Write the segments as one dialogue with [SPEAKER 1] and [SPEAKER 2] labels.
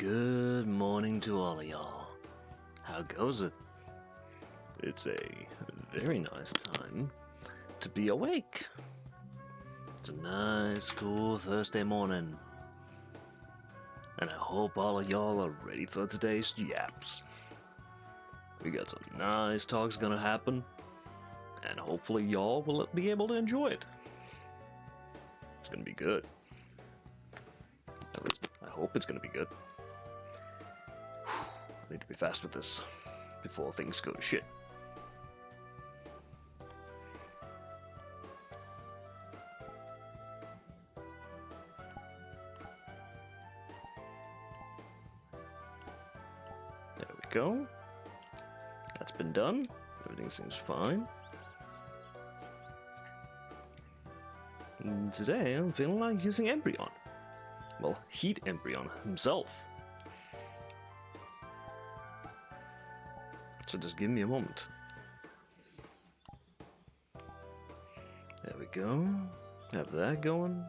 [SPEAKER 1] Good morning to all of y'all. How goes it? It's a very nice time to be awake. It's a nice, cool Thursday morning. And I hope all of y'all are ready for today's yaps. We got some nice talks gonna happen, and hopefully y'all will be able to enjoy it. It's gonna be good. At least, I hope it's gonna be good. I need to be fast with this before things go to shit. There we go. That's been done. Everything seems fine. And today I'm feeling like using Embryon. Well, Heat Embryon himself. So just give me a moment. There we go. Have that going.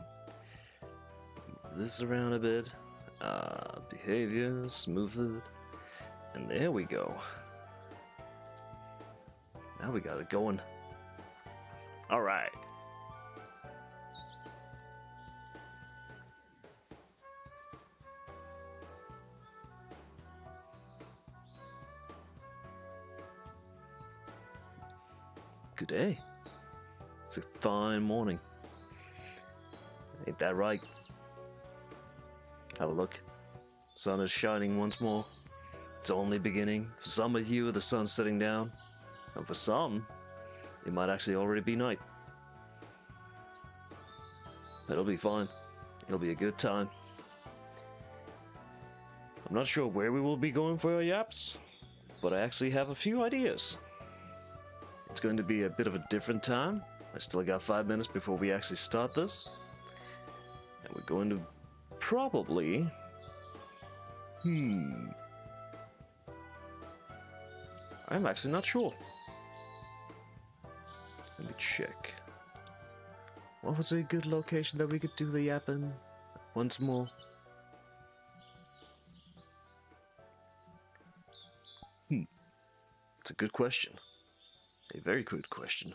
[SPEAKER 1] Move this around a bit. Behavior, smooth it. And there we go. Now we got it going. Alright. Good day. It's a fine morning. Ain't that right? Have a look. Sun is shining once more. It's only beginning. For some of you, the sun's setting down. And for some, it might actually already be night. But it'll be fine. It'll be a good time. I'm not sure where we will be going for our yaps, but I actually have a few ideas. It's going to be a bit of a different time. I still got 5 minutes before we actually start this. And we're going to probably... I'm actually not sure. Let me check. What was a good location that we could do the yap in? Once more. It's a good question. A very good question.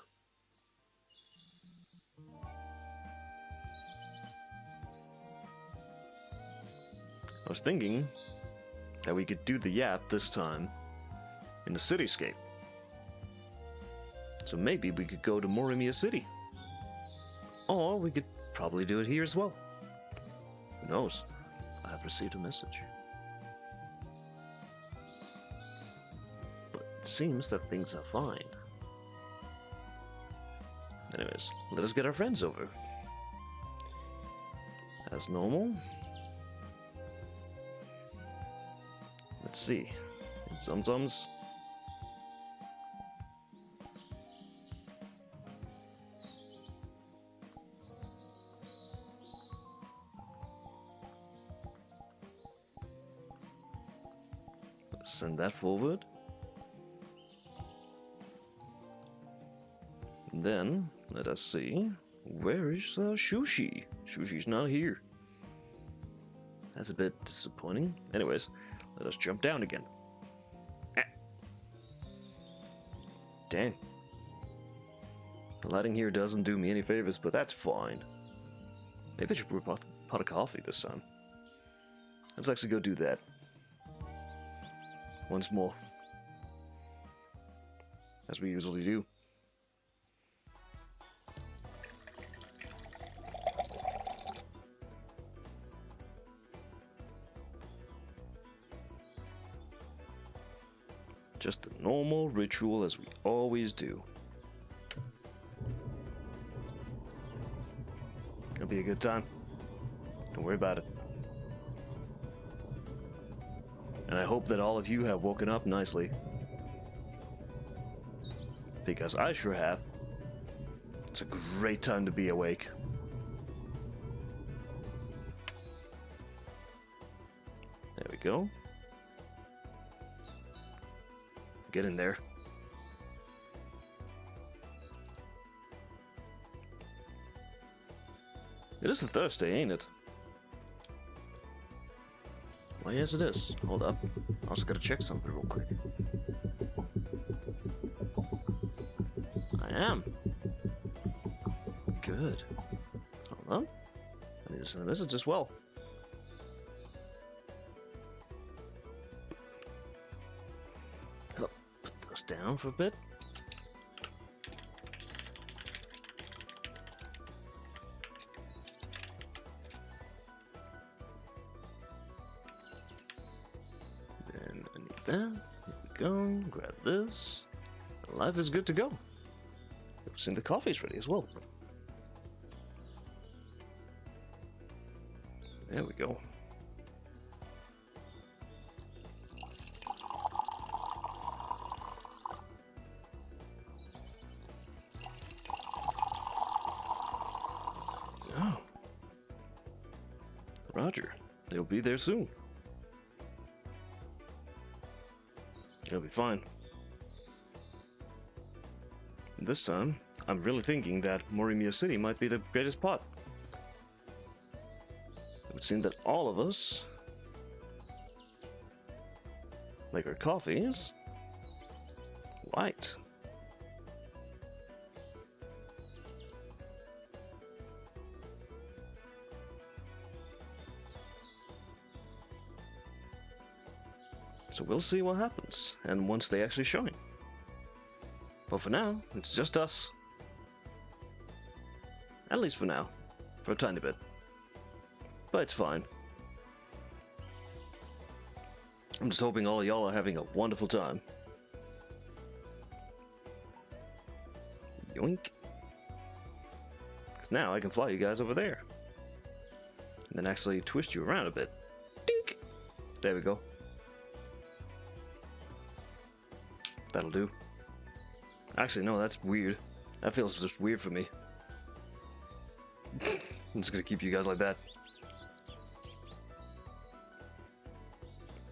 [SPEAKER 1] I was thinking that we could do the yap this time in the cityscape. So maybe we could go to Morimiya City. Or we could probably do it here as well. Who knows? I have received a message. But it seems that things are fine. Anyways, let us get our friends over. As normal. Let's see. Zumzums. Send that forward. And then, let us see. Where is Shushi? Shushi's not here. That's a bit disappointing. Anyways, let us jump down again. Dang. The lighting here doesn't do me any favors, but that's fine. Maybe I should brew a pot of coffee this time. Let's actually go do that. Once more. As we usually do. Just a normal ritual as we always do. It'll be a good time. Don't worry about it. And I hope that all of you have woken up nicely. Because I sure have. It's a great time to be awake. There we go. Get in there. It is a Thursday, ain't it? Why, yes it is. Hold up. I also gotta check something real quick. I am. Good. Hold on. I need to send a message as well. Oh, put those down for a bit. Then I need that. Here we go. Grab this. Life is good to go. I've seen the coffee's ready as well. There we go. Oh. Roger. They'll be there soon. It'll be fine. This time, I'm really thinking that Morimiya City might be the greatest spot. It would seem that all of us like our coffees white. So we'll see what happens, and once they actually shine. But for now, it's just us. At least for now. For a tiny bit. But it's fine. I'm just hoping all of y'all are having a wonderful time. Yoink. Because now I can fly you guys over there. And then actually twist you around a bit. Dink! There we go. That'll do. Actually, no, that's weird. That feels just weird for me. I'm just gonna keep you guys like that.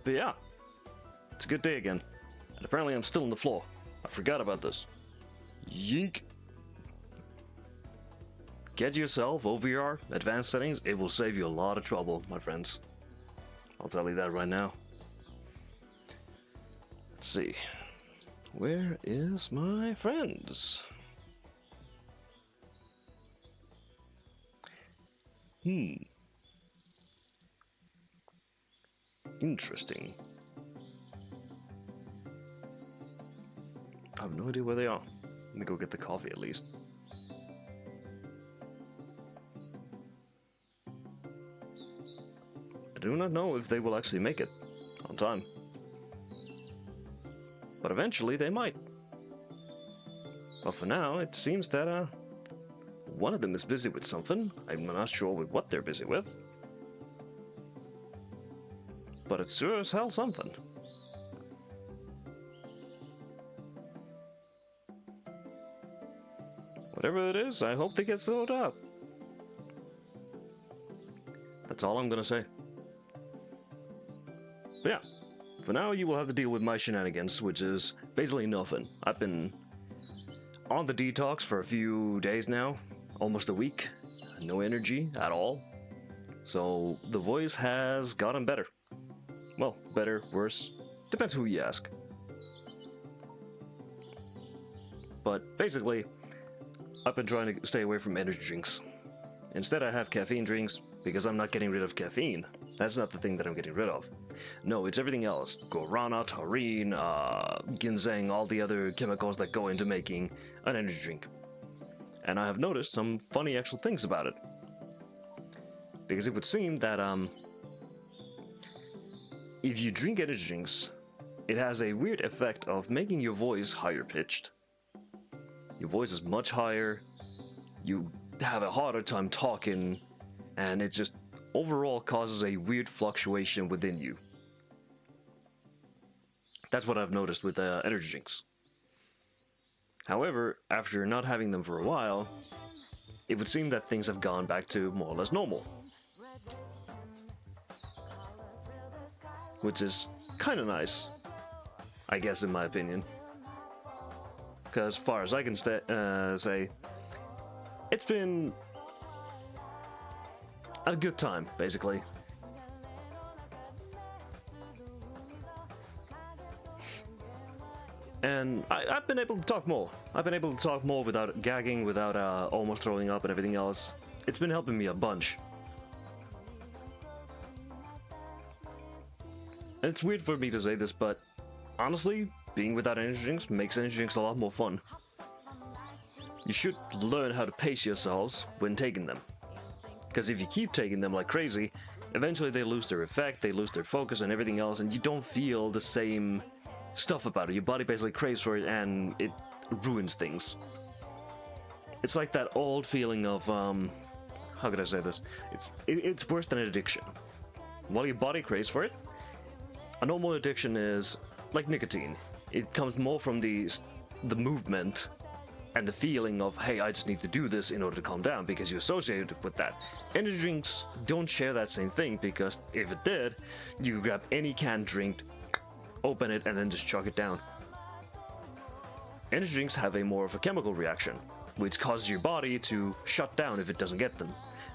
[SPEAKER 1] But yeah, it's a good day again. And apparently I'm still on the floor. I forgot about this. Yink. Get yourself OVR advanced settings. It will save you a lot of trouble, my friends. I'll tell you that right now. Let's see. Where is my friends? Interesting. I have no idea where they are. Let me go get the coffee at least. I do not know if they will actually make it on time. But eventually they might. But for now, it seems that one of them is busy with something. I'm not sure with what they're busy with. But it's sure as hell something. Whatever it is, I hope they get sorted out. That's all I'm gonna say. But yeah. For now, you will have to deal with my shenanigans, which is basically nothing. I've been on the detox for a few days now, almost a week. No energy at all. So the voice has gotten better. Well, better, worse, depends who you ask. But basically, I've been trying to stay away from energy drinks. Instead, I have caffeine drinks because I'm not getting rid of caffeine. That's not the thing that I'm getting rid of. No, it's everything else. Guarana, taurine, ginseng, all the other chemicals that go into making an energy drink. And I have noticed some funny actual things about it. Because it would seem that if you drink energy drinks, it has a weird effect of making your voice higher pitched. Your voice is much higher, you have a harder time talking, and it just overall causes a weird fluctuation within you. That's what I've noticed with energy drinks. However, after not having them for a while, it would seem that things have gone back to more or less normal. Which is kind of nice, I guess, in my opinion. Because as far as I can say, it's been a good time, basically. And I've been able to talk more. I've been able to talk more without gagging, without almost throwing up and everything else. It's been helping me a bunch. And it's weird for me to say this, but honestly, being without energy drinks makes energy drinks a lot more fun. You should learn how to pace yourselves when taking them. Because if you keep taking them like crazy, eventually they lose their effect, they lose their focus and everything else, and you don't feel the same stuff about it. Your body basically craves for it and it ruins things. It's like that old feeling of, how could I say this? It's worse than an addiction. While your body craves for it, a normal addiction is like nicotine. It comes more from the movement and the feeling of, hey, I just need to do this in order to calm down, because you associate it with that. Energy drinks don't share that same thing, because if it did, you could grab any canned drink, open it, and then just chug it down. Energy drinks have a more of a chemical reaction, which causes your body to shut down if it doesn't get them,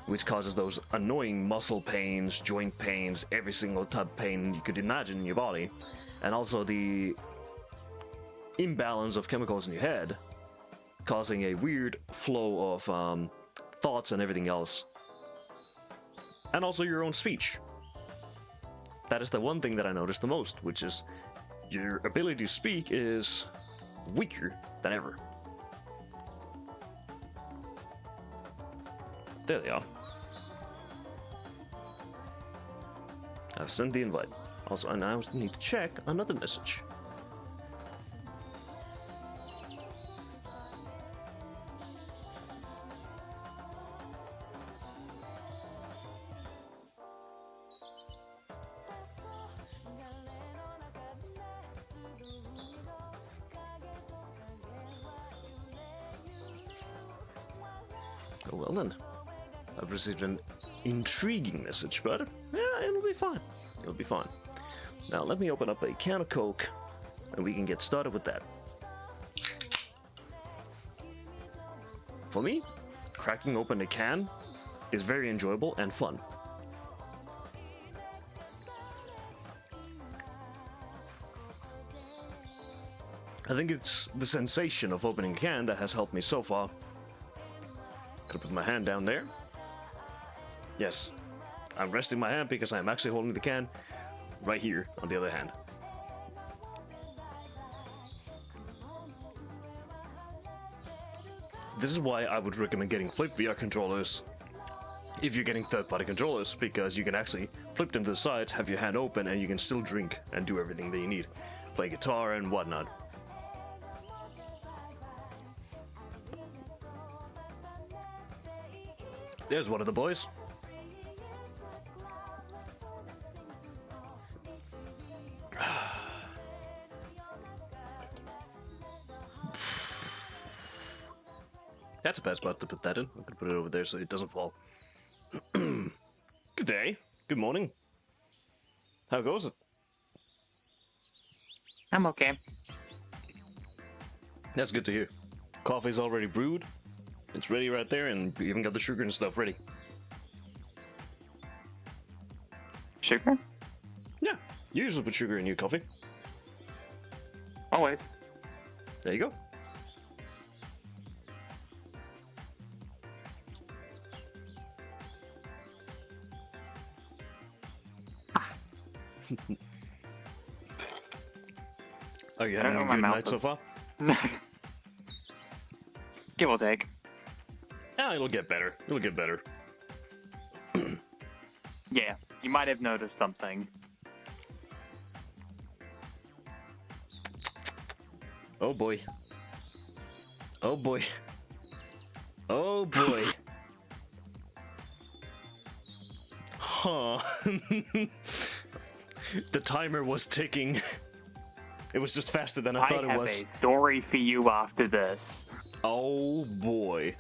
[SPEAKER 1] which causes those annoying muscle pains, joint pains, every single type of pain you could imagine in your body, and also the imbalance of chemicals in your head, causing a weird flow of thoughts and everything else. And also your own speech. That is the one thing that I noticed the most, which is your ability to speak is weaker than ever. There they are. I've sent the invite. Also, I now need to check another message. Oh, well then. I've received an intriguing message, but yeah, it'll be fine. It'll be fine. Now, let me open up a can of Coke, and we can get started with that. For me, cracking open a can is very enjoyable and fun. I think it's the sensation of opening a can that has helped me so far. Gonna put my hand down there. Yes, I'm resting my hand because I'm actually holding the can right here on the other hand. This is why I would recommend getting flip VR controllers if you're getting third-party controllers, because you can actually flip them to the sides, have your hand open, and you can still drink and do everything that you need. Play guitar and whatnot. There's one of the boys. That's a bad spot to put that in. I'm gonna put it over there so it doesn't fall. Good day. Good morning. How goes it?
[SPEAKER 2] I'm okay.
[SPEAKER 1] That's good to hear. Coffee's already brewed. It's ready right there, and we even got the sugar and stuff ready.
[SPEAKER 2] Sugar?
[SPEAKER 1] Yeah, you usually put sugar in your coffee.
[SPEAKER 2] Always.
[SPEAKER 1] There you go. Oh, you having a good night so far?
[SPEAKER 2] Give or take.
[SPEAKER 1] Yeah, it'll get better. It'll get better.
[SPEAKER 2] Yeah, you might have noticed something.
[SPEAKER 1] Oh boy. Oh boy. Oh boy. Huh. The timer was ticking. It was just faster than I thought it was.
[SPEAKER 2] I have a story for you after this.
[SPEAKER 1] Oh boy.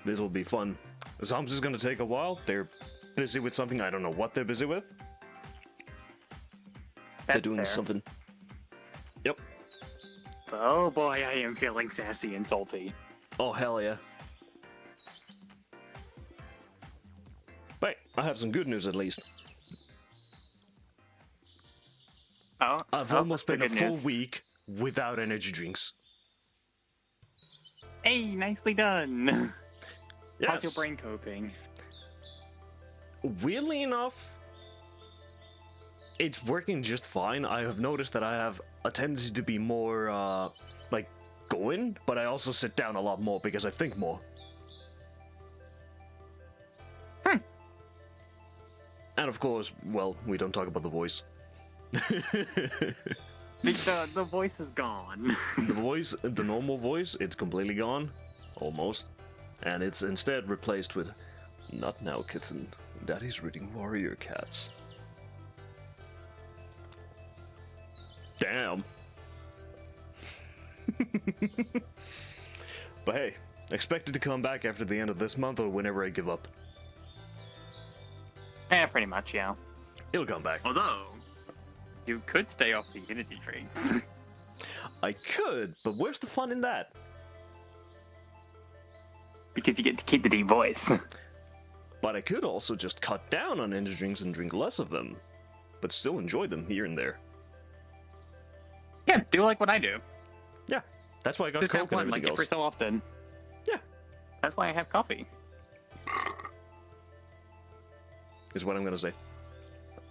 [SPEAKER 1] This will be fun. Zombies is gonna take a while. They're busy with something. I don't know what they're busy with. They're doing something. Yep.
[SPEAKER 2] Oh boy, I am feeling sassy and salty.
[SPEAKER 1] Oh hell yeah. Wait, I have some good news at least. I've
[SPEAKER 2] oh,
[SPEAKER 1] almost
[SPEAKER 2] that's
[SPEAKER 1] been a
[SPEAKER 2] good
[SPEAKER 1] full
[SPEAKER 2] news.
[SPEAKER 1] week without energy drinks.
[SPEAKER 2] Hey, nicely done.
[SPEAKER 1] Yes.
[SPEAKER 2] How's your brain coping?
[SPEAKER 1] Weirdly enough, it's working just fine. I have noticed that I have a tendency to be more, like, going, but I also sit down a lot more because I think more. And of course, well, we don't talk about the voice.
[SPEAKER 2] The voice is gone.
[SPEAKER 1] The voice, the normal voice, it's completely gone. Almost. And it's instead replaced with, "Not now, kitten. Daddy's reading Warrior Cats." Damn. But hey, expected to come back after the end of this month or whenever I give up.
[SPEAKER 2] Yeah, pretty much, yeah.
[SPEAKER 1] It'll come back.
[SPEAKER 2] Although, you could stay off the Unity tree.
[SPEAKER 1] I could, but where's the fun in that?
[SPEAKER 2] Because you get to keep the deep voice.
[SPEAKER 1] But I could also just cut down on energy drinks and drink less of them, but still enjoy them here and there.
[SPEAKER 2] Yeah, do like what I do.
[SPEAKER 1] Yeah, that's why I got
[SPEAKER 2] Just have
[SPEAKER 1] Coke and
[SPEAKER 2] one, like
[SPEAKER 1] everything
[SPEAKER 2] every
[SPEAKER 1] else.
[SPEAKER 2] so often.
[SPEAKER 1] Yeah.
[SPEAKER 2] That's why I have coffee.
[SPEAKER 1] Is what I'm gonna say.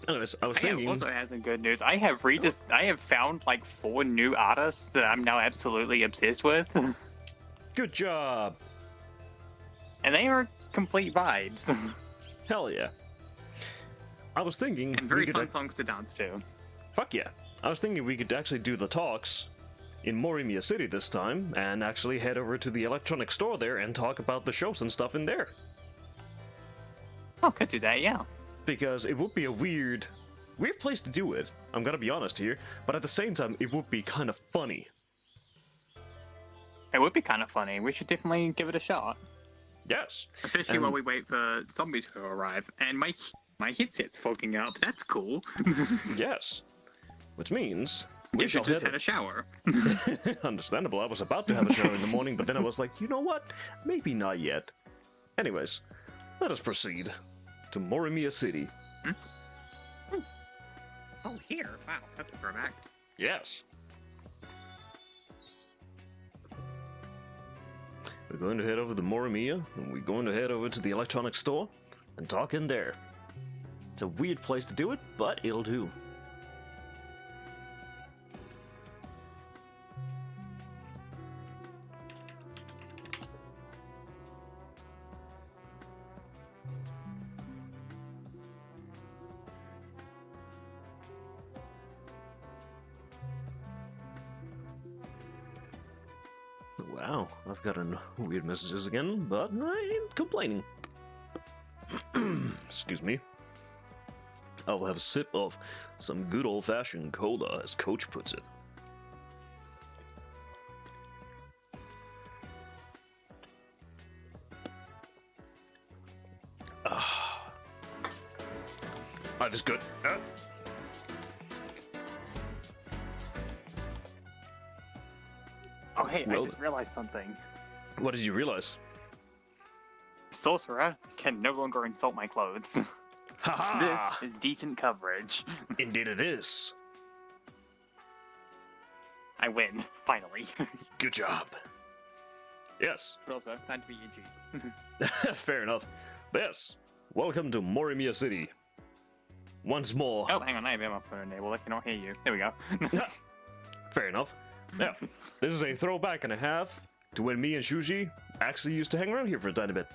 [SPEAKER 1] Anyways, I was
[SPEAKER 2] Yeah,
[SPEAKER 1] thinking.
[SPEAKER 2] also has some good news. I have found like 4 new artists that I'm now absolutely obsessed with.
[SPEAKER 1] Good job.
[SPEAKER 2] And they are complete vibes.
[SPEAKER 1] Hell yeah. I was thinking.
[SPEAKER 2] And very
[SPEAKER 1] we could
[SPEAKER 2] fun songs to dance to.
[SPEAKER 1] Fuck yeah. I was thinking we could actually do the talks in Morimiya City this time and actually head over to the electronic store there and talk about the shows and stuff in there.
[SPEAKER 2] Oh, could do that, yeah.
[SPEAKER 1] Because it would be a weird place to do it. I'm gonna be honest here, but at the same time, it would be kind of funny.
[SPEAKER 2] It would be kind of funny. We should definitely give it a shot.
[SPEAKER 1] Yes.
[SPEAKER 2] Especially
[SPEAKER 1] And-
[SPEAKER 2] while we wait for zombies to arrive. And my headset's fogging up. That's cool.
[SPEAKER 1] Yes. Which means we
[SPEAKER 2] You
[SPEAKER 1] shall
[SPEAKER 2] should just
[SPEAKER 1] head.
[SPEAKER 2] had a shower.
[SPEAKER 1] Understandable. I was about to have a shower in the morning, but then I was like, you know what? Maybe not yet. Anyways, let us proceed to Morimiya City.
[SPEAKER 2] Oh, here. Wow, that's a throwback.
[SPEAKER 1] Yes. We're going to head over to Morimiya, and we're going to head over to the electronics store and talk in there. It's a weird place to do it, but it'll do. Wow, I've gotten weird messages again, but I ain't complaining. Excuse me. I'll have a sip of some good old-fashioned cola, as Coach puts it. Ah, that is good.
[SPEAKER 2] Oh, hey,
[SPEAKER 1] Well-
[SPEAKER 2] I just realized something.
[SPEAKER 1] What did you realize?
[SPEAKER 2] Sorcerer can no longer insult my clothes.
[SPEAKER 1] Ha
[SPEAKER 2] This is decent coverage.
[SPEAKER 1] Indeed it is.
[SPEAKER 2] I win, finally.
[SPEAKER 1] Good job. Yes.
[SPEAKER 2] But also, time to be edgy.
[SPEAKER 1] Fair enough. But yes, welcome to Morimiya City. Once more.
[SPEAKER 2] Oh, hang on, I have my phone enabled. I cannot hear you. There we go.
[SPEAKER 1] Fair enough. Yeah, this is a throwback and a half to when me and Shuji actually used to hang around here for a tiny bit.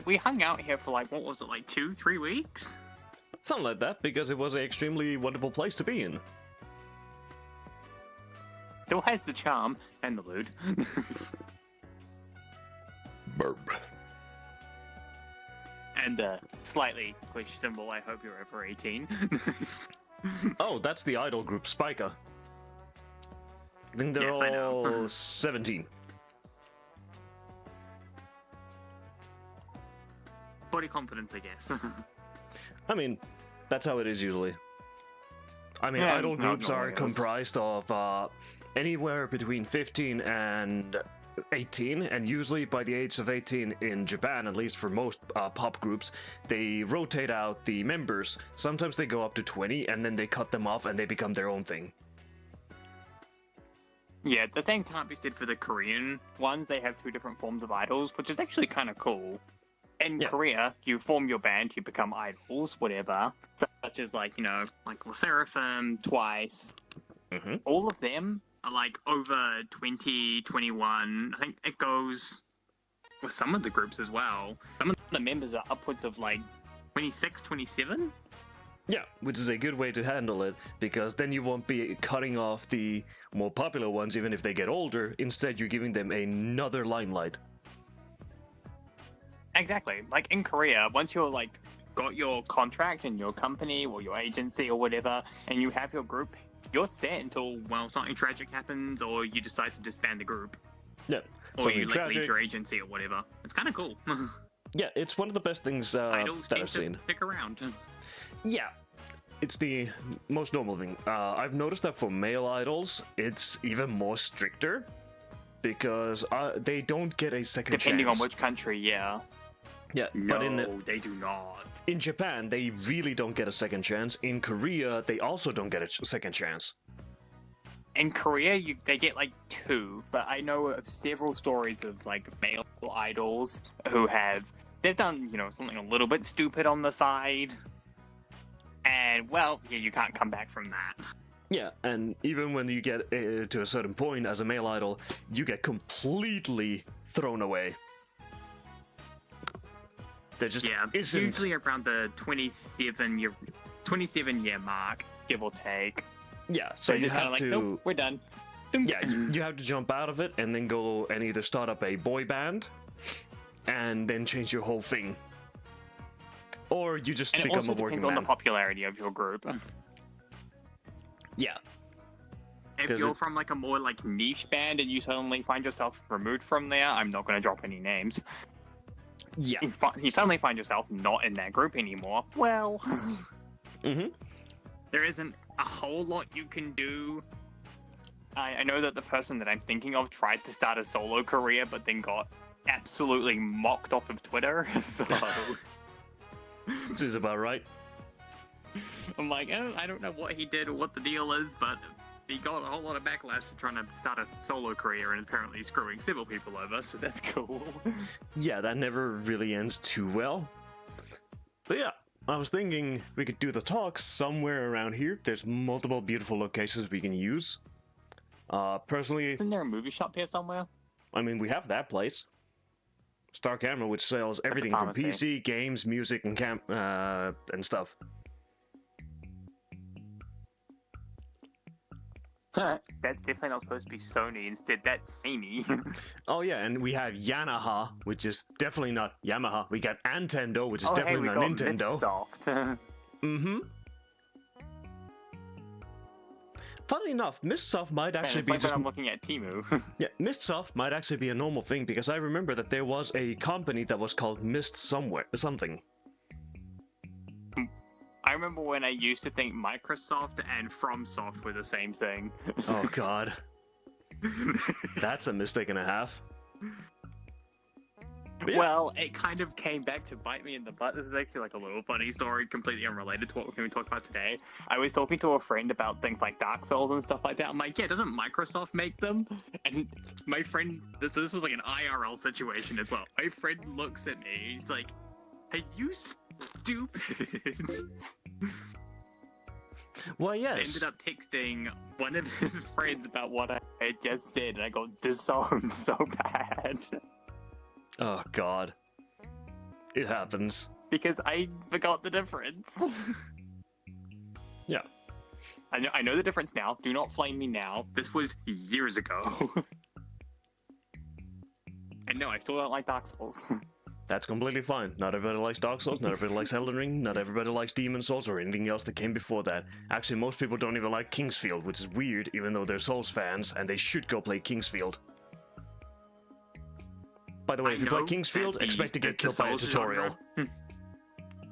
[SPEAKER 2] We hung out here for like, what was it, like 2-3 weeks?
[SPEAKER 1] Something like that, because it was an extremely wonderful place to be in.
[SPEAKER 2] Still has the charm and the loot.
[SPEAKER 1] Burp.
[SPEAKER 2] And slightly questionable, I hope you're over 18.
[SPEAKER 1] Oh, that's the idol group, Spica. I think they're
[SPEAKER 2] Yes, I know.
[SPEAKER 1] all 17.
[SPEAKER 2] Body confidence, I guess.
[SPEAKER 1] I mean, that's how it is usually. I mean,
[SPEAKER 2] Yeah,
[SPEAKER 1] idol
[SPEAKER 2] no,
[SPEAKER 1] groups
[SPEAKER 2] no
[SPEAKER 1] are
[SPEAKER 2] one else.
[SPEAKER 1] comprised of anywhere between 15 and 18, and usually by the age of 18 in Japan, at least for most pop groups, they rotate out the members. Sometimes they go up to 20, and then they cut them off and they become their own thing.
[SPEAKER 2] Yeah, the same can't be said for the Korean ones. They have two different forms of idols, which is actually kind of cool. In Korea, you form your band, you become idols, whatever, such as like La Seraphim, Twice.
[SPEAKER 1] Mm-hmm.
[SPEAKER 2] All of them are like over 20, 21. I think it goes with some of the groups as well. Some of the members are upwards of like 26, 27.
[SPEAKER 1] Yeah, which is a good way to handle it, because then you won't be cutting off the more popular ones even if they get older. Instead, you're giving them another limelight.
[SPEAKER 2] Exactly. Like in Korea, once you're like got your contract in your company or your agency or whatever, and you have your group, you're set until, well, something tragic happens or you decide to disband the group.
[SPEAKER 1] Yeah.
[SPEAKER 2] Or you like leave your agency or whatever. It's kind of cool.
[SPEAKER 1] Yeah, it's one of the best things
[SPEAKER 2] Idols
[SPEAKER 1] that
[SPEAKER 2] tend
[SPEAKER 1] I've seen.
[SPEAKER 2] to stick around.
[SPEAKER 1] Yeah. It's the most normal thing. I've noticed that for male idols, it's even more stricter, because they don't get a second chance.
[SPEAKER 2] Depending on which country, yeah.
[SPEAKER 1] Yeah,
[SPEAKER 2] No,
[SPEAKER 1] but
[SPEAKER 2] they do not.
[SPEAKER 1] in Japan, they really don't get a second chance. In Korea, they also don't get a second chance.
[SPEAKER 2] In Korea, they get like 2, but I know of several stories of like male idols who they've done, something a little bit stupid on the side. And, well, yeah, you can't come back from that.
[SPEAKER 1] Yeah, and even when you get to a certain point as a male idol, you get completely thrown away. There just isn't...
[SPEAKER 2] usually around the 27 year mark, give or take.
[SPEAKER 1] Yeah, so you have
[SPEAKER 2] like,
[SPEAKER 1] to...
[SPEAKER 2] Nope, we're done.
[SPEAKER 1] Yeah, you have to jump out of it and then go and either start up a boy band and then change your whole thing. Or you just become a working man.
[SPEAKER 2] It also depends on the popularity of your group.
[SPEAKER 1] Yeah.
[SPEAKER 2] If you're from like a more like niche band and you suddenly find yourself removed from there, I'm not going to drop any names.
[SPEAKER 1] Yeah.
[SPEAKER 2] You suddenly find yourself not in that group anymore. Well, there isn't a whole lot you can do. I know that the person that I'm thinking of tried to start a solo career, but then got absolutely mocked off of Twitter. So
[SPEAKER 1] this is about right.
[SPEAKER 2] I'm like, oh, I don't know what he did or what the deal is, but he got a whole lot of backlash for trying to start a solo career and apparently screwing several people over, so that's cool.
[SPEAKER 1] Yeah, that never really ends too well. But yeah, I was thinking we could do the talks somewhere around here. There's multiple beautiful locations we can use. Personally...
[SPEAKER 2] Isn't there a movie shop here somewhere?
[SPEAKER 1] I mean, we have that place. Star Camera, which sells everything from PC, games, music, and stuff.
[SPEAKER 2] That's definitely not supposed to be Sony. Instead, that's Sony.
[SPEAKER 1] Oh yeah, and we have Yamaha, which is definitely not Yamaha. We got Nintendo, which is definitely not Nintendo. Mm-hmm. Funnily enough, Mistsoft might actually be just...
[SPEAKER 2] I'm looking at Temu.
[SPEAKER 1] Yeah, Mistsoft might actually be a normal thing, because I remember that there was a company that was called Mist something.
[SPEAKER 2] I remember when I used to think Microsoft and FromSoft were the same thing.
[SPEAKER 1] Oh god. That's a mistake and a half.
[SPEAKER 2] Yeah. Well, it kind of came back to bite me in the butt. This is actually like a little funny story, completely unrelated to what we're going to talk about today. I was talking to a friend about things like Dark Souls and stuff like that. I'm like, yeah, doesn't Microsoft make them? And my friend, this was like an IRL situation as well. My friend looks at me, he's like, are you stupid?
[SPEAKER 1] Well, yes.
[SPEAKER 2] I ended up texting one of his friends about what I had just said, and I got disowned so bad.
[SPEAKER 1] Oh god. It happens.
[SPEAKER 2] Because I forgot the difference.
[SPEAKER 1] Yeah.
[SPEAKER 2] I know the difference now. Do not flame me now. This was years ago. And no, I still don't like Dark Souls.
[SPEAKER 1] That's completely fine. Not everybody likes Dark Souls, not everybody likes Elden Ring, not everybody likes Demon Souls or anything else that came before that. Actually, most people don't even like Kingsfield, which is weird, even though they're Souls fans, and they should go play Kingsfield. By the way, if you play Kingsfield, expect to get killed by a tutorial.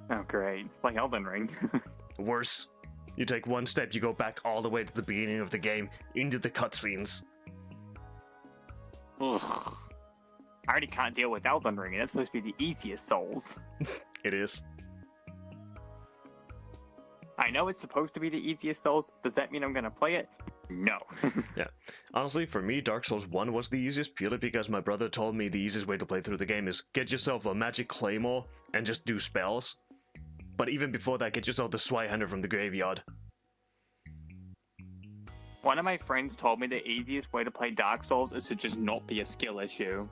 [SPEAKER 2] Oh, great. Like Elden Ring.
[SPEAKER 1] Worse. You take one step, you go back all the way to the beginning of the game, into the cutscenes.
[SPEAKER 2] Ugh. I already can't deal with Elden Ring, and it's supposed to be the easiest Souls.
[SPEAKER 1] It is.
[SPEAKER 2] I know it's supposed to be the easiest Souls. Does that mean I'm gonna play it? No.
[SPEAKER 1] Yeah. Honestly, for me, Dark Souls 1 was the easiest, purely because my brother told me the easiest way to play through the game is get yourself a magic claymore and just do spells. But even before that, get yourself the Swihunter from the graveyard.
[SPEAKER 2] One of my friends told me the easiest way to play Dark Souls is to just not be a skill issue.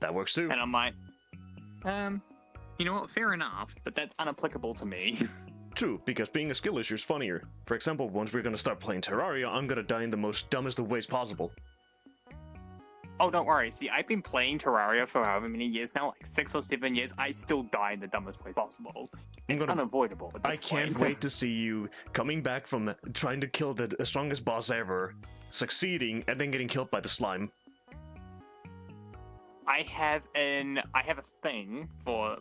[SPEAKER 1] That works too.
[SPEAKER 2] And I'm like, you know what, fair enough, but that's unapplicable to me.
[SPEAKER 1] True, because being a skill issue is funnier. For example, once we're gonna start playing Terraria, I'm gonna die in the most dumbest of ways possible.
[SPEAKER 2] Oh, don't worry. See, I've been playing Terraria for however many years now, like 6 or 7 years. I still die in the dumbest way possible. It's unavoidable at this
[SPEAKER 1] I can't
[SPEAKER 2] point.
[SPEAKER 1] wait to see you coming back from trying to kill the strongest boss ever, succeeding, and then getting killed by the slime.
[SPEAKER 2] I have a thing for.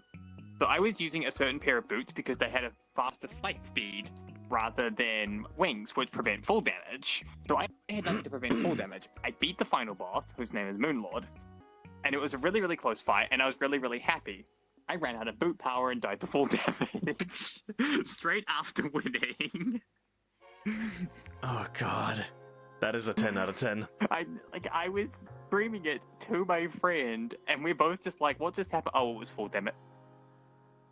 [SPEAKER 2] So I was using a certain pair of boots because they had a faster flight speed rather than wings, which prevent fall damage. So I had nothing to prevent fall damage. I beat the final boss, whose name is Moonlord, and it was a really, really close fight, and I was really, really happy. I ran out of boot power and died to fall damage straight after winning.
[SPEAKER 1] Oh god. That is a 10 out of 10.
[SPEAKER 2] I was screaming it to my friend, and we're both just like, what just happened? Oh, it was fall damage.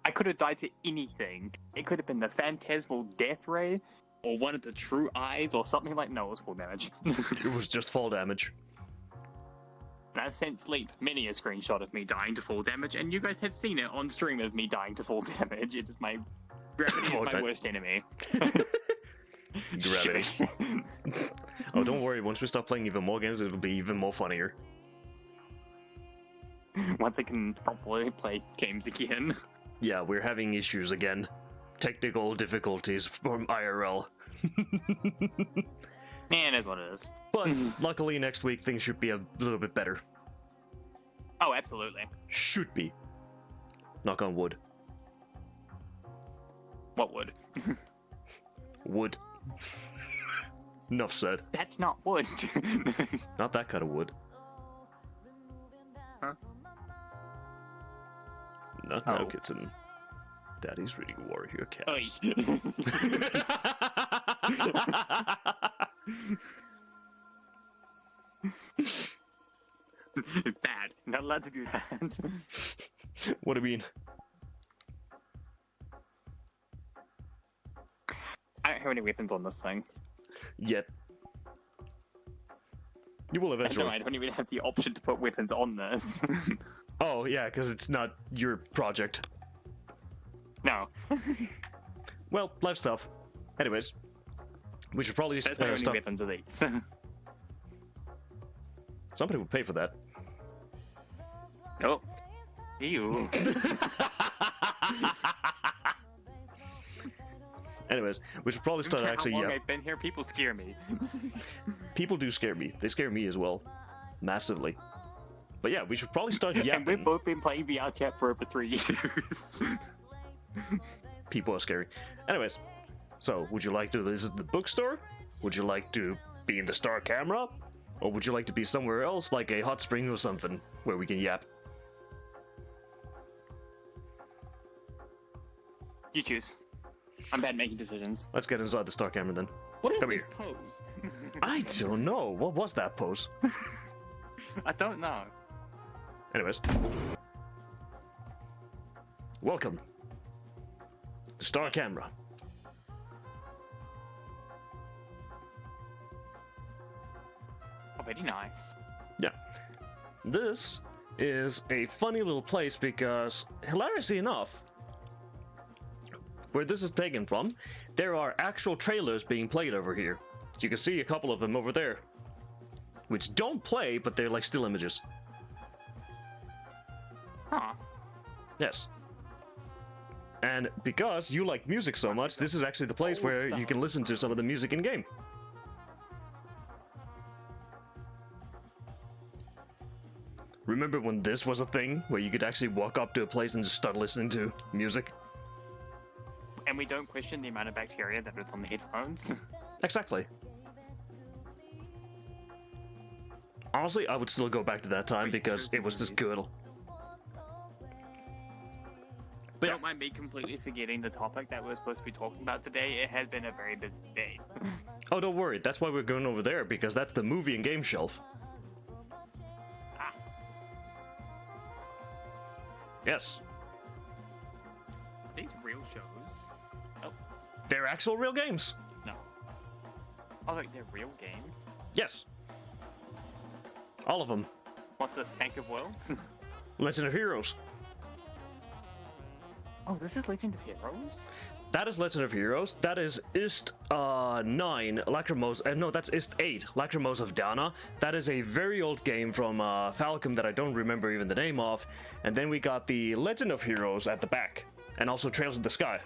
[SPEAKER 2] I could have died to anything. It could have been the Phantasmal Death Ray, or one of the True Eyes, or something like. No, it was full damage.
[SPEAKER 1] It was just fall damage.
[SPEAKER 2] And I've sent Sleep many a screenshot of me dying to fall damage, and you guys have seen it on stream of me dying to fall damage. It is my gravity is my worst enemy.
[SPEAKER 1] Gravity. Oh, don't worry. Once we start playing even more games, it'll be even more funnier.
[SPEAKER 2] Once I can properly play games again.
[SPEAKER 1] Yeah, we're having issues again. Technical difficulties from IRL.
[SPEAKER 2] Man, it is what it is.
[SPEAKER 1] But luckily next week things should be a little bit better.
[SPEAKER 2] Oh, absolutely.
[SPEAKER 1] Should be. Knock on wood.
[SPEAKER 2] What wood?
[SPEAKER 1] Wood. Enough said.
[SPEAKER 2] That's not wood.
[SPEAKER 1] Not that kind of wood.
[SPEAKER 2] Huh?
[SPEAKER 1] Not now, kitten. Daddy's reading Warrior Cats.
[SPEAKER 2] Bad. Not allowed to do that.
[SPEAKER 1] What do you mean?
[SPEAKER 2] I don't have any weapons on this thing.
[SPEAKER 1] Yet. You will eventually.
[SPEAKER 2] No, I don't even have the option to put weapons on this.
[SPEAKER 1] Oh, yeah, because it's not your project.
[SPEAKER 2] No.
[SPEAKER 1] Well, life stuff. Anyways, we should probably
[SPEAKER 2] That's my only
[SPEAKER 1] stop.
[SPEAKER 2] weapons of these.
[SPEAKER 1] Somebody would pay for that.
[SPEAKER 2] Oh. Ew.
[SPEAKER 1] Anyways, we should probably start actually.
[SPEAKER 2] How long
[SPEAKER 1] Yeah,
[SPEAKER 2] I've been here, people scare me.
[SPEAKER 1] people do scare me. They scare me as well, massively. But yeah, we should probably start
[SPEAKER 2] And
[SPEAKER 1] yapping.
[SPEAKER 2] we've both been playing VR chat for over 3 years.
[SPEAKER 1] People are scary. Anyways, so would you like to visit the bookstore? Would you like to be in the star camera? Or would you like to be somewhere else, like a hot spring or something, where we can yap?
[SPEAKER 2] You choose. I'm bad at making decisions.
[SPEAKER 1] Let's get inside the star camera then.
[SPEAKER 2] What is
[SPEAKER 1] Come
[SPEAKER 2] this
[SPEAKER 1] here.
[SPEAKER 2] pose?
[SPEAKER 1] I don't know. What was that pose?
[SPEAKER 2] I don't know.
[SPEAKER 1] Anyways. Welcome. The star camera.
[SPEAKER 2] Oh, very nice.
[SPEAKER 1] Yeah. This is a funny little place because, hilariously enough, where this is taken from, there are actual trailers being played over here. You can see a couple of them over there, which don't play, but they're like still images.
[SPEAKER 2] Huh.
[SPEAKER 1] Yes. And because you like music so much, this is actually the place where you can listen to some of the music in game. Remember when this was a thing, where you could actually walk up to a place and just start listening to music?
[SPEAKER 2] And we don't question the amount of bacteria that is on the headphones.
[SPEAKER 1] Exactly. Honestly, I would still go back to that time
[SPEAKER 2] Wait,
[SPEAKER 1] because
[SPEAKER 2] shows
[SPEAKER 1] it
[SPEAKER 2] and
[SPEAKER 1] was just
[SPEAKER 2] movies.
[SPEAKER 1] good. But yeah.
[SPEAKER 2] Don't mind me completely forgetting the topic that we're supposed to be talking about today. It has been a very busy day.
[SPEAKER 1] Oh, don't worry. That's why we're going over there, because that's the movie and game shelf.
[SPEAKER 2] Ah,
[SPEAKER 1] Yes.
[SPEAKER 2] these real shows. Oh,
[SPEAKER 1] They're actual real games.
[SPEAKER 2] no. Oh, like they're real games?
[SPEAKER 1] Yes. All of them.
[SPEAKER 2] What's this, Tank of Worlds?
[SPEAKER 1] Legend of Heroes.
[SPEAKER 2] Oh, this is Legend of Heroes?
[SPEAKER 1] That is Legend of Heroes. That is Ist 9 Lacrimos. No, that's Ist 8 Lacrimos of Dana. That is a very old game from Falcom that I don't remember even the name of. And then we got the Legend of Heroes at the back, and also Trails in the Sky.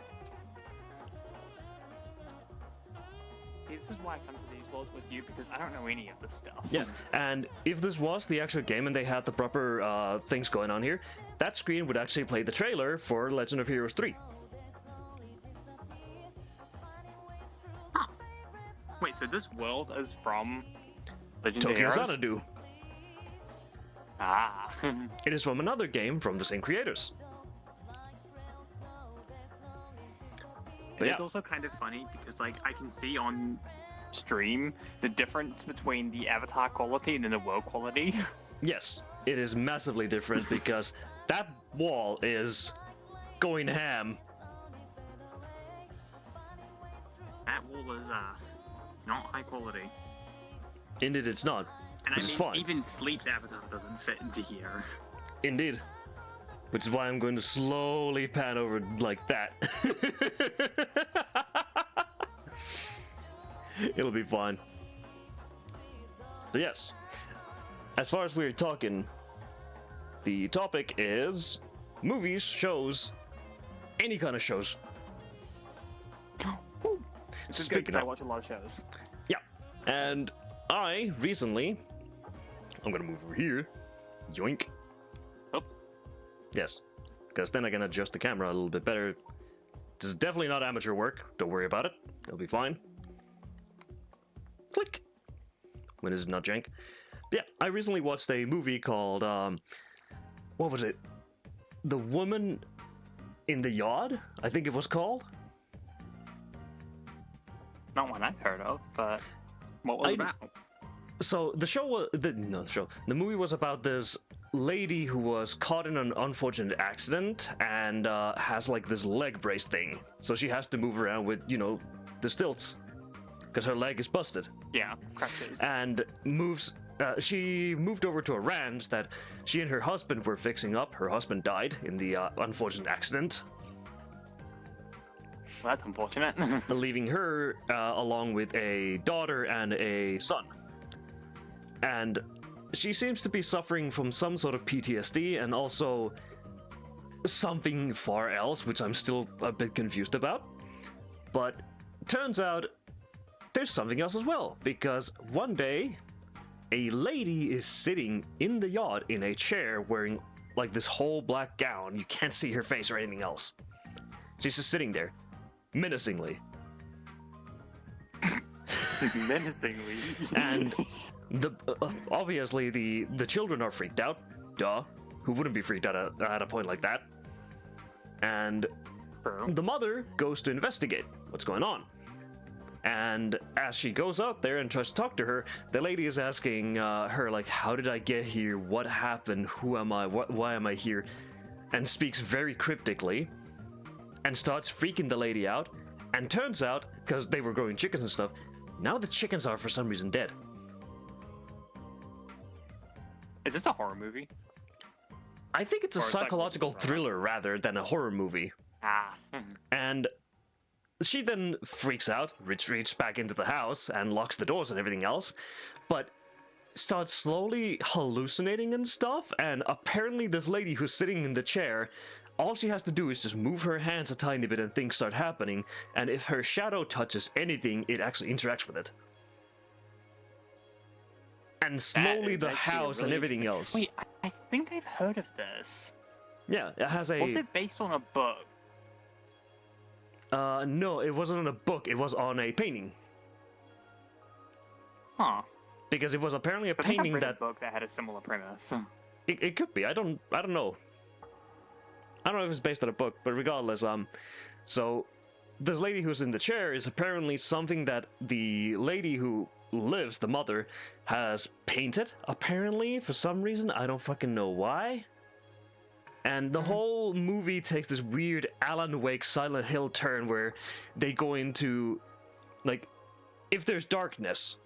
[SPEAKER 2] See, this is why I come to these worlds with you, because I don't know any of this stuff.
[SPEAKER 1] Yeah, and if this was the actual game and they had the proper things going on here, that screen would actually play the trailer for Legend of Heroes 3.
[SPEAKER 2] Wait, so this world is from Legend of
[SPEAKER 1] Tokyo
[SPEAKER 2] Heroes?
[SPEAKER 1] Xanadu.
[SPEAKER 2] Ah.
[SPEAKER 1] It is from another game from the same creators. But
[SPEAKER 2] It's
[SPEAKER 1] yeah,
[SPEAKER 2] also kind of funny because, like, I can see on stream the difference between the avatar quality and then the world quality.
[SPEAKER 1] yes, it is massively different because that wall is going ham.
[SPEAKER 2] That wall is, not high quality.
[SPEAKER 1] Indeed, it's not.
[SPEAKER 2] And
[SPEAKER 1] Which
[SPEAKER 2] I
[SPEAKER 1] is
[SPEAKER 2] mean,
[SPEAKER 1] fine.
[SPEAKER 2] even Sleep's avatar doesn't fit into here.
[SPEAKER 1] Indeed. Which is why I'm going to slowly pan over like that. It'll be fine. But yes, as far as we're talking, the topic is movies, shows, any kind of shows.
[SPEAKER 2] This is good
[SPEAKER 1] Speaking
[SPEAKER 2] because I
[SPEAKER 1] of,
[SPEAKER 2] watch a lot of shows.
[SPEAKER 1] yeah, and I recently, I'm gonna move over here, yoink.
[SPEAKER 2] Oh.
[SPEAKER 1] Yes, because then I can adjust the camera a little bit better. This is definitely not amateur work. Don't worry about it. It'll be fine. Click. When is it not jank? But yeah, I recently watched a movie called, what was it? The Woman in the Yard, I think it was called.
[SPEAKER 2] Not one I've heard of, but what was it about?
[SPEAKER 1] So the show was the movie was about this lady who was caught in an unfortunate accident and has like this leg brace thing, so she has to move around with the stilts because her leg is busted,
[SPEAKER 2] Yeah, crutches.
[SPEAKER 1] and she moved over to a ranch that she and her husband were fixing up. Her husband died in the unfortunate accident,
[SPEAKER 2] Well, that's unfortunate.
[SPEAKER 1] leaving her along with a daughter and a son. And she seems to be suffering from some sort of PTSD and also something far else, which I'm still a bit confused about. But turns out there's something else as well, because one day a lady is sitting in the yard in a chair wearing like this whole black gown. You can't see her face or anything else. She's just sitting there, menacingly.
[SPEAKER 2] Menacingly.
[SPEAKER 1] And obviously the children are freaked out. Duh. Who wouldn't be freaked out at a point like that? And the mother goes to investigate what's going on. And as she goes out there and tries to talk to her, the lady is asking her, like, how did I get here? What happened? Who am I? Why am I here? And speaks very cryptically and starts freaking the lady out. And turns out, because they were growing chickens and stuff, now the chickens are for some reason dead.
[SPEAKER 2] Is this a horror movie?
[SPEAKER 1] I think it's a
[SPEAKER 2] Or a
[SPEAKER 1] psychological
[SPEAKER 2] psychological
[SPEAKER 1] thriller rather than a horror movie.
[SPEAKER 2] Ah.
[SPEAKER 1] And she then freaks out, retreats back into the house, and locks the doors and everything else, but starts slowly hallucinating and stuff. And apparently this lady who's sitting in the chair, all she has to do is just move her hands a tiny bit and things start happening. And if her shadow touches anything, it actually interacts with it. And slowly the house and everything else.
[SPEAKER 2] Wait, I think I've heard of this.
[SPEAKER 1] Yeah, it has a...
[SPEAKER 2] Was it based on a book?
[SPEAKER 1] No, it wasn't on a book, it was on a painting.
[SPEAKER 2] Huh.
[SPEAKER 1] because it was apparently a
[SPEAKER 2] I think I've
[SPEAKER 1] painting
[SPEAKER 2] read a
[SPEAKER 1] that
[SPEAKER 2] book that had a similar premise.
[SPEAKER 1] it could be. I don't know. I don't know if it's based on a book, but regardless, so this lady who's in the chair is apparently something that the lady who lives, the mother, has painted, apparently, for some reason. I don't fucking know why. And the whole movie takes this weird Alan Wake Silent Hill turn where they go into, like, if there's darkness,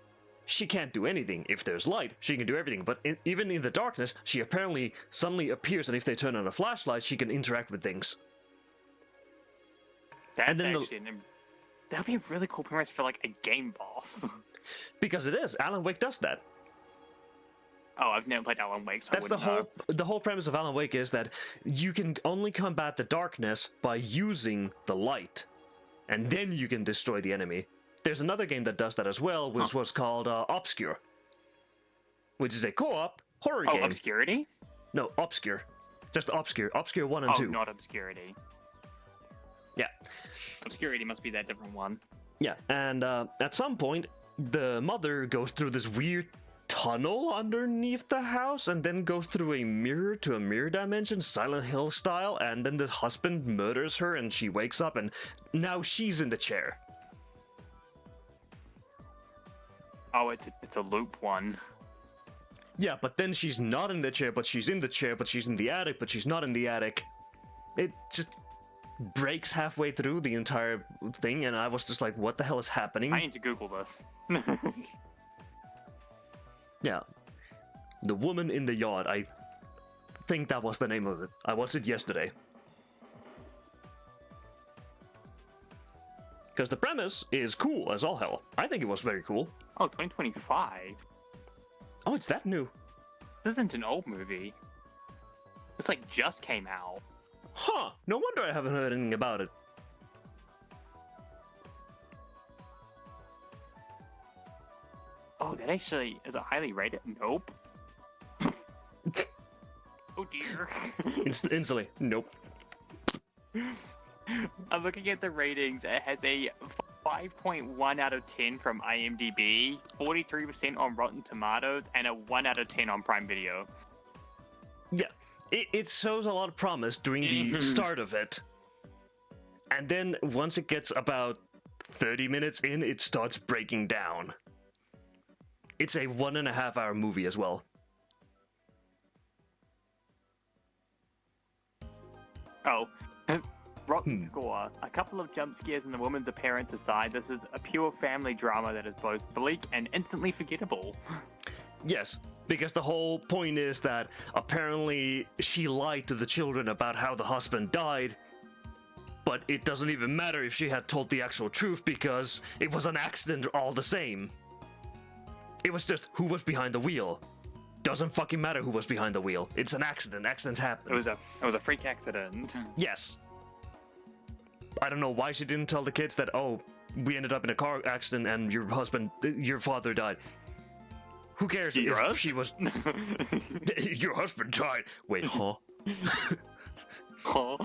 [SPEAKER 1] she can't do anything. If there's light, she can do everything. But even in the darkness, she apparently suddenly appears, and if they turn on a flashlight, she can interact with things.
[SPEAKER 2] That's
[SPEAKER 1] And then
[SPEAKER 2] actually that'd be a really cool premise for like a game boss.
[SPEAKER 1] Because it is. Alan Wake does that.
[SPEAKER 2] Oh, I've never played Alan Wake, so
[SPEAKER 1] That's
[SPEAKER 2] I wouldn't know.
[SPEAKER 1] the whole premise of Alan Wake is that you can only combat the darkness by using the light, and then you can destroy the enemy. There's another game that does that as well, which was called Obscure, which is a co-op horror game.
[SPEAKER 2] Oh, Obscurity?
[SPEAKER 1] No, Obscure. Just Obscure. Obscure 1 and 2.
[SPEAKER 2] Oh, not Obscurity.
[SPEAKER 1] Yeah.
[SPEAKER 2] Obscurity must be that different one.
[SPEAKER 1] Yeah, and at some point, the mother goes through this weird tunnel underneath the house and then goes through a mirror to a mirror dimension, Silent Hill style, and then the husband murders her and she wakes up and now she's in the chair.
[SPEAKER 2] Oh, it's a loop one.
[SPEAKER 1] Yeah, but then she's not in the chair, but she's in the chair, but she's in the attic, but she's not in the attic. It just breaks halfway through the entire thing, and I was just like, what the hell is happening?
[SPEAKER 2] I need to Google this.
[SPEAKER 1] Yeah. The Woman in the Yard. I think that was the name of it. I watched it yesterday. Because the premise is cool as all hell. I think it was very cool.
[SPEAKER 2] Oh, 2025.
[SPEAKER 1] Oh, it's that new.
[SPEAKER 2] This isn't an old movie. This like just came out.
[SPEAKER 1] Huh. No wonder I haven't heard anything about it.
[SPEAKER 2] Oh, that actually is it highly rated? Nope. Oh dear.
[SPEAKER 1] Instantly. Nope.
[SPEAKER 2] I'm looking at the ratings. It has a 5.1 out of 10 from IMDb, 43% on Rotten Tomatoes, and a 1 out of 10 on Prime Video.
[SPEAKER 1] Yeah. It shows a lot of promise during the start of it. And then once it gets about 30 minutes in, it starts breaking down. It's a 1.5 hour movie as well.
[SPEAKER 2] Oh. Rotten score. A couple of jump scares and the woman's appearance aside, this is a pure family drama that is both bleak and instantly forgettable.
[SPEAKER 1] Yes, because the whole point is that apparently she lied to the children about how the husband died, but it doesn't even matter if she had told the actual truth because it was an accident all the same. It was just who was behind the wheel. Doesn't fucking matter who was behind the wheel. It's an accident. Accidents happen.
[SPEAKER 2] It was a freak accident.
[SPEAKER 1] Yes. I don't know why she didn't tell the kids that, oh, we ended up in a car accident and your father died. Who cares if she was... Your husband died. Wait, huh?
[SPEAKER 2] Huh?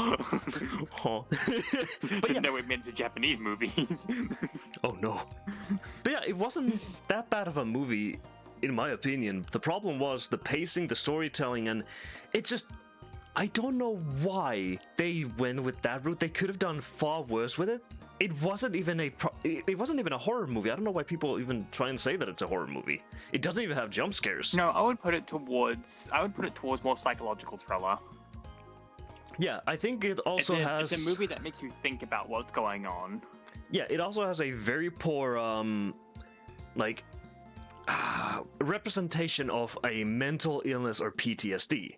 [SPEAKER 1] Huh? But
[SPEAKER 2] Didn't know it meant the Japanese movies.
[SPEAKER 1] Oh no. But yeah, it wasn't that bad of a movie, in my opinion. The problem was the pacing, the storytelling, and it just... I don't know why they went with that route. They could have done far worse with it. It wasn't even a horror movie. I don't know why people even try and say that it's a horror movie. It doesn't even have jump scares.
[SPEAKER 2] No, I would put it towards more psychological thriller.
[SPEAKER 1] Yeah, I think it also has...
[SPEAKER 2] It's a movie that makes you think about what's going on.
[SPEAKER 1] Yeah, it also has a very poor, representation of a mental illness or PTSD.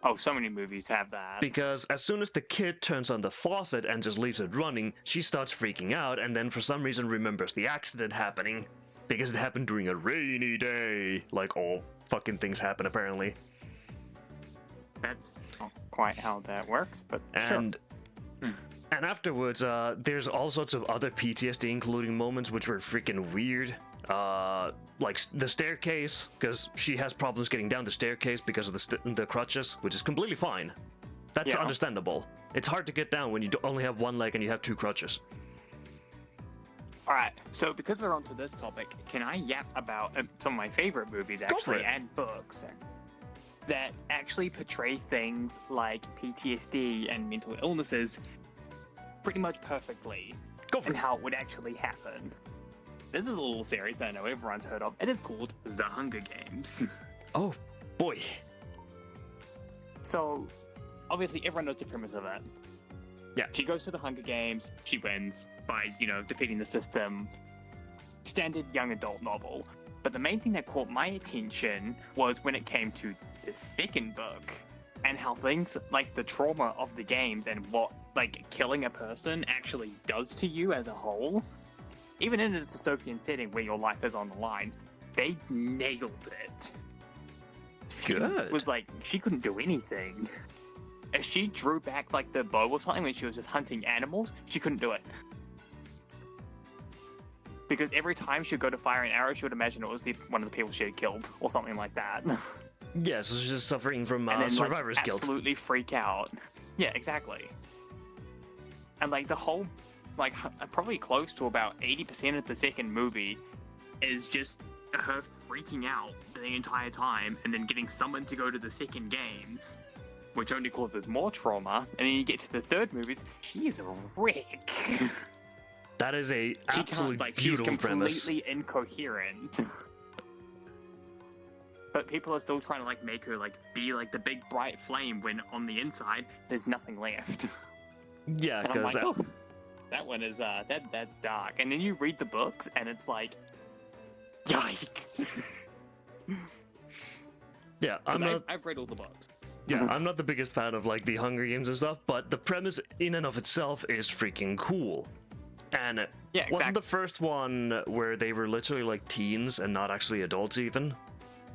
[SPEAKER 2] Oh, so many movies have that.
[SPEAKER 1] Because as soon as the kid turns on the faucet and just leaves it running, she starts freaking out and then for some reason remembers the accident happening. Because it happened during a rainy day. Like all fucking things happen, apparently.
[SPEAKER 2] That's not quite how that works, but
[SPEAKER 1] and
[SPEAKER 2] sure.
[SPEAKER 1] And afterwards, there's all sorts of other PTSD, including moments which were freaking weird. Like the staircase, because she has problems getting down the staircase because of the crutches, which is completely fine. That's understandable. It's hard to get down when you only have one leg and you have two crutches.
[SPEAKER 2] All right, so because we're onto this topic, can I yap about some of my favorite movies
[SPEAKER 1] Go for
[SPEAKER 2] actually
[SPEAKER 1] it.
[SPEAKER 2] and books that actually portray things like PTSD and mental illnesses pretty much perfectly,
[SPEAKER 1] Go for
[SPEAKER 2] and
[SPEAKER 1] it.
[SPEAKER 2] how it would actually happen. This is a little series that I know everyone's heard of. It is called The Hunger Games.
[SPEAKER 1] Oh, boy.
[SPEAKER 2] So, obviously, everyone knows the premise of it.
[SPEAKER 1] Yeah.
[SPEAKER 2] She goes to the Hunger Games, she wins by, defeating the system. Standard young adult novel. But the main thing that caught my attention was when it came to the second book, and how things like the trauma of the games and what, like, killing a person actually does to you as a whole. Even in a dystopian setting where your life is on the line, they nailed it. She
[SPEAKER 1] Good.
[SPEAKER 2] was like, she couldn't do anything. If she drew back like the bow or something when she was just hunting animals, she couldn't do it. Because every time she'd go to fire an arrow, she would imagine it was one of the people she had killed, or something like that.
[SPEAKER 1] Yeah, so she's just suffering from
[SPEAKER 2] And then,
[SPEAKER 1] survivor's
[SPEAKER 2] like,
[SPEAKER 1] guilt.
[SPEAKER 2] absolutely freak out. Yeah, exactly. And like the whole, like probably close to about 80% of the second movie is just her freaking out the entire time, and then getting summoned to go to the second games, which only causes more trauma. And then you get to the third movie, she is a wreck.
[SPEAKER 1] That is a
[SPEAKER 2] She
[SPEAKER 1] absolutely
[SPEAKER 2] can't, like,
[SPEAKER 1] beautiful
[SPEAKER 2] she's
[SPEAKER 1] premise.
[SPEAKER 2] completely incoherent. But people are still trying to like make her like be like the big bright flame when on the inside there's nothing left.
[SPEAKER 1] Yeah,
[SPEAKER 2] And I'm
[SPEAKER 1] because
[SPEAKER 2] like, oh, that one is that's dark. And then you read the books and it's like, yikes.
[SPEAKER 1] yeah,
[SPEAKER 2] 'Cause
[SPEAKER 1] I'm not.
[SPEAKER 2] I've read all the books.
[SPEAKER 1] Yeah, I'm not the biggest fan of like the Hunger Games and stuff, but the premise in and of itself is freaking cool. And
[SPEAKER 2] Yeah,
[SPEAKER 1] wasn't
[SPEAKER 2] exactly.
[SPEAKER 1] the first one where they were literally like teens and not actually adults even?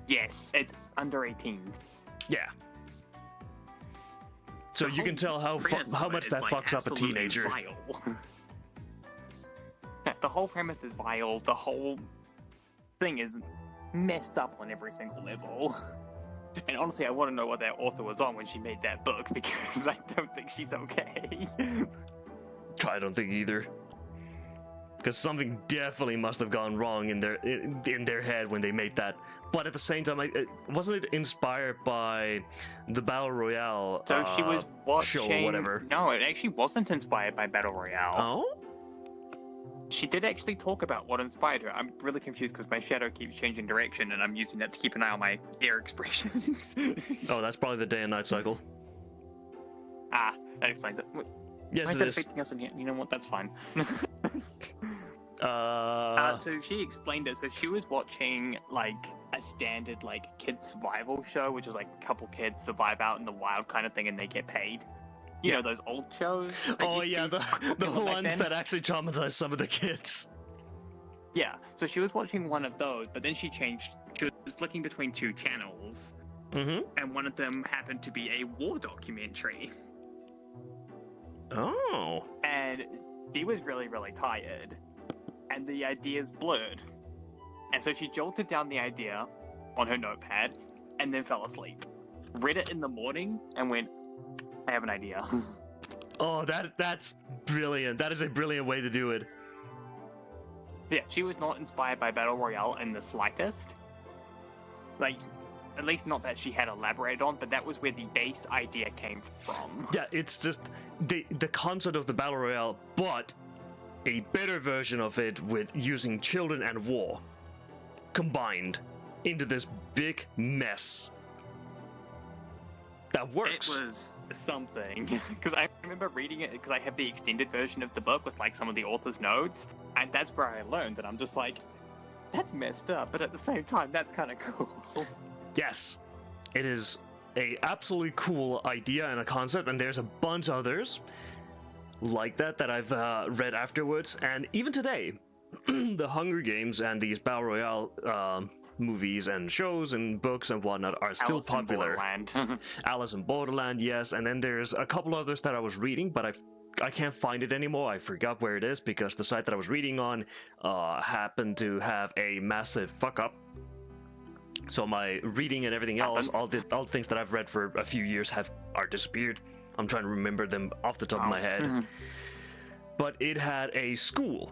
[SPEAKER 2] Yes, it's under 18.
[SPEAKER 1] Yeah. So
[SPEAKER 2] The
[SPEAKER 1] you can
[SPEAKER 2] whole
[SPEAKER 1] tell how
[SPEAKER 2] premise of it
[SPEAKER 1] much
[SPEAKER 2] is,
[SPEAKER 1] that
[SPEAKER 2] like,
[SPEAKER 1] fucks up a
[SPEAKER 2] absolutely
[SPEAKER 1] teenager.
[SPEAKER 2] Vile. The whole premise is vile. The whole thing is messed up on every single level. And honestly, I want to know what that author was on when she made that book, because I don't think she's okay.
[SPEAKER 1] I don't think either. Because something definitely must have gone wrong in their head when they made that. But at the same time, wasn't it inspired by the Battle Royale
[SPEAKER 2] So she was watching...
[SPEAKER 1] show or whatever?
[SPEAKER 2] No, it actually wasn't inspired by Battle Royale.
[SPEAKER 1] Oh?
[SPEAKER 2] She did actually talk about what inspired her. I'm really confused because my shadow keeps changing direction, and I'm using that to keep an eye on my air expressions.
[SPEAKER 1] Oh, that's probably the day and night cycle.
[SPEAKER 2] Ah, that explains it. Wait,
[SPEAKER 1] Yes,
[SPEAKER 2] why is
[SPEAKER 1] it
[SPEAKER 2] that
[SPEAKER 1] is.
[SPEAKER 2] affecting us in here? You know what? That's fine.
[SPEAKER 1] Uh,
[SPEAKER 2] So she explained it. So she was watching like a standard like kids survival show, which was like a couple kids survive out in the wild kind of thing, and they get paid. You know those old shows. that
[SPEAKER 1] oh
[SPEAKER 2] used to
[SPEAKER 1] yeah,
[SPEAKER 2] be
[SPEAKER 1] the
[SPEAKER 2] popular back
[SPEAKER 1] ones
[SPEAKER 2] then?
[SPEAKER 1] that actually traumatize some of the kids.
[SPEAKER 2] Yeah. So she was watching one of those, but then she changed. She was flicking between two channels,
[SPEAKER 1] Mm-hmm.
[SPEAKER 2] and one of them happened to be a war documentary.
[SPEAKER 1] Oh.
[SPEAKER 2] And she was really, really tired, and the ideas blurred. And so she jolted down the idea on her notepad, and then fell asleep. Read it in the morning, and went, I have an idea.
[SPEAKER 1] Oh, that's brilliant. That is a brilliant way to do it.
[SPEAKER 2] Yeah, she was not inspired by Battle Royale in the slightest. Like, at least not that she had elaborated on, but that was where the base idea came from.
[SPEAKER 1] Yeah, it's just the concept of the battle royale, but a better version of it with using children and war combined into this big mess that works.
[SPEAKER 2] It was something. Because I remember reading it, because I have the extended version of the book with like some of the author's notes, and that's where I learned, and I'm just like, that's messed up, but at the same time, that's kind of cool.
[SPEAKER 1] Yes, it is a absolutely cool idea and a concept, and there's a bunch others like that I've read afterwards, and even today, the Hunger Games and these battle royale movies and shows and books and whatnot are still
[SPEAKER 2] Alice in
[SPEAKER 1] popular.
[SPEAKER 2] Borderland.
[SPEAKER 1] Alice in Borderland, yes, and then there's a couple others that I was reading, but I can't find it anymore. I forgot where it is because the site that I was reading on happened to have a massive fuck up. So my reading and everything else, all the things that I've read for a few years are disappeared. I'm trying to remember them off the top of my head.
[SPEAKER 2] Mhm.
[SPEAKER 1] But it had a school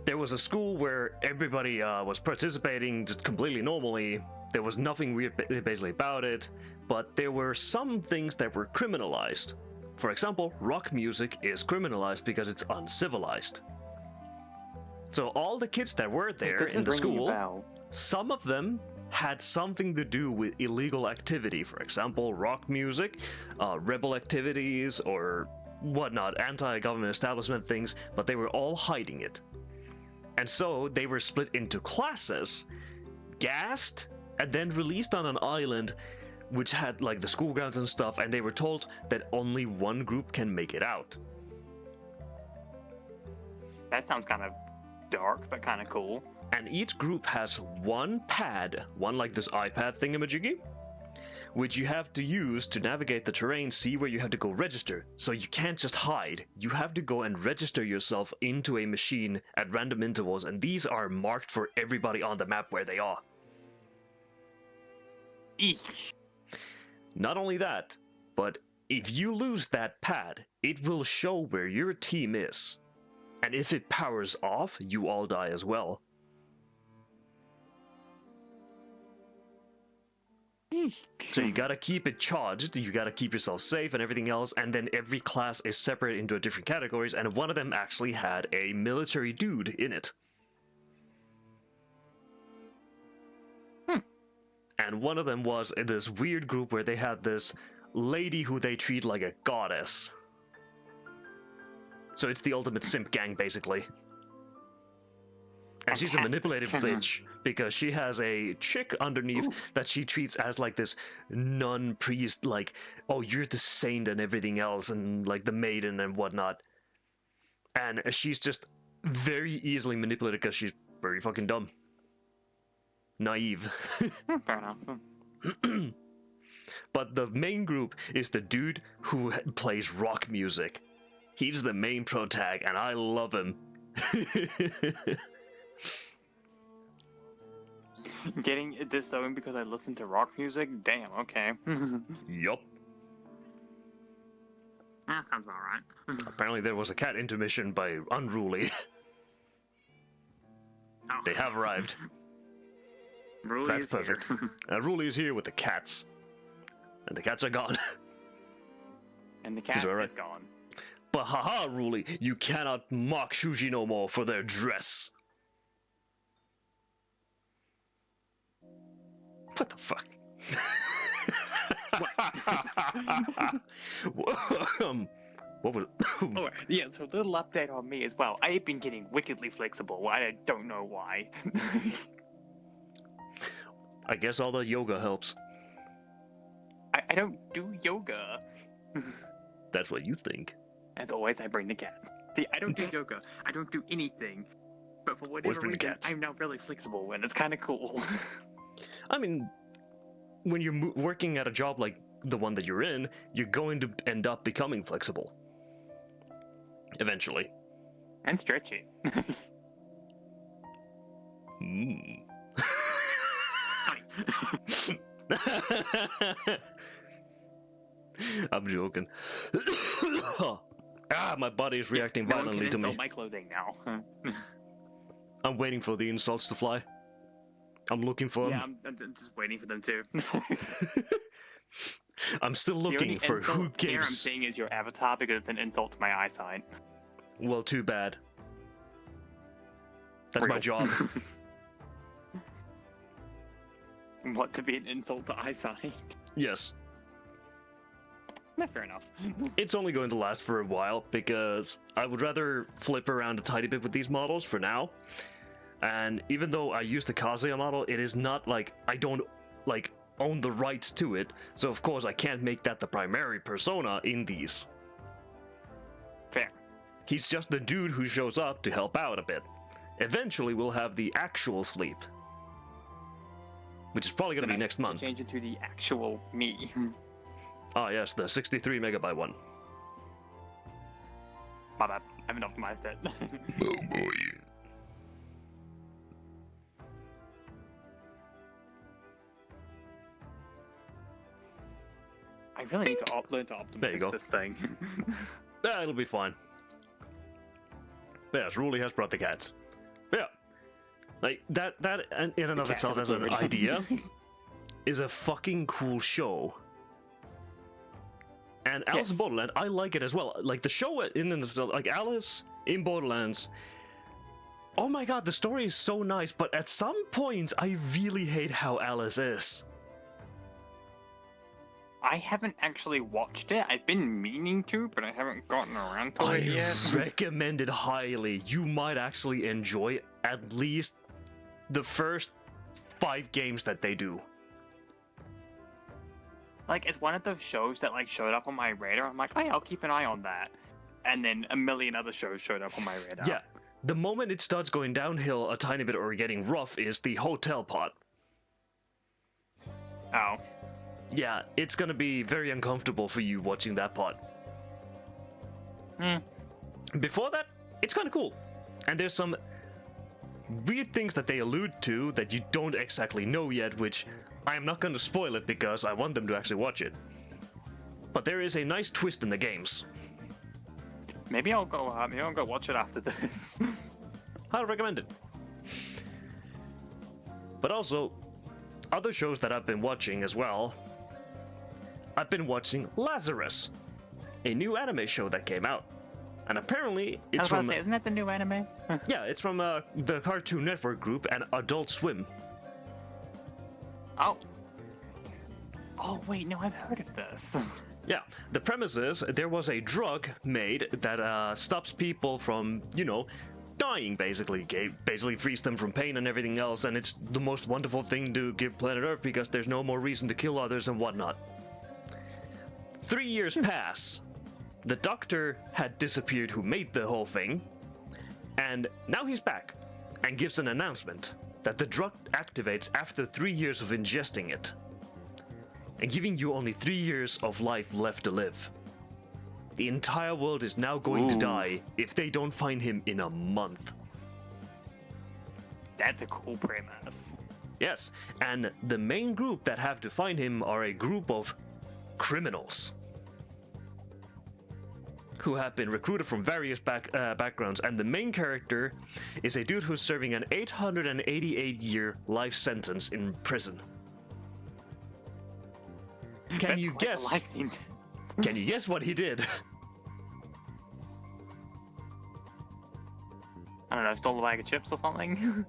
[SPEAKER 1] there was a school where everybody was participating just completely normally. There was nothing weird basically about it, but there were some things that were criminalized. For example, rock music is criminalized because it's uncivilized. So all the kids that were there in the school, some of them had something to do with illegal activity. For example, rock music, rebel activities, or whatnot, anti-government establishment things, but they were all hiding it. And so they were split into classes, gassed, and then released on an island which had like the school grounds and stuff, and they were told that only one group can make it out.
[SPEAKER 2] That sounds kind of dark, but kind of cool.
[SPEAKER 1] And each group has one pad, one like this iPad thingamajiggy, which you have to use to navigate the terrain, see where you have to go register. So you can't just hide. You have to go and register yourself into a machine at random intervals, and these are marked for everybody on the map where they are.
[SPEAKER 2] Eesh.
[SPEAKER 1] Not only that, but if you lose that pad, it will show where your team is. And if it powers off, you all die as well. So you gotta keep it charged, you gotta keep yourself safe and everything else, and then every class is separated into different categories, and one of them actually had a military dude in it. And one of them was in this weird group where they had this lady who they treat like a goddess. So it's the ultimate simp gang, basically. And she's a manipulative bitch, because she has a chick underneath that she treats as like this nun priest, like, oh, you're the saint and everything else, and like the maiden and whatnot. And she's just very easily manipulated because she's very fucking dumb. Naive.
[SPEAKER 2] Fair enough.
[SPEAKER 1] But the main group is the dude who plays rock music. He's the main protag, and I love him.
[SPEAKER 2] Getting disowned because I listen to rock music? Damn, okay.
[SPEAKER 1] Yup.
[SPEAKER 2] That sounds about right.
[SPEAKER 1] Apparently there was a cat intermission by Unruly.
[SPEAKER 2] Oh.
[SPEAKER 1] They have arrived.
[SPEAKER 2] Ruly
[SPEAKER 1] That's
[SPEAKER 2] is here.
[SPEAKER 1] perfect. Unruly is here with the cats. And the cats are gone.
[SPEAKER 2] And the cat is
[SPEAKER 1] alright.
[SPEAKER 2] gone.
[SPEAKER 1] But haha, Ruly, you cannot mock Shuji no more for their dress. What the fuck? What was...
[SPEAKER 2] Oh, yeah, so a little update on me as well. I've been getting wickedly flexible. I don't know why.
[SPEAKER 1] I guess all the yoga helps.
[SPEAKER 2] I don't do yoga.
[SPEAKER 1] That's what you think.
[SPEAKER 2] As always, I bring the cat. See, I don't do yoga. I don't do anything. But for whatever
[SPEAKER 1] bring the
[SPEAKER 2] reason,
[SPEAKER 1] cats.
[SPEAKER 2] I'm now really flexible, and it's kind of cool.
[SPEAKER 1] I mean, when you're working at a job like the one that you're in, you're going to end up becoming flexible. Eventually.
[SPEAKER 2] And stretchy.
[SPEAKER 1] I'm joking. My body is reacting
[SPEAKER 2] Yes, no one
[SPEAKER 1] violently
[SPEAKER 2] can
[SPEAKER 1] to me.
[SPEAKER 2] insult my clothing now.
[SPEAKER 1] I'm waiting for the insults to fly. I'm looking for
[SPEAKER 2] Yeah,
[SPEAKER 1] them.
[SPEAKER 2] I'm just waiting for them too.
[SPEAKER 1] I'm still
[SPEAKER 2] The
[SPEAKER 1] looking
[SPEAKER 2] only
[SPEAKER 1] for
[SPEAKER 2] insult
[SPEAKER 1] who
[SPEAKER 2] here I'm
[SPEAKER 1] gives.
[SPEAKER 2] seeing is your avatar because it's an insult to my eyesight.
[SPEAKER 1] Well, too bad. That's my
[SPEAKER 2] Real.
[SPEAKER 1] job.
[SPEAKER 2] What, to be an insult to eyesight?
[SPEAKER 1] Yes.
[SPEAKER 2] Fair enough.
[SPEAKER 1] It's only going to last for a while because I would rather flip around a tiny bit with these models for now. And even though I use the Kazuya model, it is not like I don't like own the rights to it. So of course I can't make that the primary persona in these.
[SPEAKER 2] Fair.
[SPEAKER 1] He's just the dude who shows up to help out a bit. Eventually we'll have the actual sleep. Which is probably going to be next month.
[SPEAKER 2] Change it to the actual me.
[SPEAKER 1] Ah yes, the 63 megabyte one.
[SPEAKER 2] My bad. I haven't optimized it.
[SPEAKER 1] Oh boy.
[SPEAKER 2] I really need to learn to
[SPEAKER 1] There you go.
[SPEAKER 2] optimize this thing.
[SPEAKER 1] It'll be fine. Yes, Ruli has brought the cats. Like that in and of itself as an idea is a fucking cool show. And Alice in Borderland, I like it as well. Like the show in and of itself, like Alice in Borderlands. Oh my god, the story is so nice, but at some points I really hate how Alice is.
[SPEAKER 2] I haven't actually watched it. I've been meaning to, but I haven't gotten around to it yet.
[SPEAKER 1] I recommend it highly. You might actually enjoy at least the first 5 games that they do.
[SPEAKER 2] Like, it's one of those shows that, like, showed up on my radar. I'm like, oh yeah, I'll keep an eye on that. And then a million other shows showed up on my radar.
[SPEAKER 1] Yeah. The moment it starts going downhill a tiny bit or getting rough is the hotel part.
[SPEAKER 2] Oh.
[SPEAKER 1] Yeah, it's gonna be very uncomfortable for you watching that part. Before that, it's kind of cool. And there's some weird things that they allude to that you don't exactly know yet, which I am not going to spoil it because I want them to actually watch it. But there is a nice twist in the games.
[SPEAKER 2] Maybe I'll go watch it after this.
[SPEAKER 1] I'll recommend it. But also, other shows that I've been watching as well. I've been watching Lazarus, a new anime show that came out. And apparently, it's from...
[SPEAKER 2] isn't that the new anime?
[SPEAKER 1] Yeah, it's from the Cartoon Network group and Adult Swim.
[SPEAKER 2] Oh. Oh, wait, no, I've heard of this.
[SPEAKER 1] Yeah, the premise is there was a drug made that stops people from, you know, dying, basically. Basically frees them from pain and everything else, and it's the most wonderful thing to give planet Earth because there's no more reason to kill others and whatnot. 3 years pass. The doctor had disappeared who made the whole thing, and now he's back and gives an announcement that the drug activates after 3 years of ingesting it, and giving you only 3 years of life left to live. The entire world is now going to die if they don't find him in a month.
[SPEAKER 2] That's a cool premise.
[SPEAKER 1] Yes, and the main group that have to find him are a group of criminals who have been recruited from various backgrounds, and the main character is a dude who's serving an 888-year life sentence in prison. Can you guess? Can you guess what he did?
[SPEAKER 2] I don't know, stole a bag of chips or something?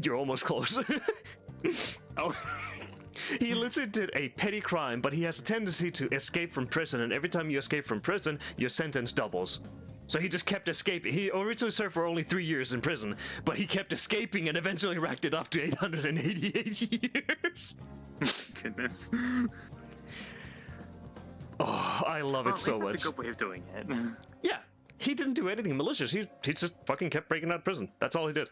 [SPEAKER 1] You're almost close.
[SPEAKER 2] Oh.
[SPEAKER 1] He literally did a petty crime, but he has a tendency to escape from prison, and every time you escape from prison, your sentence doubles. So he just kept escaping. He originally served for only 3 years in prison, but he kept escaping and eventually racked it up to 888 years.
[SPEAKER 2] Goodness.
[SPEAKER 1] Oh, I love it so much.
[SPEAKER 2] That's a good way of doing it.
[SPEAKER 1] Yeah, he didn't do anything malicious. He just fucking kept breaking out of prison. That's all he did.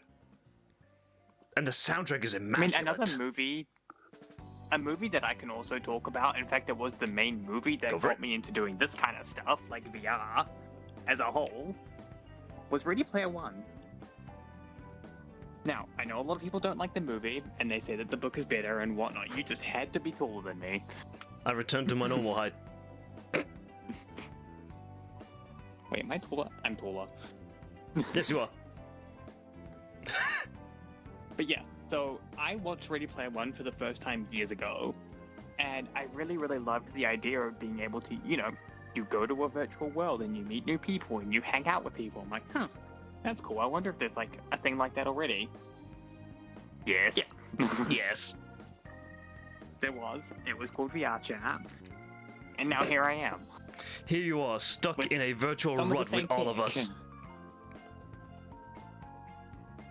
[SPEAKER 1] And the soundtrack is immaculate.
[SPEAKER 2] I mean, another movie... A movie that I can also talk about, in fact, it was the main movie that got me into doing this kind of stuff, like VR, as a whole, was Ready Player One. Now, I know a lot of people don't like the movie, and they say that the book is better and whatnot. You just had to be taller than me.
[SPEAKER 1] I returned to my normal height.
[SPEAKER 2] Wait, am I taller? I'm taller.
[SPEAKER 1] Yes, you are.
[SPEAKER 2] But yeah. So, I watched Ready Player One for the first time years ago, and I really, really loved the idea of being able to, you know, you go to a virtual world and you meet new people and you hang out with people. I'm like, huh, that's cool. I wonder if there's, like, a thing like that already. Yes.
[SPEAKER 1] Yeah. Yes.
[SPEAKER 2] There was. It was called VR Chat, and now here I am.
[SPEAKER 1] Here you are, stuck in a virtual rut with all of us.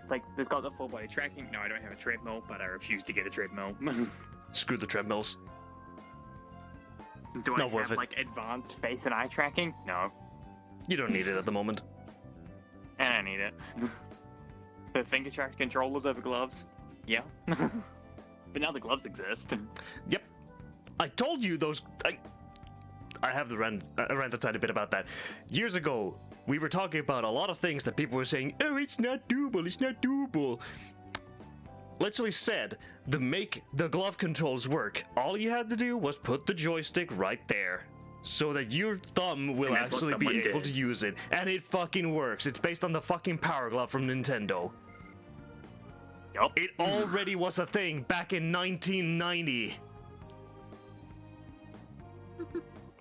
[SPEAKER 2] Like, it's got the full body tracking. No, I don't have a treadmill, but I refuse to get a treadmill.
[SPEAKER 1] Screw the treadmills.
[SPEAKER 2] Do I have, like, advanced face and eye tracking? No.
[SPEAKER 1] You don't need it at the moment.
[SPEAKER 2] And I need it. The finger tracked controllers over gloves? Yeah. But now the gloves exist.
[SPEAKER 1] Yep. I told you those... I have the rant a tiny bit about that. Years ago, we were talking about a lot of things that people were saying, oh, it's not doable, it's not doable. Literally said, to make the glove controls work, all you had to do was put the joystick right there, so that your thumb will actually be able to use it. And it fucking works. It's based on the fucking Power Glove from Nintendo.
[SPEAKER 2] Yup.
[SPEAKER 1] It already was a thing back in 1990.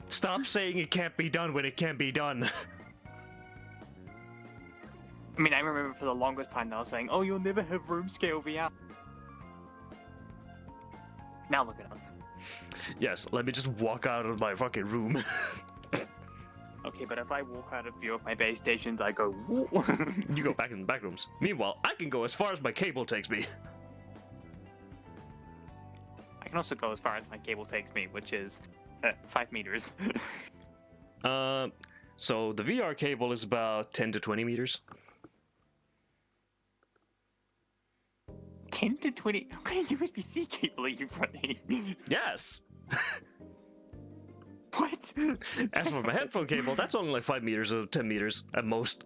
[SPEAKER 1] Stop saying it can't be done when it can't be done.
[SPEAKER 2] I mean, I remember for the longest time they were saying, "Oh, you'll never have room scale VR." Now look at us.
[SPEAKER 1] Yes, let me just walk out of my fucking room.
[SPEAKER 2] Okay, but if I walk out of view of my base stations, I go.
[SPEAKER 1] You go back in the back rooms. Meanwhile, I can go as far as my cable takes me.
[SPEAKER 2] I can also go as far as my cable takes me, which is 5 meters.
[SPEAKER 1] So the VR cable is about 10 to 20 meters.
[SPEAKER 2] 10 to 20? What kind of USB-C cable are you running?
[SPEAKER 1] Yes!
[SPEAKER 2] What?
[SPEAKER 1] As for my headphone cable, that's only like 5 meters or 10 meters at most.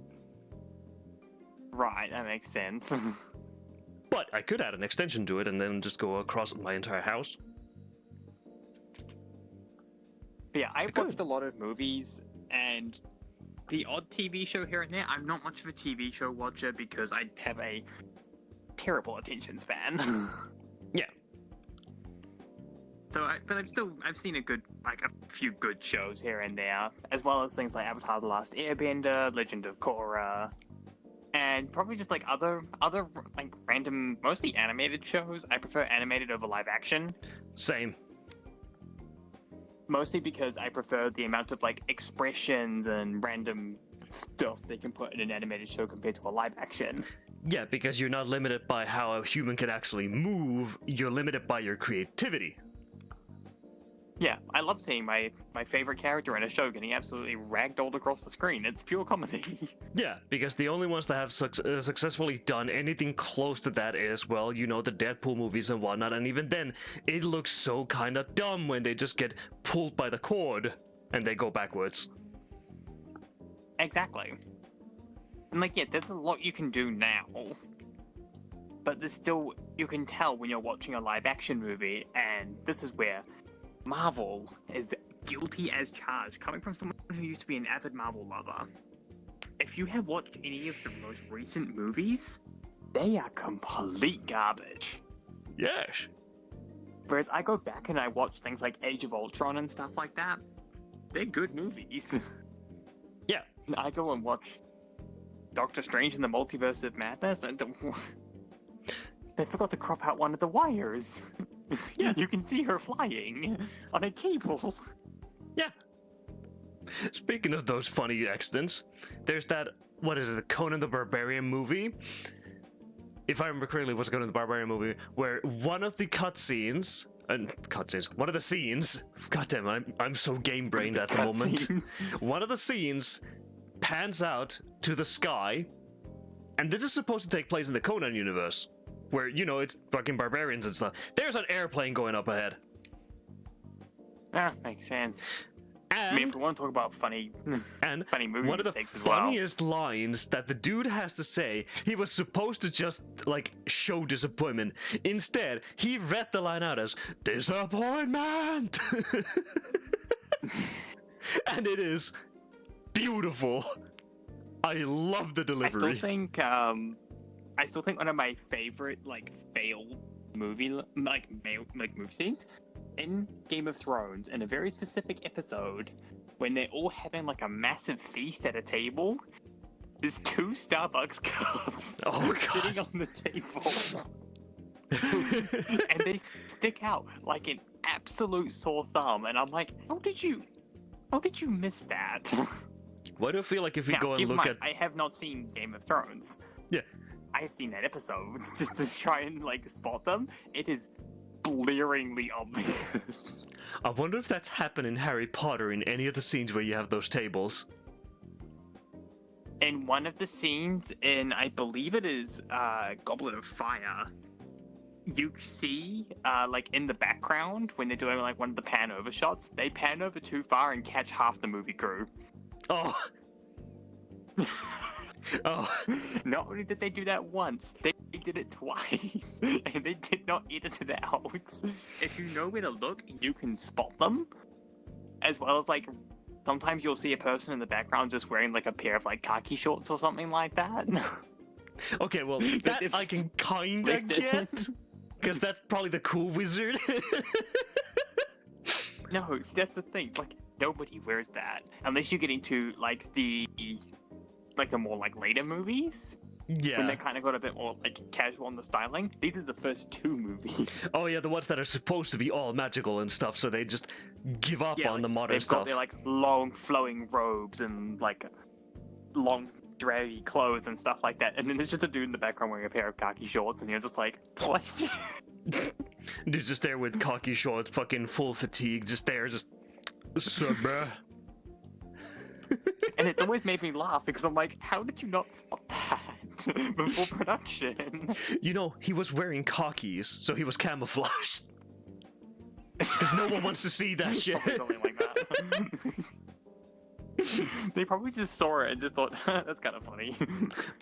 [SPEAKER 2] Right, that makes sense.
[SPEAKER 1] But I could add an extension to it and then just go across my entire house.
[SPEAKER 2] But yeah, I watched a lot of movies and the odd TV show here and there. I'm not much of a TV show watcher because I have a terrible attention span.
[SPEAKER 1] Yeah.
[SPEAKER 2] So, but I've seen a few good shows here and there, as well as things like Avatar: The Last Airbender, Legend of Korra, and probably just like other like random, mostly animated shows. I prefer animated over live action.
[SPEAKER 1] Same.
[SPEAKER 2] Mostly because I prefer the amount of like expressions and random stuff they can put in an animated show compared to a live action.
[SPEAKER 1] Yeah, because you're not limited by how a human can actually move, you're limited by your creativity.
[SPEAKER 2] Yeah, I love seeing my favorite character in a show getting absolutely ragdolled across the screen. It's pure comedy.
[SPEAKER 1] Yeah, because the only ones that have successfully done anything close to that is, well, you know, the Deadpool movies and whatnot, and even then, it looks so kind of dumb when they just get pulled by the cord and they go backwards.
[SPEAKER 2] Exactly. And like, yeah, there's a lot you can do now, but there's still, you can tell when you're watching a live action movie, and this is where Marvel is guilty as charged, coming from someone who used to be an avid Marvel lover. If you have watched any of the most recent movies, they are complete garbage.
[SPEAKER 1] Yes.
[SPEAKER 2] Whereas I go back and I watch things like Age of Ultron and stuff like that, they're good movies.
[SPEAKER 1] Yeah.
[SPEAKER 2] I go and watch Doctor Strange in the Multiverse of Madness, and they forgot to crop out one of the wires.
[SPEAKER 1] Yeah.
[SPEAKER 2] You can see her flying on a cable.
[SPEAKER 1] Yeah. Speaking of those funny accidents, there's that, what is it, the Conan the Barbarian movie? If I remember correctly, it was Conan the Barbarian movie, where one of the one of the scenes, goddamn, I'm so game-brained at the moment. One of the scenes pans out to the sky, and this is supposed to take place in the Conan universe, where, you know, it's fucking barbarians and stuff. There's an airplane going up ahead.
[SPEAKER 2] Ah, makes sense.
[SPEAKER 1] And,
[SPEAKER 2] I mean, if we want to talk about funny movie
[SPEAKER 1] one of the
[SPEAKER 2] mistakes
[SPEAKER 1] funniest lines that the dude has to say, he was supposed to just, like, show disappointment. Instead, he read the line out as, "Disappointment!" And it is beautiful. I love the delivery.
[SPEAKER 2] I still think one of my favorite like failed movie movie scenes in Game of Thrones in a very specific episode when they're all having like a massive feast at a table. There's 2 Starbucks cups sitting on the table. And they stick out like an absolute sore thumb, and I'm like, how did you miss that?
[SPEAKER 1] Why do I feel like if we go and look at...
[SPEAKER 2] I have not seen Game of Thrones.
[SPEAKER 1] Yeah.
[SPEAKER 2] I have seen that episode just to try and like spot them. It is blearingly obvious.
[SPEAKER 1] I wonder if that's happened in Harry Potter in any of the scenes where you have those tables.
[SPEAKER 2] In one of the scenes in, I believe it is Goblet of Fire, you see, like in the background when they're doing like one of the pan over shots, they pan over too far and catch half the movie crew.
[SPEAKER 1] Oh. Oh.
[SPEAKER 2] Not only did they do that once, they did it twice, and they did not edit it out. If you know where to look, you can spot them, as well as like sometimes you'll see a person in the background just wearing like a pair of like khaki shorts or something like that.
[SPEAKER 1] Okay, well, that I can kinda get, because that's probably the cool wizard.
[SPEAKER 2] No, that's the thing. Like, nobody wears that unless you get into like the more like later movies. When
[SPEAKER 1] Yeah.
[SPEAKER 2] they kind of got a bit more like casual on the styling. These are the first two movies.
[SPEAKER 1] Oh yeah, the ones that are supposed to be all magical and stuff, so they just give up on
[SPEAKER 2] like,
[SPEAKER 1] the modern
[SPEAKER 2] they've
[SPEAKER 1] stuff.
[SPEAKER 2] got their like long flowing robes and like long draggy clothes and stuff like that. And then there's just a dude in the background wearing a pair of khaki shorts, and you're just like, what?
[SPEAKER 1] Dude's just there with khaki shorts, fucking full fatigue, just there, just. So, bruh.
[SPEAKER 2] And it's always made me laugh because I'm like, how did you not spot that before production?
[SPEAKER 1] You know, he was wearing khakis, so he was camouflaged. Because no one wants to see that shit.
[SPEAKER 2] Probably something like that. They probably just saw it and just thought, that's kind of funny.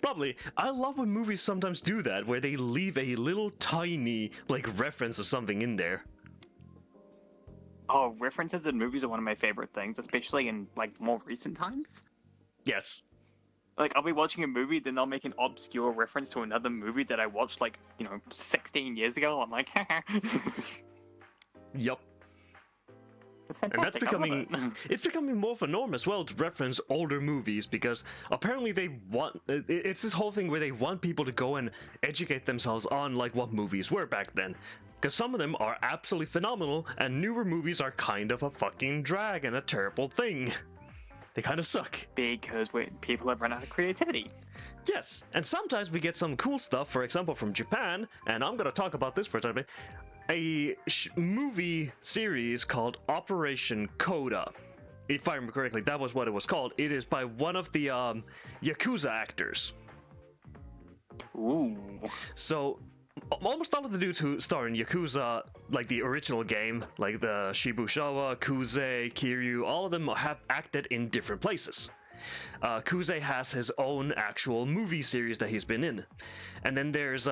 [SPEAKER 1] Probably. I love when movies sometimes do that, where they leave a little tiny, like, reference or something in there.
[SPEAKER 2] Oh, references in movies are one of my favorite things, especially in like more recent times.
[SPEAKER 1] Yes.
[SPEAKER 2] Like, I'll be watching a movie, then they'll make an obscure reference to another movie that I watched, like, 16 years ago. I'm like,
[SPEAKER 1] Yup.
[SPEAKER 2] It's
[SPEAKER 1] And that's
[SPEAKER 2] fantastic. I love
[SPEAKER 1] becoming,
[SPEAKER 2] it.
[SPEAKER 1] it's becoming more of a norm as well to reference older movies, because apparently they want, it's this whole thing where they want people to go and educate themselves on, like, what movies were back then. Because some of them are absolutely phenomenal, and newer movies are kind of a fucking drag and a terrible thing. They kind of suck.
[SPEAKER 2] Because people have run out of creativity.
[SPEAKER 1] Yes, and sometimes we get some cool stuff, for example, from Japan, and I'm going to talk about this for a second. A movie series called Operation Coda. If I remember correctly, that was what it was called. It is by one of the Yakuza actors.
[SPEAKER 2] Ooh.
[SPEAKER 1] So, almost all of the dudes who star in Yakuza, like the original game, like the Shibushawa, Kuze, Kiryu, all of them have acted in different places. Kuze has his own actual movie series that he's been in. And then there's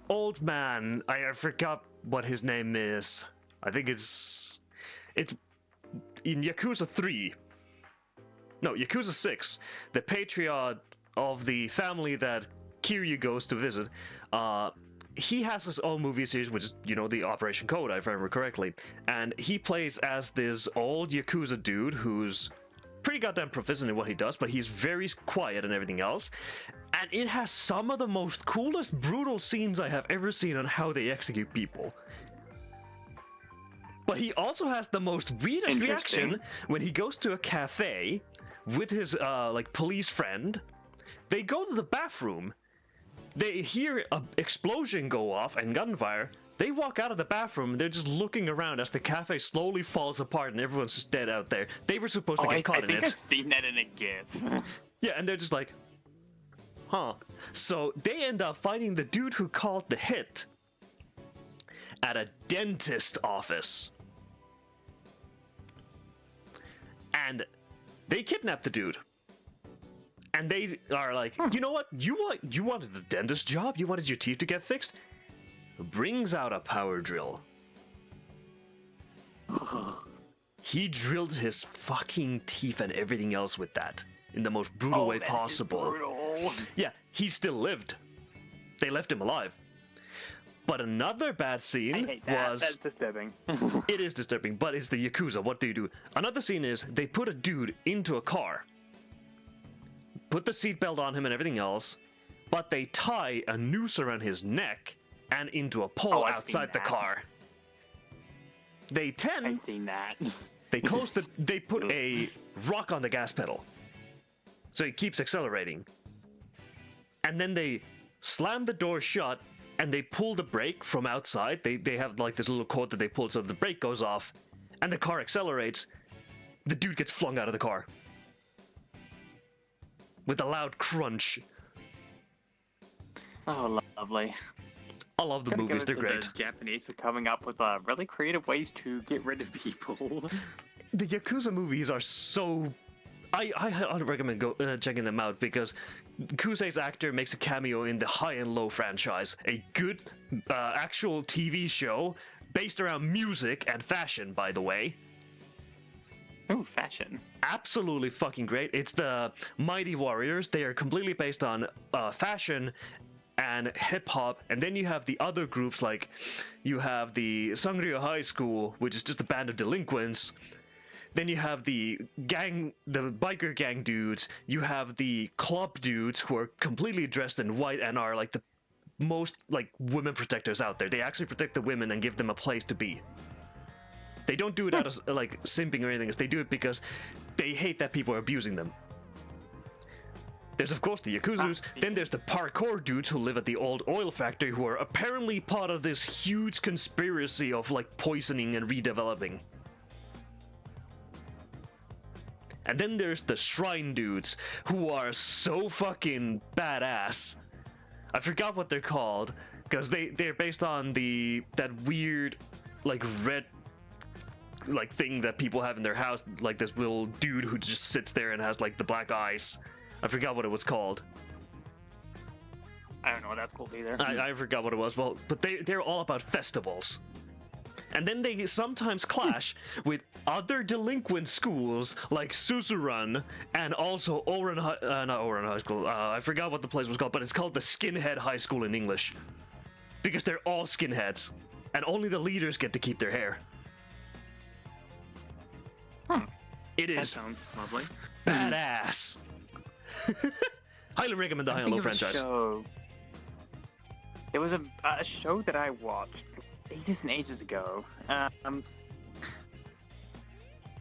[SPEAKER 1] old man, I forgot what his name is. I think it's in Yakuza 3. No, Yakuza 6. The patriarch of the family that Kiryu goes to visit. He has his own movie series, which is, the Operation Coda, if I remember correctly. And he plays as this old Yakuza dude who's pretty goddamn proficient in what he does, but he's very quiet and everything else. And it has some of the most coolest, brutal scenes I have ever seen on how they execute people. But he also has the most weirdest reaction when he goes to a cafe with his, police friend. They go to the bathroom. They hear an explosion go off and gunfire. They walk out of the bathroom and they're just looking around as the cafe slowly falls apart and everyone's just dead out there. They were supposed to get caught in it.
[SPEAKER 2] I think I've seen that in a GIF.
[SPEAKER 1] Yeah, and they're just like, huh. So they end up finding the dude who called the hit at a dentist office. And they kidnap the dude. And they are like, you know what? You wanted the dentist job? You wanted your teeth to get fixed? Brings out a power drill. He drilled his fucking teeth and everything else with that in the most brutal way possible.
[SPEAKER 2] Brutal.
[SPEAKER 1] Yeah, he still lived. They left him alive. But another bad scene
[SPEAKER 2] I hate that.
[SPEAKER 1] was...
[SPEAKER 2] That's disturbing.
[SPEAKER 1] It is disturbing, but it's the Yakuza. What do? Another scene is they put a dude into a car. Put the seatbelt on him and everything else, but they tie a noose around his neck and into a pole outside the car.
[SPEAKER 2] I've seen that.
[SPEAKER 1] They put a rock on the gas pedal, so he keeps accelerating. And then they slam the door shut and they pull the brake from outside. They have like this little cord that they pull so the brake goes off, and the car accelerates. The dude gets flung out of the car with a loud crunch.
[SPEAKER 2] Oh, lovely.
[SPEAKER 1] I love the movies, they're great.
[SPEAKER 2] The Japanese for coming up with really creative ways to get rid of people.
[SPEAKER 1] The Yakuza movies are so... I'd recommend checking them out, because Kuse's actor makes a cameo in the High and Low franchise, a good actual TV show based around music and fashion, by the way.
[SPEAKER 2] Oh, fashion.
[SPEAKER 1] Absolutely fucking great. It's the Mighty Warriors. They are completely based on fashion and hip hop, and then you have the other groups, like you have the Sangria High School, which is just a band of delinquents. Then you have the biker gang dudes. You have the club dudes who are completely dressed in white and are like the most like women protectors out there. They actually protect the women and give them a place to be. They don't do it out of like simping or anything. They do it because they hate that people are abusing them. There's of course the Yakuzas, then there's the parkour dudes who live at the old oil factory who are apparently part of this huge conspiracy of like poisoning and redeveloping. And then there's the shrine dudes who are so fucking badass. I forgot what they're called, because they're based on that weird like red like thing that people have in their house, like this little dude who just sits there and has like the black eyes. I forgot what it was called.
[SPEAKER 2] I don't know what that's called either.
[SPEAKER 1] I forgot what it was. Well, but they're all about festivals. And then they sometimes clash with other delinquent schools like Susurun and also not Oran High School. I forgot what the place was called, but it's called the Skinhead High School in English. Because they're all skinheads. And only the leaders get to keep their hair. It
[SPEAKER 2] That
[SPEAKER 1] is
[SPEAKER 2] sounds lovely.
[SPEAKER 1] badass. Highly recommend the High and Low franchise.
[SPEAKER 2] It was a show that I watched ages and ages ago.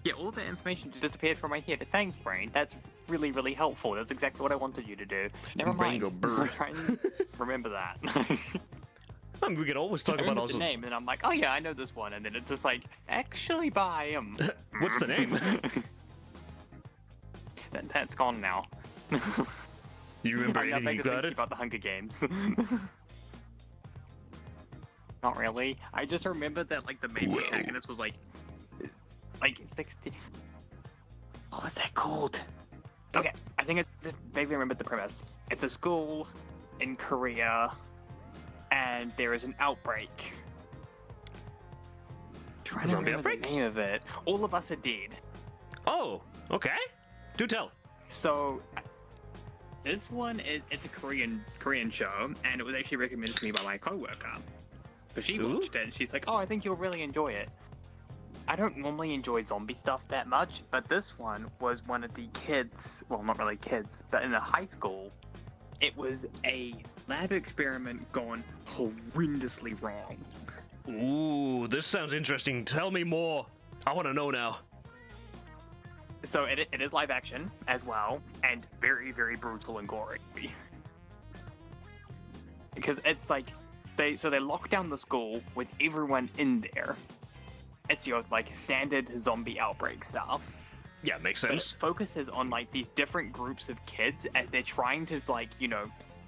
[SPEAKER 2] Yeah, all the information just disappeared from my head. Thanks, brain. That's really, really helpful. That's exactly what I wanted you to do. Never
[SPEAKER 1] Brain
[SPEAKER 2] mind.
[SPEAKER 1] go brr.
[SPEAKER 2] I'm trying to remember that.
[SPEAKER 1] I mean, we can always talk
[SPEAKER 2] I
[SPEAKER 1] about
[SPEAKER 2] remember
[SPEAKER 1] also.
[SPEAKER 2] the name, and I'm like, oh yeah, I know this one, and then it's just like, actually, bye.
[SPEAKER 1] What's the name?
[SPEAKER 2] That's gone now.
[SPEAKER 1] You remember
[SPEAKER 2] I'm not
[SPEAKER 1] anything about it?
[SPEAKER 2] about the Hunger Games. Not really. I just remember that like the main protagonist was like 60. What was that called? Okay, I think I vaguely remember the premise. It's a school in Korea, and there is an outbreak. Trying to
[SPEAKER 1] Zombie
[SPEAKER 2] remember
[SPEAKER 1] outbreak?
[SPEAKER 2] the name of it. All of us are dead.
[SPEAKER 1] Oh, okay. Do tell.
[SPEAKER 2] So this one it's a Korean show, and it was actually recommended to me by my coworker. But she
[SPEAKER 1] Ooh.
[SPEAKER 2] watched it, and she's like, "Oh, I think you'll really enjoy it." I don't normally enjoy zombie stuff that much, but this one was one of the kids. Well, not really kids, but in a high school, it was a lab experiment gone horrendously wrong.
[SPEAKER 1] Ooh, this sounds interesting. Tell me more. I want to know now.
[SPEAKER 2] So it is live action as well, and very, very brutal and gory. Because it's like they lock down the school with everyone in there. It's your like standard zombie outbreak stuff.
[SPEAKER 1] Yeah, makes
[SPEAKER 2] But
[SPEAKER 1] sense.
[SPEAKER 2] it focuses on like these different groups of kids as they're trying to like,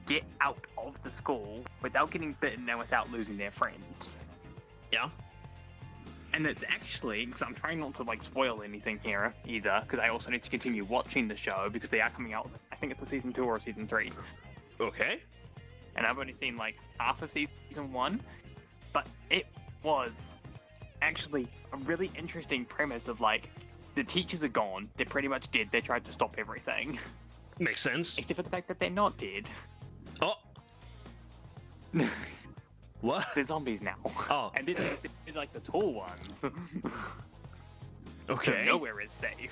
[SPEAKER 2] get out of the school without getting bitten and without losing their friends.
[SPEAKER 1] Yeah.
[SPEAKER 2] And it's actually, because I'm trying not to like spoil anything here either, because I also need to continue watching the show because they are coming out. I think it's a season 2 or season 3,
[SPEAKER 1] Okay.
[SPEAKER 2] and I've only seen like half of season 1, but it was actually a really interesting premise of like the teachers are gone, they're pretty much dead. They tried to stop everything,
[SPEAKER 1] Makes sense.
[SPEAKER 2] except for the fact that they're not dead.
[SPEAKER 1] Oh. What?
[SPEAKER 2] They're zombies now.
[SPEAKER 1] Oh.
[SPEAKER 2] And they're like the tall ones. So
[SPEAKER 1] Okay.
[SPEAKER 2] nowhere is safe.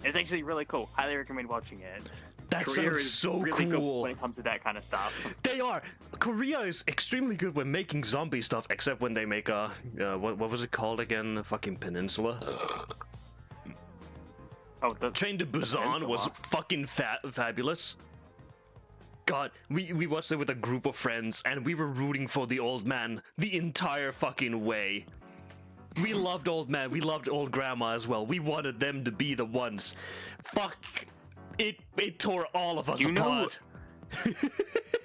[SPEAKER 2] It's actually really cool. Highly recommend watching it.
[SPEAKER 1] That
[SPEAKER 2] Korea
[SPEAKER 1] sounds
[SPEAKER 2] is
[SPEAKER 1] so
[SPEAKER 2] really good
[SPEAKER 1] cool.
[SPEAKER 2] when it comes to that kind of stuff.
[SPEAKER 1] They are. Korea is extremely good when making zombie stuff, except when they make what was it called again? The fucking peninsula.
[SPEAKER 2] Oh, the
[SPEAKER 1] Train to Busan was
[SPEAKER 2] Peninsula?
[SPEAKER 1] fucking fabulous. God, we watched it with a group of friends, and we were rooting for the old man the entire fucking way. We loved old man, we loved old grandma as well. We wanted them to be the ones. Fuck, it tore all of us
[SPEAKER 2] You know-
[SPEAKER 1] apart.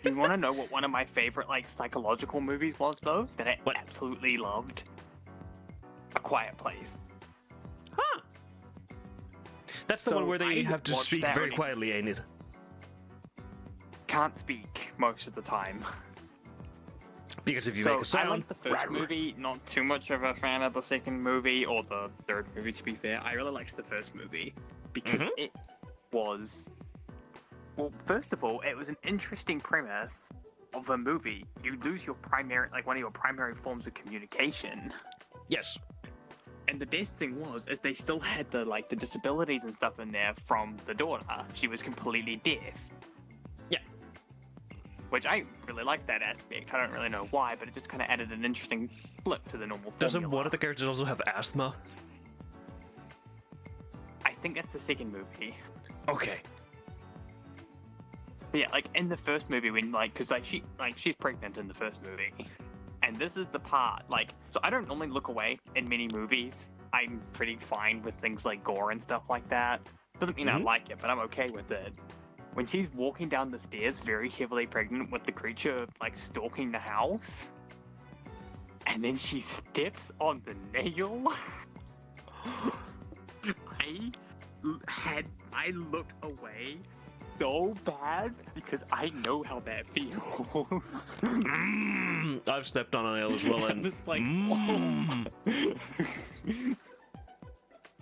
[SPEAKER 2] You want to know what one of my favorite like psychological movies was though? That I
[SPEAKER 1] What?
[SPEAKER 2] absolutely loved. A Quiet Place.
[SPEAKER 1] Huh. That's the
[SPEAKER 2] So
[SPEAKER 1] one where they
[SPEAKER 2] I
[SPEAKER 1] have to
[SPEAKER 2] watched
[SPEAKER 1] speak
[SPEAKER 2] that
[SPEAKER 1] very
[SPEAKER 2] when it-
[SPEAKER 1] quietly, ain't it?
[SPEAKER 2] Can't speak most of the time.
[SPEAKER 1] Because if you
[SPEAKER 2] So
[SPEAKER 1] make a sound,
[SPEAKER 2] I like the first movie, not too much of a fan of the second movie or the third movie. To be fair, I really liked the first movie because it was, well, first of all, it was an interesting premise of a movie. You lose your primary, like one of your primary forms of communication.
[SPEAKER 1] Yes.
[SPEAKER 2] And the best thing was, is they still had the disabilities and stuff in there from the daughter. She was completely deaf.
[SPEAKER 1] Yeah.
[SPEAKER 2] Which I really like that aspect. I don't really know why, but it just kind of added an interesting flip to the normal
[SPEAKER 1] Doesn't
[SPEAKER 2] formula.
[SPEAKER 1] one of the characters also have asthma?
[SPEAKER 2] I think that's the second movie.
[SPEAKER 1] Okay.
[SPEAKER 2] But yeah, like in the first movie, when because she's pregnant in the first movie, and this is the part so I don't normally look away in many movies. I'm pretty fine with things like gore and stuff like that. Doesn't mean I like it, but I'm okay with it. When she's walking down the stairs, very heavily pregnant, with the creature stalking the house, and then she steps on the nail. I looked away so bad because I know how that feels.
[SPEAKER 1] I've stepped on a nail as well, and
[SPEAKER 2] I'm just like, oh.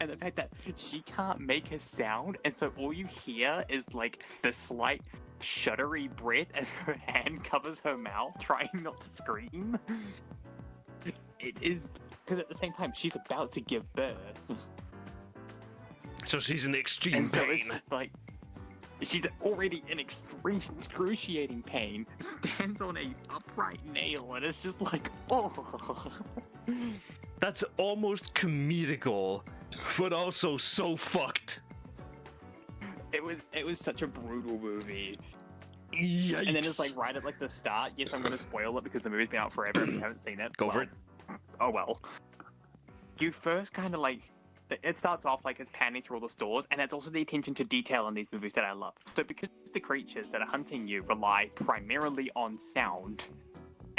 [SPEAKER 2] And the fact that she can't make a sound, and so all you hear is the slight shuddery breath as her hand covers her mouth, trying not to scream. It is because at the same time she's about to give birth.
[SPEAKER 1] So she's in extreme
[SPEAKER 2] and so
[SPEAKER 1] pain.
[SPEAKER 2] it's just she's already in excruciating pain, stands on a upright nail, and it's just oh.
[SPEAKER 1] That's almost comedical, but also so fucked.
[SPEAKER 2] It was such a brutal movie.
[SPEAKER 1] Yikes.
[SPEAKER 2] And then it's right at the start. Yes, I'm going to spoil it because the movie's been out forever if you haven't seen it.
[SPEAKER 1] Go for it.
[SPEAKER 2] Oh well. You first kind of it starts off it's panning through all the stores, and it's also the attention to detail in these movies that I love. So because the creatures that are hunting you rely primarily on sound,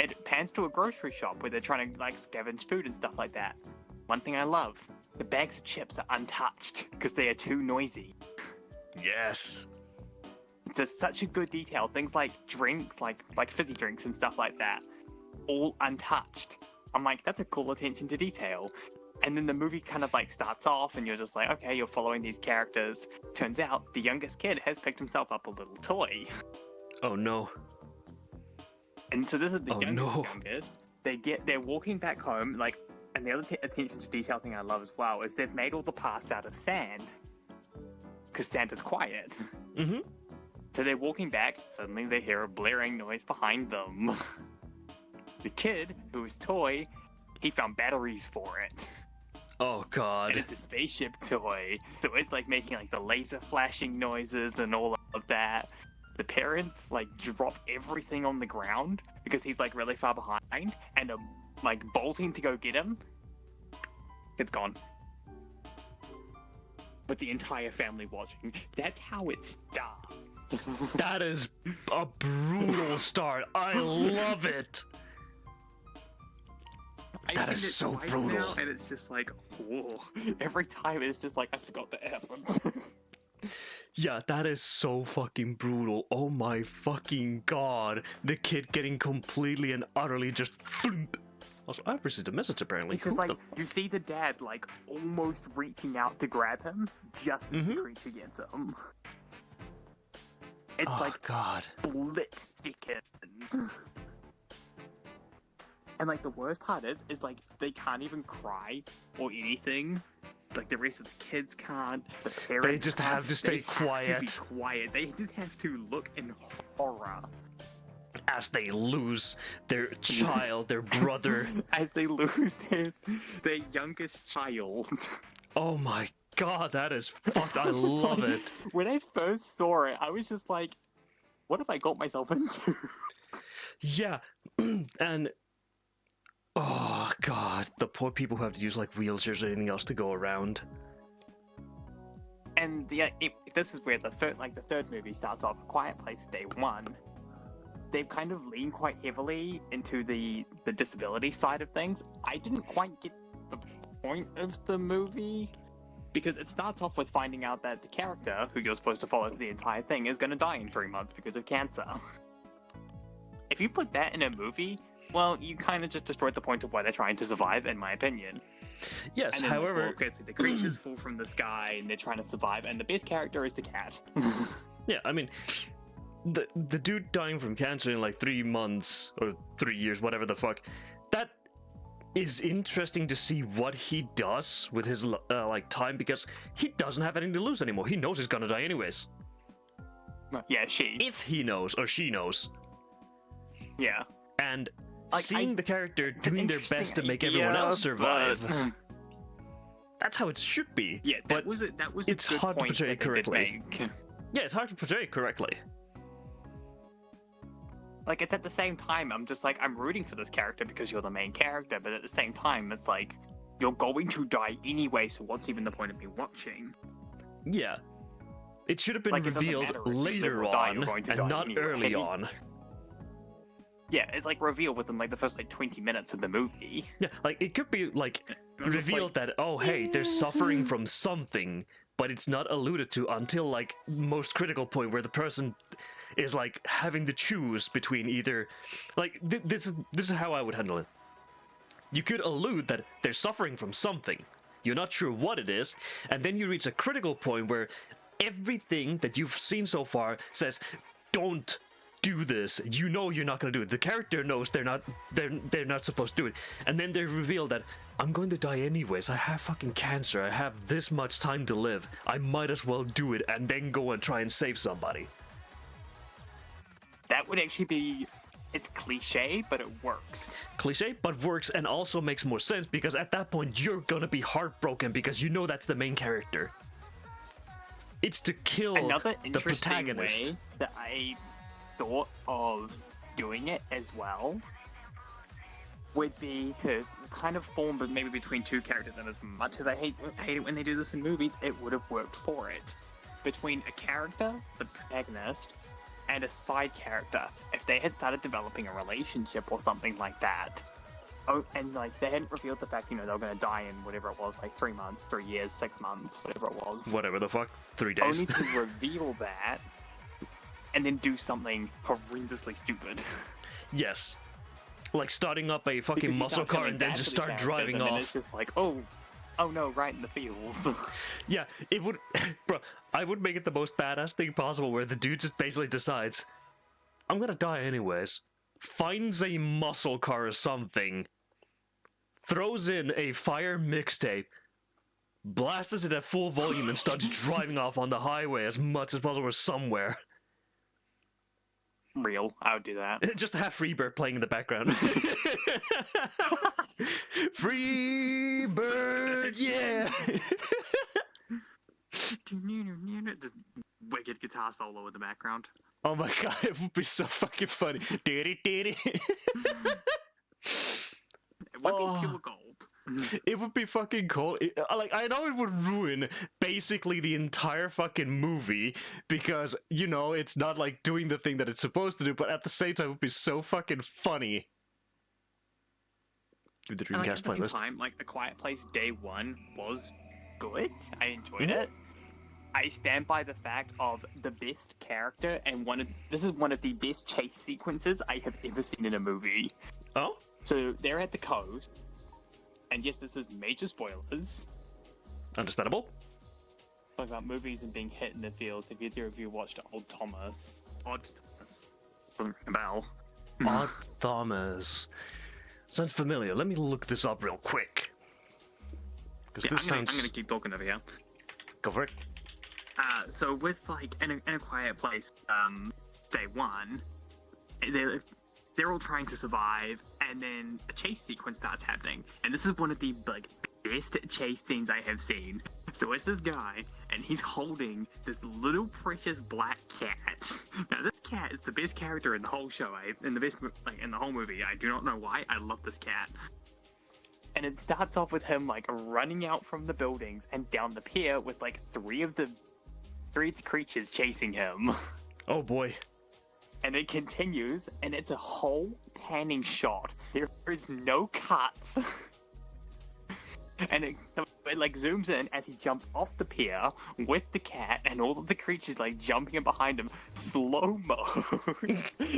[SPEAKER 2] it pans to a grocery shop where they're trying to scavenge food and stuff like that. One thing I love, the bags of chips are untouched because they are too noisy.
[SPEAKER 1] Yes.
[SPEAKER 2] There's such a good detail. Things like drinks, like fizzy drinks and stuff like that, all untouched. I'm that's a cool attention to detail. And then the movie kind of starts off, and you're just okay, you're following these characters. Turns out the youngest kid has picked himself up a little toy.
[SPEAKER 1] Oh no.
[SPEAKER 2] And so this is the youngest. They're walking back home, and the other attention to detail thing I love as well is they've made all the parts out of sand. Because sand is quiet.
[SPEAKER 1] Mm-hmm.
[SPEAKER 2] So they're walking back, suddenly they hear a blaring noise behind them. The kid, who is toy, he found batteries for it.
[SPEAKER 1] Oh god.
[SPEAKER 2] And it's a spaceship toy. So it's making the laser flashing noises and all of that. The parents drop everything on the ground because he's really far behind, and are bolting to go get him. It's gone. With the entire family watching. That's how it starts.
[SPEAKER 1] That is a brutal start. I love it. That is so brutal.
[SPEAKER 2] Now, and it's just whoa. Every time it's just I forgot the F.
[SPEAKER 1] Yeah, that is so fucking brutal. Oh my fucking god. The kid getting completely and utterly just thump. Also, I've received a message apparently.
[SPEAKER 2] It's just you see the dad almost reaching out to grab him just as the creature gets him. It's
[SPEAKER 1] god.
[SPEAKER 2] Split second. And the worst part is they can't even cry or anything. The rest of the kids can't. The parents
[SPEAKER 1] They just have to stay quiet.
[SPEAKER 2] Have to be quiet. They just have to look in horror
[SPEAKER 1] as they lose their child, their brother.
[SPEAKER 2] As they lose their youngest child.
[SPEAKER 1] Oh my god, that is fucked. I love it.
[SPEAKER 2] When I first saw it, I was just what have I got myself into?
[SPEAKER 1] Yeah, and oh god, the poor people who have to use wheelchairs or anything else to go around.
[SPEAKER 2] And this is where the third movie starts off. Quiet Place Day 1. They've kind of leaned quite heavily into the disability side of things. I didn't quite get the point of the movie, because it starts off with finding out that the character, who you're supposed to follow the entire thing, is going to die in 3 months because of cancer. If you put that in a movie, well, you kind of just destroyed the point of why they're trying to survive, in my opinion.
[SPEAKER 1] Yes,
[SPEAKER 2] And then,
[SPEAKER 1] however...
[SPEAKER 2] like, well, okay, so the creatures fall from the sky, and they're trying to survive, and the best character is the cat.
[SPEAKER 1] Yeah, I mean, the dude dying from cancer in like 3 months, or 3 years, whatever the fuck, that is interesting to see what he does with his like time, because he doesn't have anything to lose anymore. He knows he's gonna die anyways.
[SPEAKER 2] Yeah, she.
[SPEAKER 1] If he knows, or she knows.
[SPEAKER 2] Yeah.
[SPEAKER 1] And
[SPEAKER 2] Like,
[SPEAKER 1] seeing the character doing their best to make everyone else survive, that's how it should be.
[SPEAKER 2] Yeah, that was
[SPEAKER 1] it's
[SPEAKER 2] a good
[SPEAKER 1] hard to
[SPEAKER 2] point
[SPEAKER 1] portray
[SPEAKER 2] that they did
[SPEAKER 1] correctly.
[SPEAKER 2] make.
[SPEAKER 1] Yeah, it's hard to portray correctly.
[SPEAKER 2] Like, it's at the same time, I'm just like, I'm rooting for this character because you're the main character, but at the same time, it's like, you're going to die anyway, so what's even the point of me watching?
[SPEAKER 1] Yeah. It should have been
[SPEAKER 2] Like, it doesn't
[SPEAKER 1] revealed
[SPEAKER 2] matter if you
[SPEAKER 1] later
[SPEAKER 2] live or die,
[SPEAKER 1] on,
[SPEAKER 2] you're going to
[SPEAKER 1] and
[SPEAKER 2] die
[SPEAKER 1] not
[SPEAKER 2] anyway.
[SPEAKER 1] early on.
[SPEAKER 2] Yeah, it's like revealed within like the first like 20 minutes of the movie.
[SPEAKER 1] Yeah, like, it could be, like,
[SPEAKER 2] It was just
[SPEAKER 1] revealed
[SPEAKER 2] like,
[SPEAKER 1] that, oh, hey, they're suffering from something, but it's not alluded to until, like, most critical point where the person is, like, having to choose between either... Like, this is how I would handle it. You could allude that they're suffering from something. You're not sure what it is, and then you reach a critical point where everything that you've seen so far says, don't do this. You know you're not going to do it. The character knows they're not supposed to do it. And then they reveal that, I'm going to die anyways. I have fucking cancer. I have this much time to live. I might as well do it and then go and try and save somebody.
[SPEAKER 2] that would actually be, it's cliche, but it works.
[SPEAKER 1] Cliche, but works, and also makes more sense, because at that point you're gonna be heartbroken because you know that's the main character. It's to kill
[SPEAKER 2] Another
[SPEAKER 1] the
[SPEAKER 2] interesting
[SPEAKER 1] protagonist.
[SPEAKER 2] way that I thought of doing it as well would be to kind of form, but maybe between two characters. And as much as I hate it when they do this in movies, it would have worked for it. Between a character, the protagonist, and a side character, if they had started developing a relationship or something like that. Oh, and like they hadn't revealed the fact, you know, they were going to die in whatever it was, like 3 months, 3 years, 6 months, whatever it was.
[SPEAKER 1] Whatever the fuck, 3 days.
[SPEAKER 2] Only to reveal that, and then do something horrendously stupid.
[SPEAKER 1] Yes. Like starting up a fucking
[SPEAKER 2] Because you
[SPEAKER 1] muscle
[SPEAKER 2] start
[SPEAKER 1] car
[SPEAKER 2] feeling
[SPEAKER 1] and then
[SPEAKER 2] bad
[SPEAKER 1] just
[SPEAKER 2] for the
[SPEAKER 1] start
[SPEAKER 2] characters,
[SPEAKER 1] driving
[SPEAKER 2] and then
[SPEAKER 1] off.
[SPEAKER 2] it's just like, oh no, right in the field.
[SPEAKER 1] Yeah, it would... Bro, I would make it the most badass thing possible where the dude just basically decides, I'm gonna die anyways. Finds a muscle car or something. Throws in a Fire mixtape. Blasts it at full volume and starts driving off on the highway as much as possible somewhere.
[SPEAKER 2] Real, I would do that.
[SPEAKER 1] Just have Freebird playing in the background. Freebird, yeah!
[SPEAKER 2] Just wicked guitar solo in the background.
[SPEAKER 1] Oh my god, it would be so fucking funny. Diddy diddy.
[SPEAKER 2] It would be pure gold.
[SPEAKER 1] It would be fucking cool. Like, I know it would ruin basically the entire fucking movie because, you know, it's not like doing the thing that it's supposed to do, but at the same time, it would be so fucking funny. With the
[SPEAKER 2] And, like,
[SPEAKER 1] Dreamcast
[SPEAKER 2] at the same
[SPEAKER 1] playlist.
[SPEAKER 2] time, like A Quiet Place Day 1 was good. I enjoyed it. I stand by the fact of the best character, and this is one of the best chase sequences I have ever seen in a movie.
[SPEAKER 1] Oh?
[SPEAKER 2] So they're at the coast, and yes, this is major spoilers.
[SPEAKER 1] Understandable.
[SPEAKER 2] Talk about movies and being hit in the field. If either of you watched Odd Thomas, doesn't ring a bell.
[SPEAKER 1] Odd Thomas. Sounds familiar. Let me look this up real quick. Because
[SPEAKER 2] Yeah,
[SPEAKER 1] this
[SPEAKER 2] I'm
[SPEAKER 1] sounds...
[SPEAKER 2] gonna keep talking over here.
[SPEAKER 1] Go for it.
[SPEAKER 2] So with like in a Quiet Place, day 1, they're all trying to survive, and then a chase sequence starts happening, and this is one of the like best chase scenes I have seen. So it's this guy, and he's holding this little precious black cat. Now this cat is the best character in the whole show, in the whole movie. I do not know why. I love this cat. And it starts off with him like running out from the buildings and down the pier with like three of the creatures chasing him.
[SPEAKER 1] Oh boy.
[SPEAKER 2] And it continues, and it's a whole panning shot. There is no cuts. And it like zooms in as he jumps off the pier with the cat and all of the creatures like jumping in behind him, slow-mo,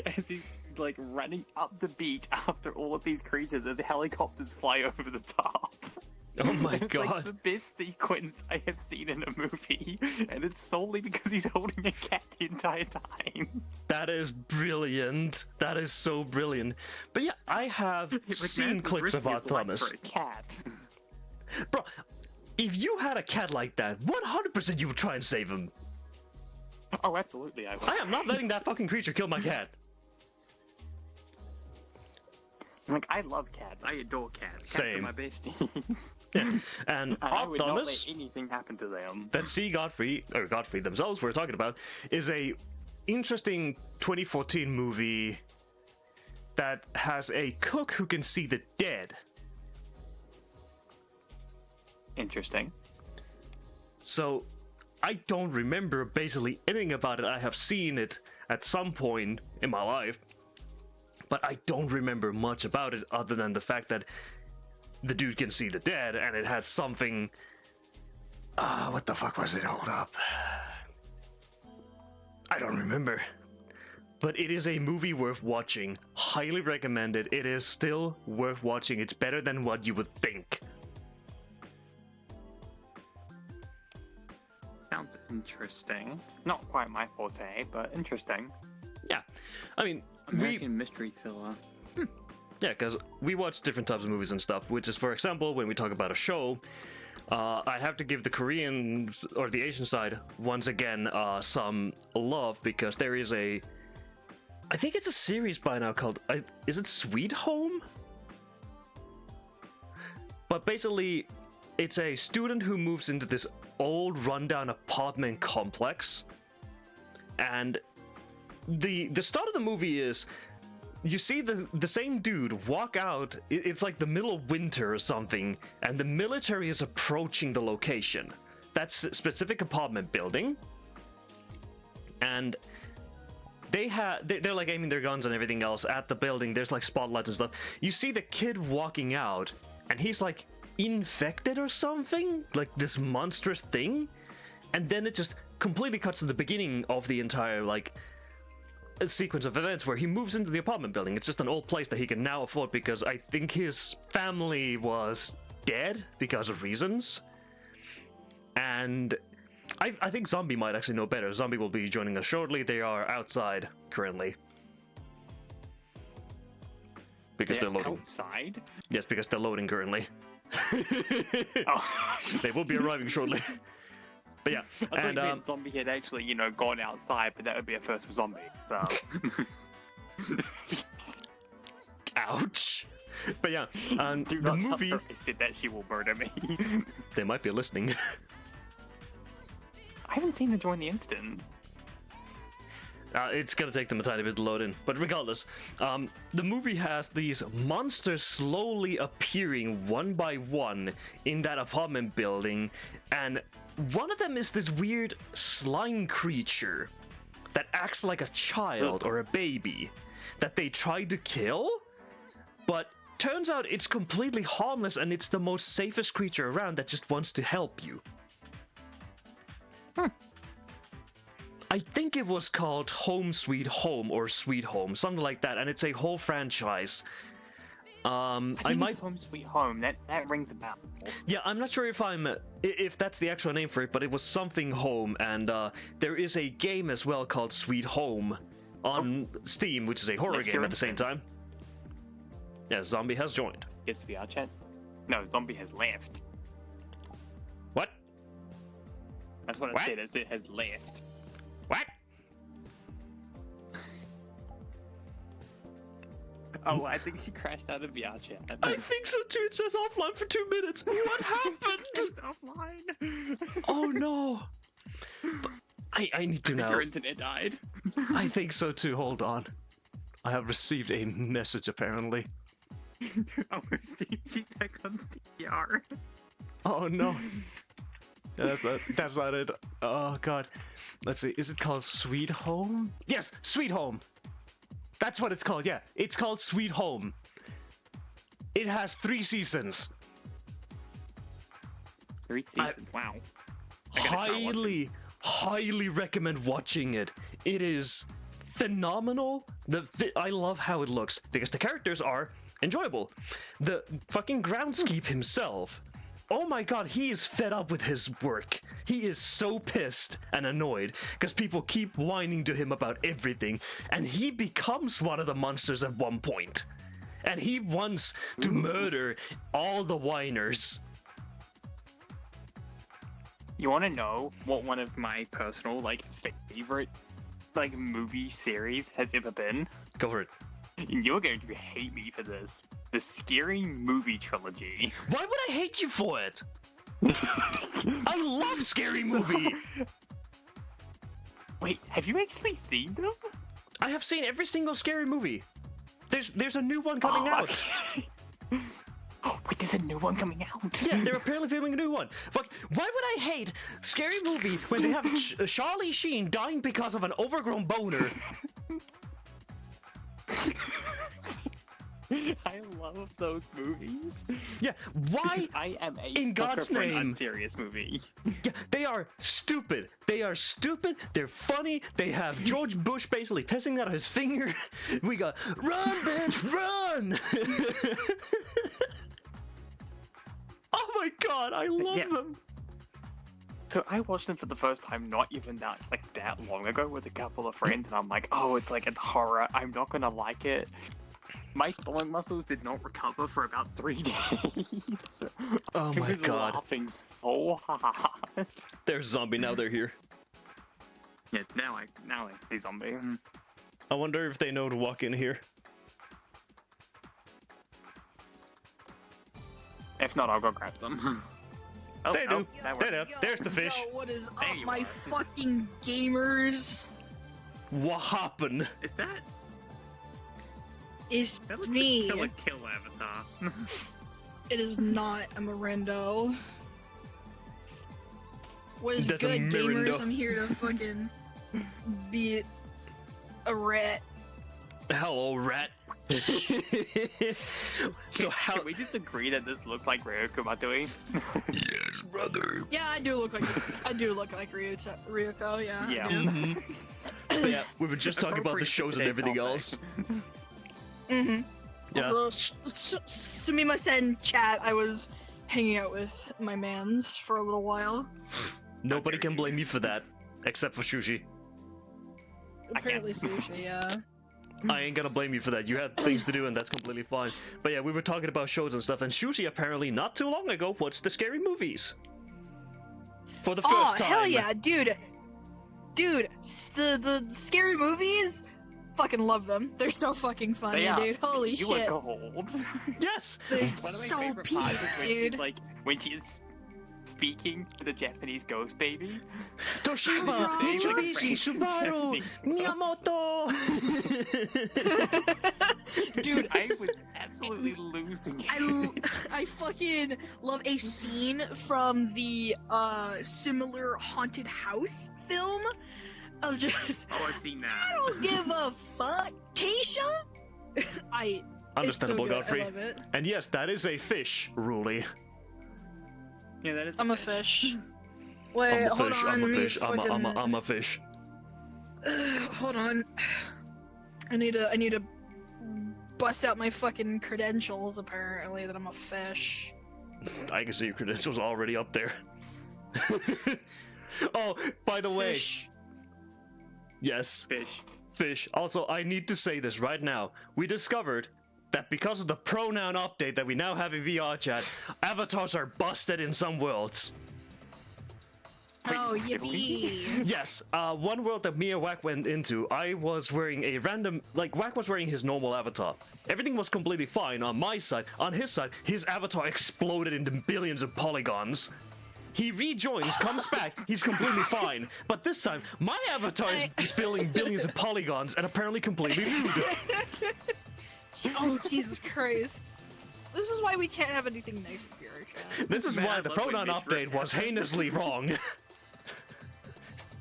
[SPEAKER 2] as he's like running up the beach after all of these creatures as the helicopters fly over the top.
[SPEAKER 1] Oh my
[SPEAKER 2] It's
[SPEAKER 1] god.
[SPEAKER 2] like the best sequence I have seen in a movie, and it's solely because he's holding a cat the entire time.
[SPEAKER 1] That is brilliant. That is so brilliant. But yeah, I have seen clips of Art Thomas.
[SPEAKER 2] For a cat.
[SPEAKER 1] Bro, if you had a cat like that, 100% you would try and save him.
[SPEAKER 2] Oh, absolutely, I would.
[SPEAKER 1] I am not letting that fucking creature kill my cat.
[SPEAKER 2] Like, I love cats. I adore cats. Cats
[SPEAKER 1] Same.
[SPEAKER 2] are my bestie.
[SPEAKER 1] Yeah. And
[SPEAKER 2] I would not
[SPEAKER 1] Thomas,
[SPEAKER 2] let anything happen to them.
[SPEAKER 1] that C. Godfrey themselves we're talking about, is a interesting 2014 movie that has a cook who can see the dead.
[SPEAKER 2] Interesting.
[SPEAKER 1] So, I don't remember basically anything about it. I have seen it at some point in my life, but I don't remember much about it other than the fact that the dude can see the dead, and it has something... what the fuck was it? Hold up. I don't remember. But it is a movie worth watching. Highly recommended. It is still worth watching. It's better than what you would think.
[SPEAKER 2] Sounds interesting. Not quite my forte, but interesting.
[SPEAKER 1] Yeah. I mean,
[SPEAKER 2] American mystery thriller.
[SPEAKER 1] Yeah, because we watch different types of movies and stuff, which is, for example, when we talk about a show, I have to give the Koreans, or the Asian side, once again, some love, because there is I think it's a series by now called, is it Sweet Home? But basically, it's a student who moves into this old rundown apartment complex, and the start of the movie is, you see the same dude walk out. It's like the middle of winter or something, and the military is approaching the location. That's a specific apartment building, and they're like aiming their guns and everything else at the building. There's like spotlights and stuff. You see the kid walking out, and he's like infected or something, like this monstrous thing, and then it just completely cuts to the beginning of the entire like a sequence of events where he moves into the apartment building. It's just an old place that he can now afford because I think his family was dead because of reasons. And I think Zombie might actually know better. Zombie will be joining us shortly. They are outside currently. Because they're loading.
[SPEAKER 2] Outside?
[SPEAKER 1] Yes, because they're loading currently.
[SPEAKER 2] Oh.
[SPEAKER 1] They will be arriving shortly. But yeah,
[SPEAKER 2] I
[SPEAKER 1] and
[SPEAKER 2] thought Zombie had actually, gone outside, but that would be a first for Zombie. So.
[SPEAKER 1] ouch. But yeah,
[SPEAKER 2] Do
[SPEAKER 1] the
[SPEAKER 2] not
[SPEAKER 1] movie.
[SPEAKER 2] tell her I said that she will murder me.
[SPEAKER 1] They might be listening.
[SPEAKER 2] I haven't seen her join the instant.
[SPEAKER 1] It's gonna take them a tiny bit to load in, but regardless, the movie has these monsters slowly appearing one by one in that apartment building, and one of them is this weird slime creature that acts like a child or a baby that they tried to kill, but turns out it's completely harmless and it's the most safest creature around that just wants to help you. I think it was called Home Sweet Home or Sweet Home, something like that, and it's a whole franchise. I might
[SPEAKER 2] Home Sweet Home. That rings a bell.
[SPEAKER 1] Yeah, I'm not sure if that's the actual name for it, but it was something Home, and there is a game as well called Sweet Home on Steam, which is a horror game at the same time. Yeah, Zombie has joined.
[SPEAKER 2] Yes, VR chat. No, Zombie has left.
[SPEAKER 1] What?
[SPEAKER 2] That's what it said. It has left.
[SPEAKER 1] What?
[SPEAKER 2] Oh, I think she crashed out of VR chat.
[SPEAKER 1] I think so too. It says offline for 2 minutes. What happened?
[SPEAKER 2] It's offline.
[SPEAKER 1] Oh no. But I need to know.
[SPEAKER 2] Your internet died.
[SPEAKER 1] I think so too. Hold on. I have received a message apparently.
[SPEAKER 2] Oh, she's back on STR.
[SPEAKER 1] Oh no. Yeah, that's not it. Oh god. Let's see. Is it called Sweet Home? Yes, Sweet Home. That's what it's called. Yeah, it's called Sweet Home. It has 3 seasons.
[SPEAKER 2] 3 seasons. Wow.
[SPEAKER 1] Highly recommend watching it. It is phenomenal. I love how it looks because the characters are enjoyable. The fucking groundskeep himself. Oh my god, he is fed up with his work. He is so pissed and annoyed because people keep whining to him about everything, and he becomes one of the monsters at one point. And he wants to murder all the whiners.
[SPEAKER 2] You want to know what one of my personal favorite movie series has ever been?
[SPEAKER 1] Go for it.
[SPEAKER 2] You're going to hate me for this. The Scary Movie trilogy.
[SPEAKER 1] Why would I hate you for it? I love Scary Movie.
[SPEAKER 2] Wait, have you actually seen them?
[SPEAKER 1] I have seen every single Scary Movie. There's a new one coming out.
[SPEAKER 2] Okay. Oh, wait, there's a new one coming out.
[SPEAKER 1] Yeah, they're apparently filming a new one. Fuck, why would I hate Scary Movie when they have Charlie Sheen dying because of an overgrown boner?
[SPEAKER 2] I love those movies.
[SPEAKER 1] Yeah, why?
[SPEAKER 2] I am a
[SPEAKER 1] in God's
[SPEAKER 2] sucker for
[SPEAKER 1] name
[SPEAKER 2] an unserious movie.
[SPEAKER 1] Yeah, they are stupid. They are stupid. They're funny. They have George Bush basically pissing out of his finger. We got run, bitch, run! Oh my god, I love them.
[SPEAKER 2] So I watched them for the first time not even that long ago with a couple of friends, and I'm like, oh, it's horror. I'm not gonna like it. My stomach muscles did not recover for about 3 days.
[SPEAKER 1] Oh my
[SPEAKER 2] I was
[SPEAKER 1] god.
[SPEAKER 2] laughing so hard.
[SPEAKER 1] There's zombie, now they're here.
[SPEAKER 2] Yeah, now I see zombie.
[SPEAKER 1] I wonder if they know to walk in here.
[SPEAKER 2] If not, I'll go grab them. Oh,
[SPEAKER 1] They do.
[SPEAKER 2] that
[SPEAKER 1] They
[SPEAKER 2] worked.
[SPEAKER 1] do. There's the fish.
[SPEAKER 3] Yo, what is
[SPEAKER 2] There
[SPEAKER 3] up,
[SPEAKER 2] you
[SPEAKER 3] my
[SPEAKER 2] are.
[SPEAKER 3] fucking gamers?
[SPEAKER 1] What happened?
[SPEAKER 2] Is that?
[SPEAKER 3] It's
[SPEAKER 2] That looks
[SPEAKER 3] me.
[SPEAKER 2] like a kill avatar.
[SPEAKER 3] It is not a Mirando. What is
[SPEAKER 1] That's a
[SPEAKER 3] good,
[SPEAKER 1] Mirando.
[SPEAKER 3] gamers? I'm here to fucking be a rat.
[SPEAKER 1] Hello, rat. So how?
[SPEAKER 2] Can we just agree that this looks like Ryoko Matoi?
[SPEAKER 1] Yes, brother.
[SPEAKER 3] Yeah, I do look like Ryuko. Yeah.
[SPEAKER 2] Yeah.
[SPEAKER 3] I do.
[SPEAKER 1] Mhm. But yeah, we were just talking about the
[SPEAKER 2] Appropriate
[SPEAKER 1] shows
[SPEAKER 2] for
[SPEAKER 1] and
[SPEAKER 2] today's
[SPEAKER 1] everything
[SPEAKER 2] topic.
[SPEAKER 1] else.
[SPEAKER 3] Mm-hmm.
[SPEAKER 1] Yeah.
[SPEAKER 3] Also, Sumimasen chat. I was hanging out with my mans for a little while.
[SPEAKER 1] Nobody can blame you for that, except for Sushi.
[SPEAKER 3] Apparently sushi. Yeah.
[SPEAKER 1] I ain't gonna blame you for that. You had things to do, and that's completely fine. But yeah, we were talking about shows and stuff, and Sushi apparently not too long ago watched the Scary Movies for the first time.
[SPEAKER 3] Hell yeah, dude! The scary movies, fucking love them. They're so fucking funny,
[SPEAKER 2] They are.
[SPEAKER 3] dude. Holy
[SPEAKER 2] You
[SPEAKER 3] shit.
[SPEAKER 2] are gold.
[SPEAKER 1] Yes.
[SPEAKER 3] They're
[SPEAKER 2] One of my
[SPEAKER 3] so
[SPEAKER 2] favorite parts is when
[SPEAKER 3] peak,
[SPEAKER 2] she's
[SPEAKER 3] dude.
[SPEAKER 2] when she is speaking to the Japanese ghost baby.
[SPEAKER 1] Toshiba, Mitsubishi, Subaru, Miyamoto.
[SPEAKER 3] Dude,
[SPEAKER 2] I was absolutely losing it.
[SPEAKER 3] I fucking love a scene from the similar haunted house film of just
[SPEAKER 2] Oh, I've seen
[SPEAKER 3] I
[SPEAKER 2] that.
[SPEAKER 3] don't give a fuck, Keisha.
[SPEAKER 1] Understandable,
[SPEAKER 3] it's so good.
[SPEAKER 1] Godfrey.
[SPEAKER 3] I love it.
[SPEAKER 1] And yes, that is a fish, Ruli.
[SPEAKER 2] Yeah, that is.
[SPEAKER 3] I'm a fish. Wait,
[SPEAKER 1] I'm a
[SPEAKER 3] hold
[SPEAKER 1] fish.
[SPEAKER 3] on.
[SPEAKER 1] I'm
[SPEAKER 3] let
[SPEAKER 1] a
[SPEAKER 3] me
[SPEAKER 1] fish. I'm
[SPEAKER 3] fucking-
[SPEAKER 1] a fish.
[SPEAKER 3] Hold on. I need to bust out my fucking credentials. Apparently, that I'm a fish.
[SPEAKER 1] I can see your credentials already up there. Oh, by the way,
[SPEAKER 3] Fish.
[SPEAKER 1] yes,
[SPEAKER 2] Fish.
[SPEAKER 1] fish. Also, I need to say this right now. We discovered that because of the pronoun update that we now have in VR chat, avatars are busted in some worlds.
[SPEAKER 3] Oh, yippee!
[SPEAKER 1] Yes, one world that me and Wack went into, I was wearing a random, Wack was wearing his normal avatar. Everything was completely fine on my side. On his side, his avatar exploded into billions of polygons. He rejoins, comes back, he's completely fine. But this time, my avatar is spilling billions of polygons and apparently completely rude.
[SPEAKER 3] Oh, Jesus Christ! This is why we can't have anything nice with VR chat.
[SPEAKER 1] This is
[SPEAKER 2] Man,
[SPEAKER 1] why
[SPEAKER 2] I
[SPEAKER 1] the
[SPEAKER 2] love when
[SPEAKER 1] pronoun
[SPEAKER 2] misreads
[SPEAKER 1] update was
[SPEAKER 2] happen.
[SPEAKER 1] heinously wrong.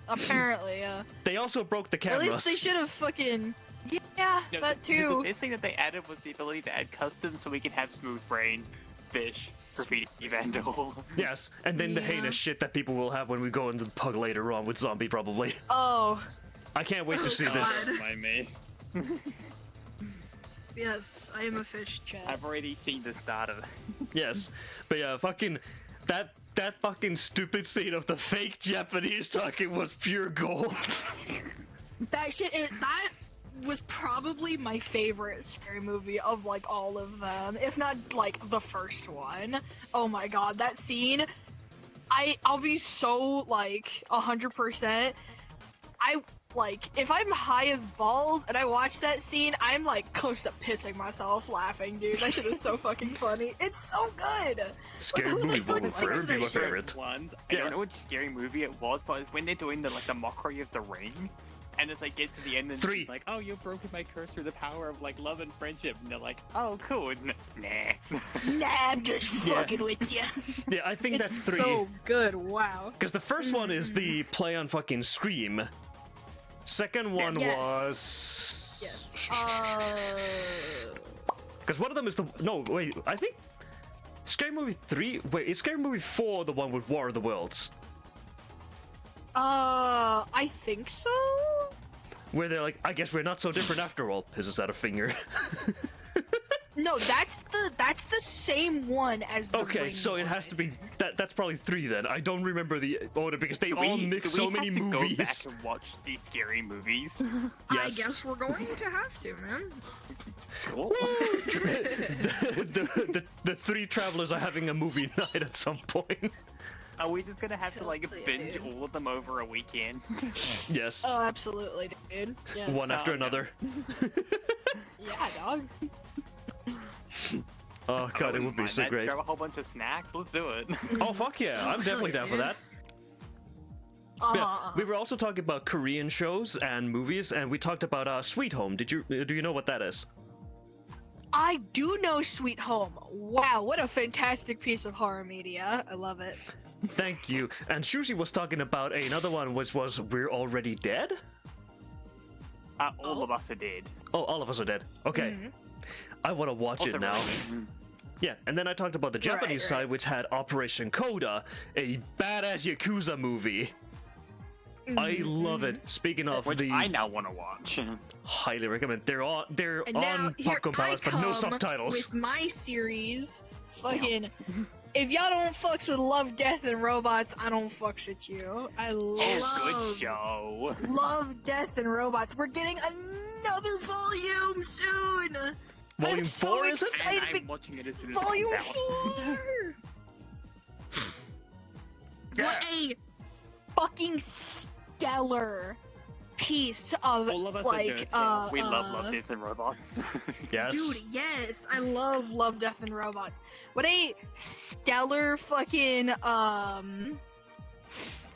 [SPEAKER 3] Apparently, yeah.
[SPEAKER 1] They also broke the
[SPEAKER 3] At
[SPEAKER 1] cameras.
[SPEAKER 3] least they should have fucking. Yeah,
[SPEAKER 2] No,
[SPEAKER 3] that
[SPEAKER 2] The
[SPEAKER 3] too.
[SPEAKER 2] best thing that they added was the ability to add custom so we could have smooth brain, fish, graffiti vandal.
[SPEAKER 1] Yes, and then the
[SPEAKER 3] Yeah.
[SPEAKER 1] heinous shit that people will have when we go into the pug later on with zombie, probably.
[SPEAKER 3] Oh,
[SPEAKER 1] I can't wait to see
[SPEAKER 3] God.
[SPEAKER 1] this.
[SPEAKER 2] Don't mind me.
[SPEAKER 3] Yes, I am a fish, chat.
[SPEAKER 2] I've already seen the start of it.
[SPEAKER 1] Yes, but yeah, fucking that fucking stupid scene of the fake Japanese talking was pure gold.
[SPEAKER 3] That was probably my favorite scary movie of like all of them, if not like the first one. Oh my god, that scene! I'll be so like 100%. If I'm high as balls and I watch that scene, I'm like close to pissing myself laughing, dude. That shit is so fucking funny. It's so good.
[SPEAKER 1] Scary
[SPEAKER 3] Who the
[SPEAKER 1] movie
[SPEAKER 3] fuck
[SPEAKER 1] will
[SPEAKER 3] likes
[SPEAKER 1] forever be
[SPEAKER 3] that
[SPEAKER 1] my
[SPEAKER 3] shit?
[SPEAKER 1] favorite.
[SPEAKER 2] Ones. I
[SPEAKER 1] Yeah.
[SPEAKER 2] don't know which scary movie it was, but it's when they're doing the mockery of the ring, and it's like gets to the end and
[SPEAKER 1] Three.
[SPEAKER 2] it's like, oh, you've broken my curse through the power of like love and friendship, and they're like, oh, cool. Nah.
[SPEAKER 3] Nah, I'm just fucking with you.
[SPEAKER 1] Yeah, I think
[SPEAKER 3] It's
[SPEAKER 1] that's 3.
[SPEAKER 3] so good. Wow.
[SPEAKER 1] Because the first one is the play on fucking Scream. Second one
[SPEAKER 3] Yes.
[SPEAKER 1] was...
[SPEAKER 3] Yes.
[SPEAKER 1] Because one of them is the... No, wait, I think... Scary Movie 3... Wait, is Scary Movie 4 the one with War of the Worlds?
[SPEAKER 3] I think so.
[SPEAKER 1] Where they're like, I guess we're not so different after all. Pisses out a finger.
[SPEAKER 3] No, that's the same one as the
[SPEAKER 1] Okay,
[SPEAKER 3] Ring
[SPEAKER 1] so it
[SPEAKER 3] one,
[SPEAKER 1] has
[SPEAKER 3] I
[SPEAKER 1] to be...
[SPEAKER 3] think.
[SPEAKER 1] That's probably 3 then. I don't remember the order because they
[SPEAKER 2] Do
[SPEAKER 1] all
[SPEAKER 2] we-
[SPEAKER 1] mix
[SPEAKER 2] do
[SPEAKER 1] so
[SPEAKER 2] we
[SPEAKER 1] many
[SPEAKER 2] have to
[SPEAKER 1] movies.
[SPEAKER 2] Go back and watch these scary movies.
[SPEAKER 1] Yes.
[SPEAKER 3] I guess we're going to have to, man.
[SPEAKER 2] Cool.
[SPEAKER 1] the 3 travelers are having a movie night at some point.
[SPEAKER 2] Are we just gonna have to like
[SPEAKER 3] Hell yeah,
[SPEAKER 2] binge
[SPEAKER 3] dude.
[SPEAKER 2] all of them over a weekend?
[SPEAKER 1] Yes.
[SPEAKER 3] Oh, absolutely, dude. Yes.
[SPEAKER 1] One after
[SPEAKER 2] no.
[SPEAKER 1] another.
[SPEAKER 3] Yeah, dog.
[SPEAKER 1] Oh
[SPEAKER 2] I
[SPEAKER 1] god, it
[SPEAKER 2] wouldn't
[SPEAKER 1] would be
[SPEAKER 2] mind
[SPEAKER 1] so
[SPEAKER 2] that.
[SPEAKER 1] great.
[SPEAKER 2] Grab a whole bunch of snacks. Let's do it.
[SPEAKER 1] Oh fuck yeah, I'm definitely down for that. Yeah, we were also talking about Korean shows and movies, and we talked about Sweet Home. Do you know what that is?
[SPEAKER 3] I do know Sweet Home. Wow, what a fantastic piece of horror media. I love it.
[SPEAKER 1] Thank you. And Sushi was talking about another one, which was We're Already Dead?
[SPEAKER 2] All of us are dead.
[SPEAKER 1] Oh, All of Us Are Dead. Okay.
[SPEAKER 3] Mhm.
[SPEAKER 1] I want to watch
[SPEAKER 2] Also
[SPEAKER 1] it now.
[SPEAKER 2] relevant.
[SPEAKER 1] Yeah, and then I talked about the Japanese
[SPEAKER 3] right.
[SPEAKER 1] side, which had Operation Coda, a badass Yakuza movie. I love it. Speaking of
[SPEAKER 2] Which
[SPEAKER 1] the...
[SPEAKER 2] I now want to watch.
[SPEAKER 1] highly recommend. They're
[SPEAKER 3] And now
[SPEAKER 1] on
[SPEAKER 3] here
[SPEAKER 1] Popcorn
[SPEAKER 3] I
[SPEAKER 1] Palace, but no
[SPEAKER 3] come
[SPEAKER 1] subtitles.
[SPEAKER 3] with my series. Fucking, if y'all don't fucks with Love, Death, and Robots, I don't fucks with you. I
[SPEAKER 2] Oh, good show.
[SPEAKER 3] love Death and Robots. We're getting another volume soon.
[SPEAKER 1] Volume
[SPEAKER 3] I'm so
[SPEAKER 1] 4, is it?
[SPEAKER 3] excited.
[SPEAKER 2] And I'm watching it as soon as it
[SPEAKER 3] Volume
[SPEAKER 2] comes out.
[SPEAKER 3] 4.
[SPEAKER 1] Yeah.
[SPEAKER 3] What a fucking stellar piece of
[SPEAKER 2] All of us
[SPEAKER 3] like
[SPEAKER 2] are nerds. We love Death and Robots.
[SPEAKER 1] Yes.
[SPEAKER 3] Dude, yes, I love Death and Robots. What a stellar fucking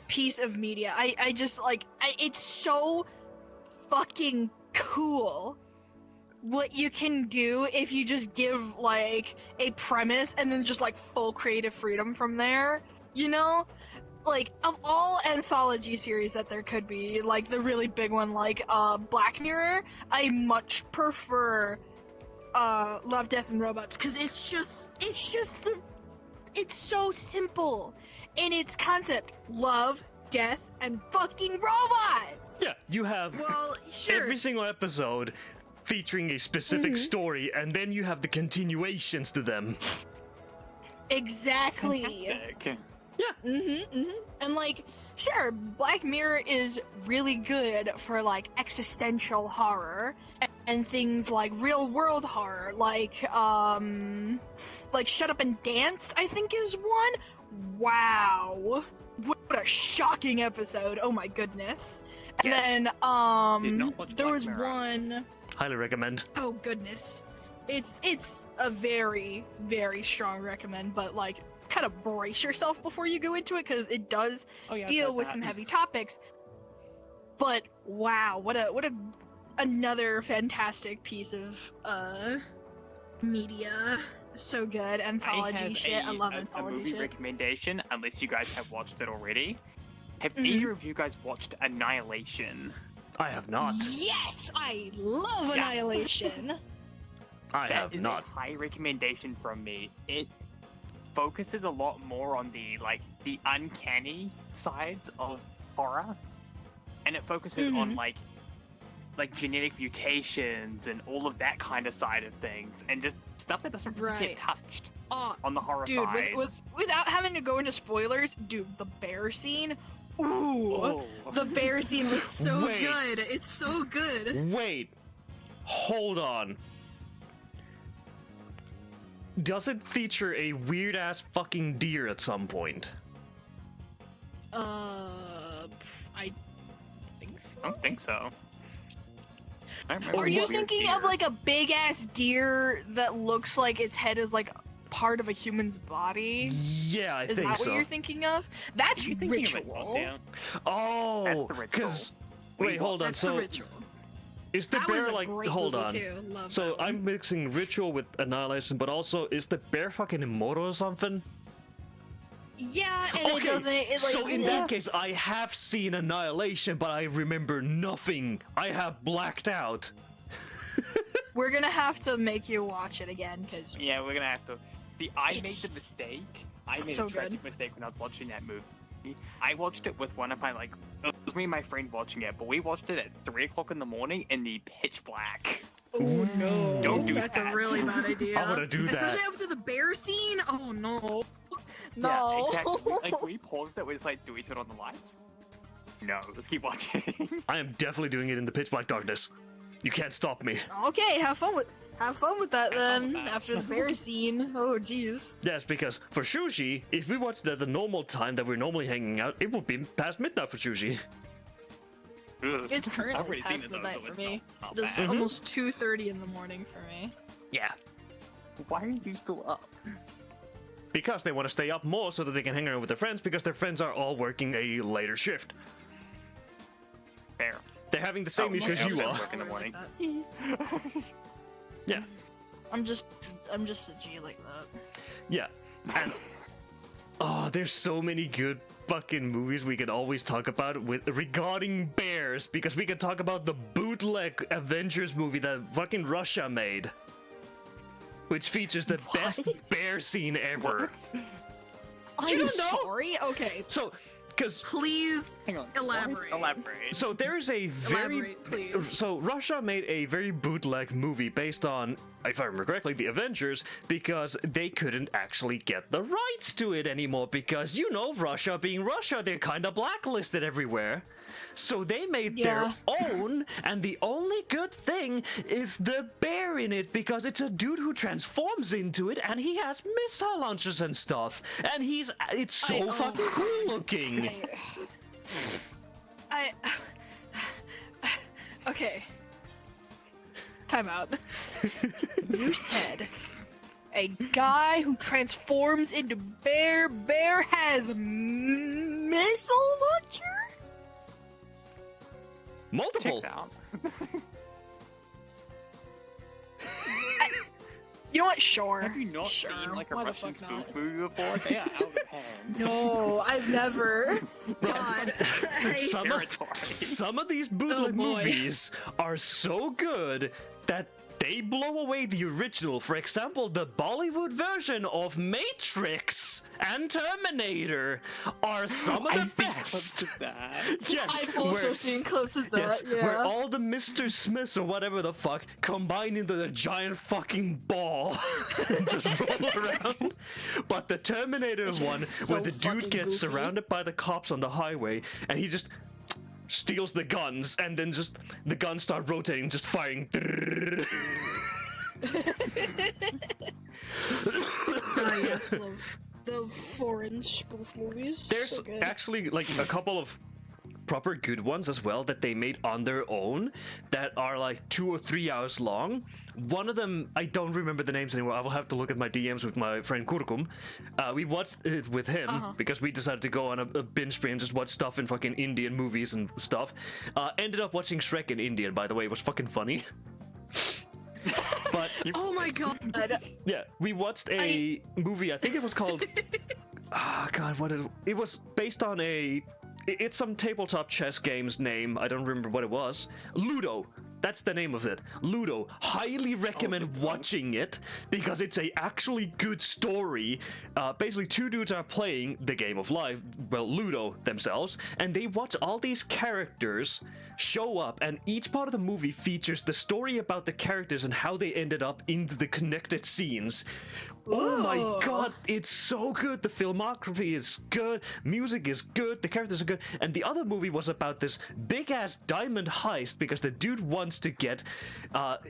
[SPEAKER 3] piece of media. I just like it's so fucking cool what you can do if you just give like a premise and then just like full creative freedom from there. You know? Like, of all anthology series that there could be, like the really big one like Black Mirror, I much prefer Love, Death, and Robots, because it's so simple in its concept. Love, death, and fucking robots!
[SPEAKER 1] Yeah, you have
[SPEAKER 3] Well, sure.
[SPEAKER 1] every single episode featuring a specific story, and then you have the continuations to them.
[SPEAKER 3] Exactly.
[SPEAKER 2] Fantastic.
[SPEAKER 3] And like, sure, Black Mirror is really good for like existential horror and things like real world horror, like Shut Up and Dance, I think is one. Wow. What a shocking episode. Oh my goodness. And
[SPEAKER 1] Yes.
[SPEAKER 3] then
[SPEAKER 2] Did not watch
[SPEAKER 3] there
[SPEAKER 2] Black
[SPEAKER 3] was
[SPEAKER 2] Mirror.
[SPEAKER 3] one.
[SPEAKER 1] Highly recommend.
[SPEAKER 3] Oh goodness. It's a very, very strong recommend, but like kind of brace yourself before you go into it because it does
[SPEAKER 2] Oh, yeah, I've
[SPEAKER 3] deal
[SPEAKER 2] heard
[SPEAKER 3] with
[SPEAKER 2] that.
[SPEAKER 3] some heavy topics. But wow, what a another fantastic piece of media. So good. Anthology shit. I love
[SPEAKER 2] a
[SPEAKER 3] anthology
[SPEAKER 2] movie
[SPEAKER 3] shit.
[SPEAKER 2] recommendation, unless you guys have watched it already. Have
[SPEAKER 3] Mhm.
[SPEAKER 2] either of you guys watched Annihilation?
[SPEAKER 1] I have not.
[SPEAKER 3] Yes, I love
[SPEAKER 2] Yeah.
[SPEAKER 3] Annihilation.
[SPEAKER 1] I
[SPEAKER 2] That
[SPEAKER 1] have
[SPEAKER 2] is
[SPEAKER 1] not.
[SPEAKER 2] a high recommendation from me. It focuses a lot more on the uncanny sides of horror, and it focuses on like genetic mutations and all of that kind of side of things, and just stuff that doesn't really get touched on the horror
[SPEAKER 3] dude,
[SPEAKER 2] side.
[SPEAKER 3] without having to go into spoilers, dude, the bear scene. Ooh, the bear scene was so good. It's so good.
[SPEAKER 1] Wait, hold on. Does it feature a weird ass fucking deer at some point?
[SPEAKER 3] I think so.
[SPEAKER 2] I don't think so.
[SPEAKER 3] Are you thinking of like a big ass deer that looks like its head is like part of a human's body?
[SPEAKER 1] Yeah, I think so.
[SPEAKER 3] Is that what you're thinking of? That's Ritual.
[SPEAKER 1] Oh, because wait, hold on.
[SPEAKER 3] That's
[SPEAKER 1] So
[SPEAKER 3] the Ritual.
[SPEAKER 1] is the
[SPEAKER 3] That was
[SPEAKER 1] bear
[SPEAKER 3] a
[SPEAKER 1] like?
[SPEAKER 3] great
[SPEAKER 1] Hold
[SPEAKER 3] movie
[SPEAKER 1] on.
[SPEAKER 3] too. Love
[SPEAKER 1] So
[SPEAKER 3] that one.
[SPEAKER 1] I'm mixing Ritual with Annihilation, but also is the bear fucking immortal or something?
[SPEAKER 3] Yeah, and it doesn't. It, like,
[SPEAKER 1] so in that case,
[SPEAKER 3] it's-
[SPEAKER 1] I have seen Annihilation, but I remember nothing. I have blacked out.
[SPEAKER 3] We're gonna have to make you watch it again, because
[SPEAKER 2] Yeah, we're gonna have to. See, I made
[SPEAKER 3] It's
[SPEAKER 2] the mistake. I made
[SPEAKER 3] so
[SPEAKER 2] a tragic
[SPEAKER 3] good.
[SPEAKER 2] mistake when I was watching that movie. I watched it with one of my it was me and my friend watching it, but we watched it at 3 o'clock in the morning in the pitch black.
[SPEAKER 3] oh no,
[SPEAKER 2] Don't do
[SPEAKER 3] that's
[SPEAKER 2] that.
[SPEAKER 3] a really bad idea.
[SPEAKER 1] I wanna do that.
[SPEAKER 3] Especially after the bear scene. Oh no,
[SPEAKER 2] Yeah,
[SPEAKER 3] no.
[SPEAKER 2] exactly. Like we paused it. We was like, "Do we turn on the lights?" No, let's keep watching.
[SPEAKER 1] I am definitely doing it in the pitch black darkness. You can't stop me.
[SPEAKER 3] Okay, have fun with that
[SPEAKER 2] Have fun with
[SPEAKER 3] then.
[SPEAKER 2] that.
[SPEAKER 3] After the bear scene. Oh jeez.
[SPEAKER 1] Yes, because for Sushi, if we watched it at the normal time that we're normally hanging out, it would be past midnight for Sushi.
[SPEAKER 2] Ugh.
[SPEAKER 3] It's
[SPEAKER 2] I've
[SPEAKER 3] currently
[SPEAKER 2] already seen
[SPEAKER 3] past
[SPEAKER 2] it, though,
[SPEAKER 3] midnight
[SPEAKER 2] so
[SPEAKER 3] for
[SPEAKER 2] it's
[SPEAKER 3] me.
[SPEAKER 2] not
[SPEAKER 3] It's
[SPEAKER 2] bad.
[SPEAKER 3] almost 2:30 in the morning for me.
[SPEAKER 1] Yeah.
[SPEAKER 2] Why are you still up?
[SPEAKER 1] Because they want to stay up more so that they can hang around with their friends, because their friends are all working a later shift.
[SPEAKER 2] Fair.
[SPEAKER 1] They're having the same issue as you are.
[SPEAKER 2] Work in the morning.
[SPEAKER 1] Yeah.
[SPEAKER 3] I'm just a G like that.
[SPEAKER 1] Yeah. And oh, there's so many good fucking movies we could always talk about with regarding bears, because we could talk about the bootleg Avengers movie that fucking Russia made, which features the best bear scene ever.
[SPEAKER 3] I'm sorry. Okay,
[SPEAKER 1] So, because
[SPEAKER 3] please
[SPEAKER 2] Hang on.
[SPEAKER 3] Elaborate.
[SPEAKER 2] Elaborate.
[SPEAKER 1] so there is a very
[SPEAKER 3] elaborate, please.
[SPEAKER 1] so Russia made a very bootleg movie based on, if I remember correctly, the Avengers, because they couldn't actually get the rights to it anymore, because you know, Russia being Russia, they're kind of blacklisted everywhere. So they made their own, and the only good thing is the bear in it, because it's a dude who transforms into it, and he has missile launchers and stuff, and it's so fucking cool looking.
[SPEAKER 3] Okay. Time out. You said a guy who transforms into bear. Bear has missile launcher.
[SPEAKER 1] Multiple.
[SPEAKER 2] Checks out.
[SPEAKER 3] You know what? Sure.
[SPEAKER 2] Have you not
[SPEAKER 3] sure.
[SPEAKER 2] seen like a
[SPEAKER 3] Why the
[SPEAKER 2] Russian
[SPEAKER 3] fuck
[SPEAKER 2] spoof
[SPEAKER 3] not?
[SPEAKER 2] movie before? They are out of hand.
[SPEAKER 3] No, I've never. God.
[SPEAKER 1] Some of these bootleg
[SPEAKER 3] boy.
[SPEAKER 1] movies are so good that they blow away the original. For example, the Bollywood version of Matrix and Terminator are some of the
[SPEAKER 2] I've seen
[SPEAKER 1] best.
[SPEAKER 2] clips of that.
[SPEAKER 1] Yes,
[SPEAKER 3] I've also seen clips of that.
[SPEAKER 1] yes,
[SPEAKER 3] Yeah.
[SPEAKER 1] where all the Mr. Smiths or whatever the fuck combine into the giant fucking ball and just roll around. But the Terminator
[SPEAKER 3] Which
[SPEAKER 1] one,
[SPEAKER 3] is so
[SPEAKER 1] where the dude
[SPEAKER 3] fucking
[SPEAKER 1] gets
[SPEAKER 3] goofy.
[SPEAKER 1] surrounded by the cops on the highway and he just steals the guns, and then just the guns start rotating, just firing.
[SPEAKER 3] Yes, love the foreign spoof movies.
[SPEAKER 1] There's
[SPEAKER 3] so good.
[SPEAKER 1] actually like a couple of proper good ones as well that they made on their own that are like 2 or 3 hours long. One of them, I don't remember the names anymore. I will have to look at my DMs with my friend Kurkum. We watched it with him because we decided to go on a binge spree and just watch stuff in fucking Indian movies and stuff. Ended up watching Shrek in Indian, by the way. It was fucking funny. But
[SPEAKER 3] Oh my god.
[SPEAKER 1] yeah, we watched a movie. I think it was called. Ah, God, what it was based on a. It's some tabletop chess game's name. I don't remember what it was. Ludo. That's the name of it. Ludo. Highly recommend watching it because it's a actually good story. Basically, two dudes are playing the game of life, well, Ludo themselves, and they watch all these characters show up, and each part of the movie features the story about the characters and how they ended up into the connected scenes. Oh my god, it's so good. The filmography is good, music is good, the characters are good, and the other movie was about this big ass diamond heist because the dude wants to get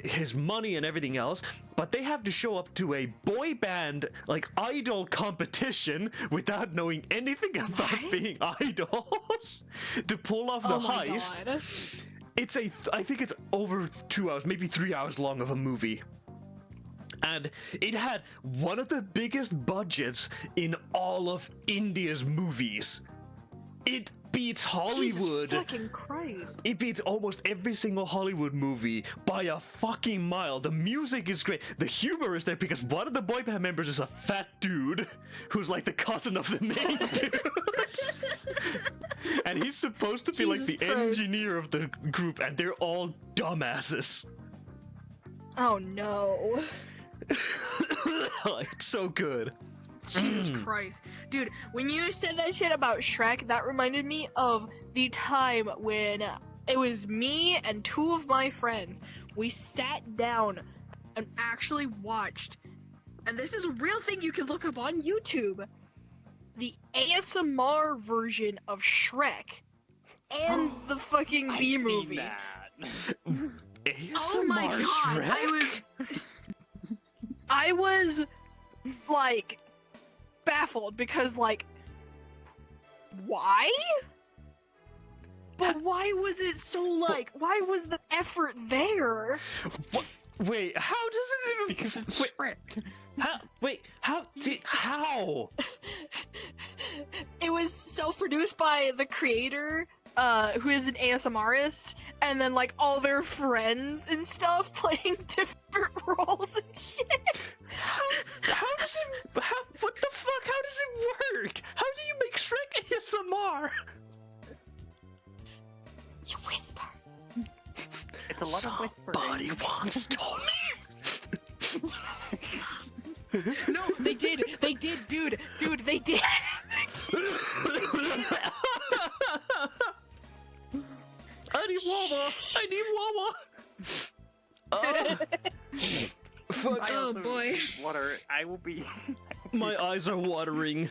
[SPEAKER 1] his money and everything else, but they have to show up to a boy band like idol competition without knowing anything about being idols to pull off the heist.
[SPEAKER 3] God.
[SPEAKER 1] It's I think it's over 2 hours, maybe 3 hours long of a movie. And it had one of the biggest budgets in all of India's movies. It beats Hollywood.
[SPEAKER 3] Jesus fucking Christ.
[SPEAKER 1] It beats almost every single Hollywood movie by a fucking mile. The music is great. The humor is there because one of the boy band members is a fat dude who's like the cousin of the main dude. And he's supposed to be like the engineer of the group, and they're all dumbasses.
[SPEAKER 3] Oh no.
[SPEAKER 1] It's so good.
[SPEAKER 3] Jesus Christ. Dude, when you said that shit about Shrek, that reminded me of the time when it was me and two of my friends. We sat down and actually watched, and this is a real thing you can look up on YouTube, the ASMR version of Shrek and the fucking B movie.
[SPEAKER 1] ASMR
[SPEAKER 3] Oh my god,
[SPEAKER 1] Shrek?
[SPEAKER 3] I was like baffled because like why? But why was it so like why was the effort there?
[SPEAKER 1] What? Wait, how does it even?
[SPEAKER 2] Because it's Shrek.
[SPEAKER 1] How?
[SPEAKER 3] It was self-produced by the creator, who is an ASMRist, and then like all their friends and stuff playing different roles and shit.
[SPEAKER 1] How does it? What the fuck? How does it work? How do you make Shrek ASMR?
[SPEAKER 3] You whisper.
[SPEAKER 2] It's a lot of whispering.
[SPEAKER 1] Somebody once told me.
[SPEAKER 3] No, they did, dude, they did.
[SPEAKER 1] I need Wawa. Fuck.
[SPEAKER 2] I
[SPEAKER 3] Oh,
[SPEAKER 2] also
[SPEAKER 3] boy.
[SPEAKER 2] need Water. I will be.
[SPEAKER 1] My eyes are watering.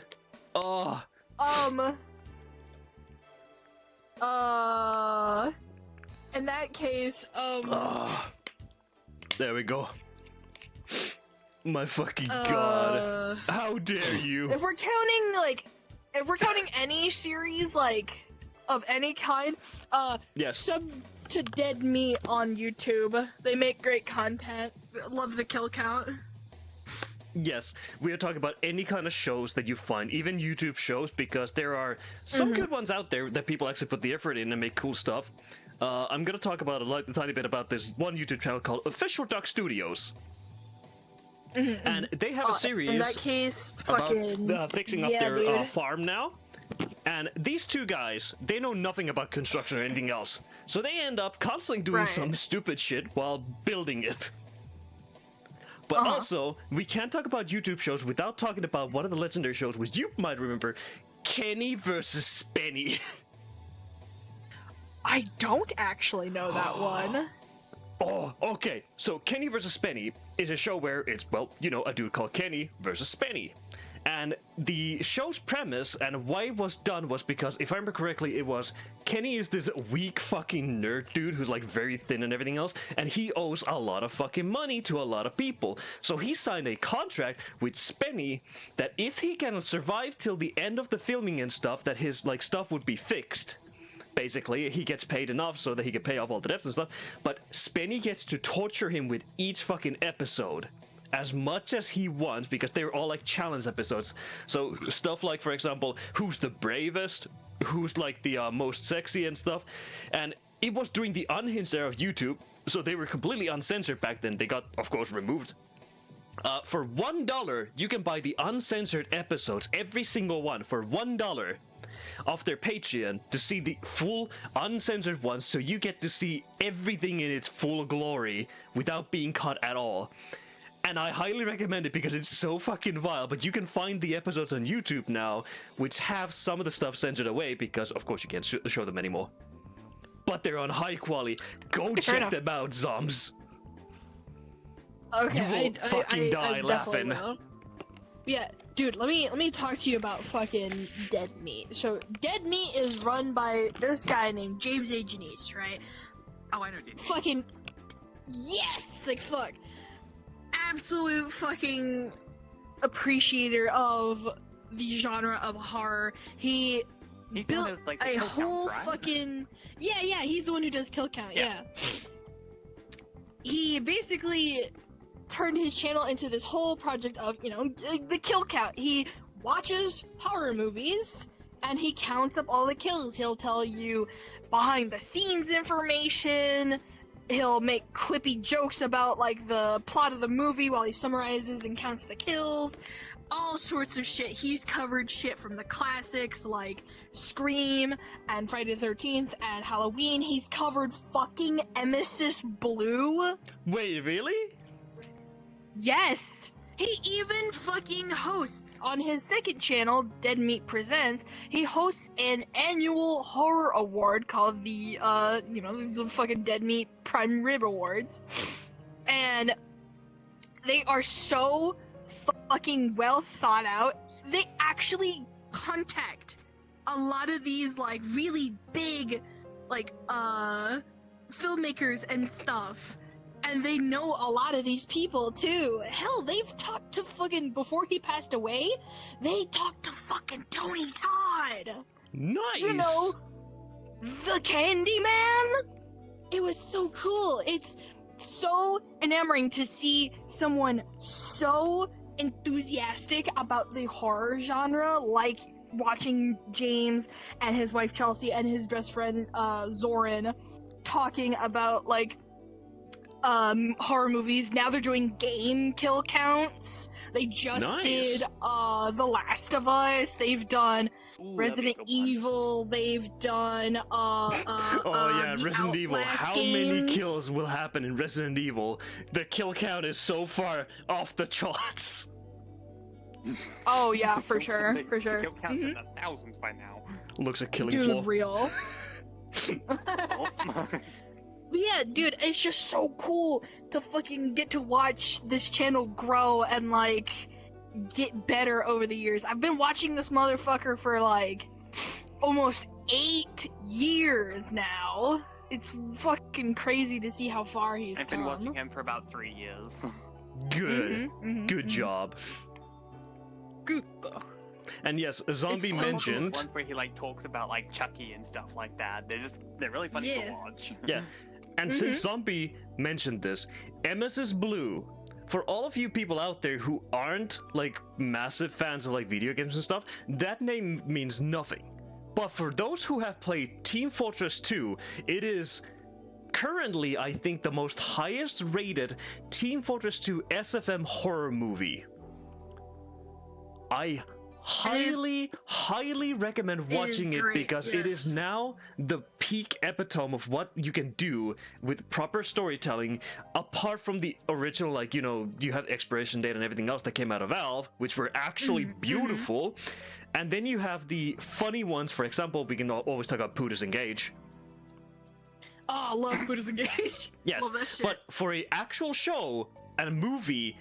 [SPEAKER 1] Oh.
[SPEAKER 3] In that case,
[SPEAKER 1] There we go. My fucking god. How dare you?
[SPEAKER 3] if we're counting any series, like, of any kind,
[SPEAKER 1] Yes.
[SPEAKER 3] sub to Dead Meat on YouTube. They make great content. Love the kill count.
[SPEAKER 1] Yes, we are talking about any kind of shows that you find, even YouTube shows, because there are some good ones out there that people actually put the effort in and make cool stuff. I'm gonna talk about a tiny bit about this one YouTube channel called Official Duck Studios. And they have a series
[SPEAKER 3] In that case,
[SPEAKER 1] about
[SPEAKER 3] fucking
[SPEAKER 1] fixing up
[SPEAKER 3] yeah,
[SPEAKER 1] their
[SPEAKER 3] dude.
[SPEAKER 1] farm now. And these two guys, they know nothing about construction or anything else. So they end up constantly doing
[SPEAKER 3] Right.
[SPEAKER 1] some stupid shit while building it. But also, we can't talk about YouTube shows without talking about one of the legendary shows, which you might remember, Kenny versus Spenny.
[SPEAKER 3] I don't actually know that one.
[SPEAKER 1] Oh, okay. So Kenny versus Spenny is a show where it's, well, you know, a dude called Kenny versus Spenny. And the show's premise and why it was done was because, if I remember correctly, it was Kenny is this weak fucking nerd dude who's like very thin and everything else, and he owes a lot of fucking money to a lot of people. So he signed a contract with Spenny that if he can survive till the end of the filming and stuff, that his like stuff would be fixed. Basically, he gets paid enough so that he can pay off all the debts and stuff, but Spenny gets to torture him with each fucking episode as much as he wants, because they're all like challenge episodes. So stuff like, for example, who's the bravest, who's like the most sexy and stuff. And it was during the unhinged era of YouTube, so they were completely uncensored back then. They got, of course, removed. For $1, you can buy the uncensored episodes, every single one, for $1. of their Patreon to see the full uncensored ones, so you get to see everything in its full glory without being cut at all. And I highly recommend it because it's so fucking wild. But you can find the episodes on YouTube now, which have some of the stuff censored away because, of course, you can't show them anymore. But they're on high quality. Go check them out, Zoms.
[SPEAKER 3] Okay,
[SPEAKER 1] You will fucking die laughing.
[SPEAKER 3] will. Yeah, dude, let me talk to you about fucking Dead Meat. So Dead Meat is run by this guy named James A. Janice, right?
[SPEAKER 2] Oh, I know, dude.
[SPEAKER 3] Fucking yes, like fuck, absolute fucking appreciator of the genre of horror. He built
[SPEAKER 2] like, the
[SPEAKER 3] a
[SPEAKER 2] kill
[SPEAKER 3] whole
[SPEAKER 2] counts, right?
[SPEAKER 3] fucking yeah. He's the one who does kill count.
[SPEAKER 2] Yeah.
[SPEAKER 3] Yeah. He basically turned his channel into this whole project of, you know, the kill count. He watches horror movies and he counts up all the kills. He'll tell you behind the scenes information. He'll make quippy jokes about like the plot of the movie while he summarizes and counts the kills. All sorts of shit. He's covered shit from the classics like Scream and Friday the 13th and Halloween. He's covered fucking Emesis Blue.
[SPEAKER 1] Wait, really?
[SPEAKER 3] Yes! He even fucking hosts on his second channel, Dead Meat Presents. He hosts an annual horror award called the, the fucking Dead Meat Prime Rib Awards. And they are so fucking well thought out. They actually contact a lot of these, like, really big, like, filmmakers and stuff. And they know a lot of these people, too. Hell, they've talked to fucking, before he passed away, they talked to fucking Tony Todd.
[SPEAKER 1] Nice!
[SPEAKER 3] You know, the Candyman? It was so cool. It's so enamoring to see someone so enthusiastic about the horror genre, like watching James and his wife Chelsea and his best friend, Zoran, talking about, like, horror movies. Now they're doing game kill counts. They just did The Last of Us. They've done Resident Evil. They've done
[SPEAKER 1] Resident Evil. How many kills will happen in Resident Evil? The kill count is so far off the charts.
[SPEAKER 3] Oh yeah, for sure.
[SPEAKER 2] The kill count's in the thousands by now.
[SPEAKER 1] Looks a killing
[SPEAKER 3] Dude,
[SPEAKER 1] floor.
[SPEAKER 3] real. But yeah, dude, it's just so cool to fucking get to watch this channel grow and, like, get better over the years. I've been watching this motherfucker for, like, almost 8 years now. It's fucking crazy to see how far he's
[SPEAKER 2] I've been watching him for about 3 years.
[SPEAKER 1] Good. Good job.
[SPEAKER 3] Good.
[SPEAKER 1] And yes, Zombie
[SPEAKER 3] It's so
[SPEAKER 1] mentioned...
[SPEAKER 2] Ones where he, like, talks about, like, Chucky and stuff like that. They're really funny to watch.
[SPEAKER 1] Yeah. And since Zombie mentioned this, Emesis Blue, for all of you people out there who aren't, like, massive fans of, like, video games and stuff, that name means nothing. But for those who have played Team Fortress 2, it is currently, I think, the most highest rated Team Fortress 2 SFM horror movie. I highly recommend watching it because it is now the peak epitome of what you can do with proper storytelling, apart from the original, like, you know, you have expiration date and everything else that came out of Valve, which were actually beautiful. And then you have the funny ones. For example, we can always talk about Poo Disengage.
[SPEAKER 3] Oh, I love Buddha's Engage.
[SPEAKER 1] Yes,
[SPEAKER 3] Love that shit.
[SPEAKER 1] but for an actual show and a movie,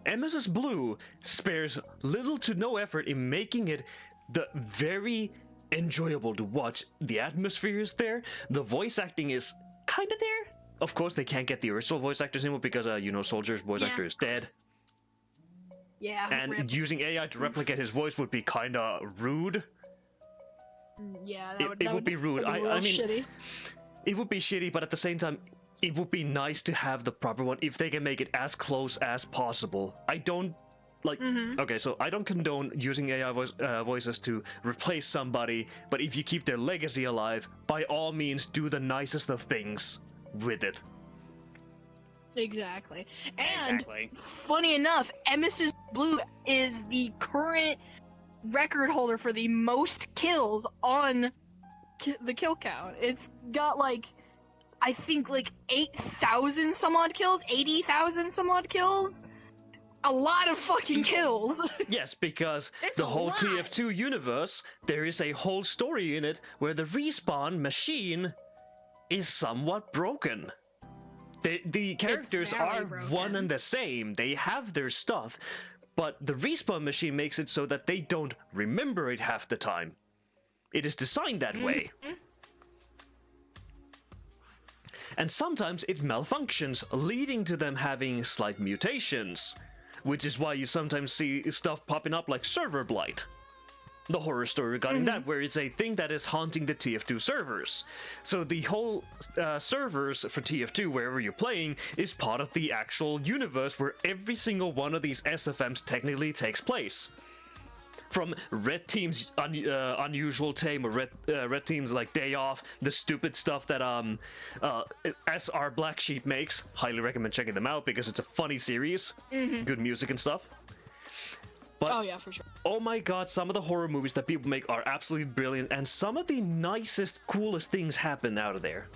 [SPEAKER 1] Emesis Blue spares little to no effort in making it very enjoyable to watch. The atmosphere is there. The voice acting is kind of there. Of course, they can't get the original voice actors anymore because, Soldier's voice actor is dead.
[SPEAKER 3] Yeah.
[SPEAKER 1] And using AI to replicate his voice would be kind of rude.
[SPEAKER 3] Yeah,
[SPEAKER 1] It would be rude. I mean,
[SPEAKER 3] shitty.
[SPEAKER 1] It would be shitty, but at the same time, it would be nice to have the proper one if they can make it as close as possible. I don't okay, so I don't condone using AI voices to replace somebody, but if you keep their legacy alive, by all means do the nicest of things with it.
[SPEAKER 3] Exactly. And funny enough, Emesis Blue is the current record holder for the most kills on the kill count. It's got like, I think like 8,000 some odd kills, 80,000 some odd kills. A lot of fucking kills.
[SPEAKER 1] Yes, because
[SPEAKER 3] It's
[SPEAKER 1] the
[SPEAKER 3] a
[SPEAKER 1] whole
[SPEAKER 3] lot.
[SPEAKER 1] TF2 universe, there is a whole story in it where the respawn machine is somewhat broken. The characters
[SPEAKER 3] very
[SPEAKER 1] are
[SPEAKER 3] broken.
[SPEAKER 1] one and the same. They have their stuff, but the respawn machine makes it so that they don't remember it half the time. It is designed that way. And sometimes it malfunctions, leading to them having slight mutations, which is why you sometimes see stuff popping up like server blight. The horror story regarding that, where it's a thing that is haunting the TF2 servers. So the whole servers for TF2, wherever you're playing, is part of the actual universe where every single one of these SFMs technically takes place. From Red Team's Unusual Tame or Red Team's like Day Off, the stupid stuff that SR Black Sheep makes. Highly recommend checking them out because it's a funny series. Good music and stuff. But,
[SPEAKER 3] Oh yeah, for sure.
[SPEAKER 1] oh my god, some of the horror movies that people make are absolutely brilliant, and some of the nicest, coolest things happen out of there.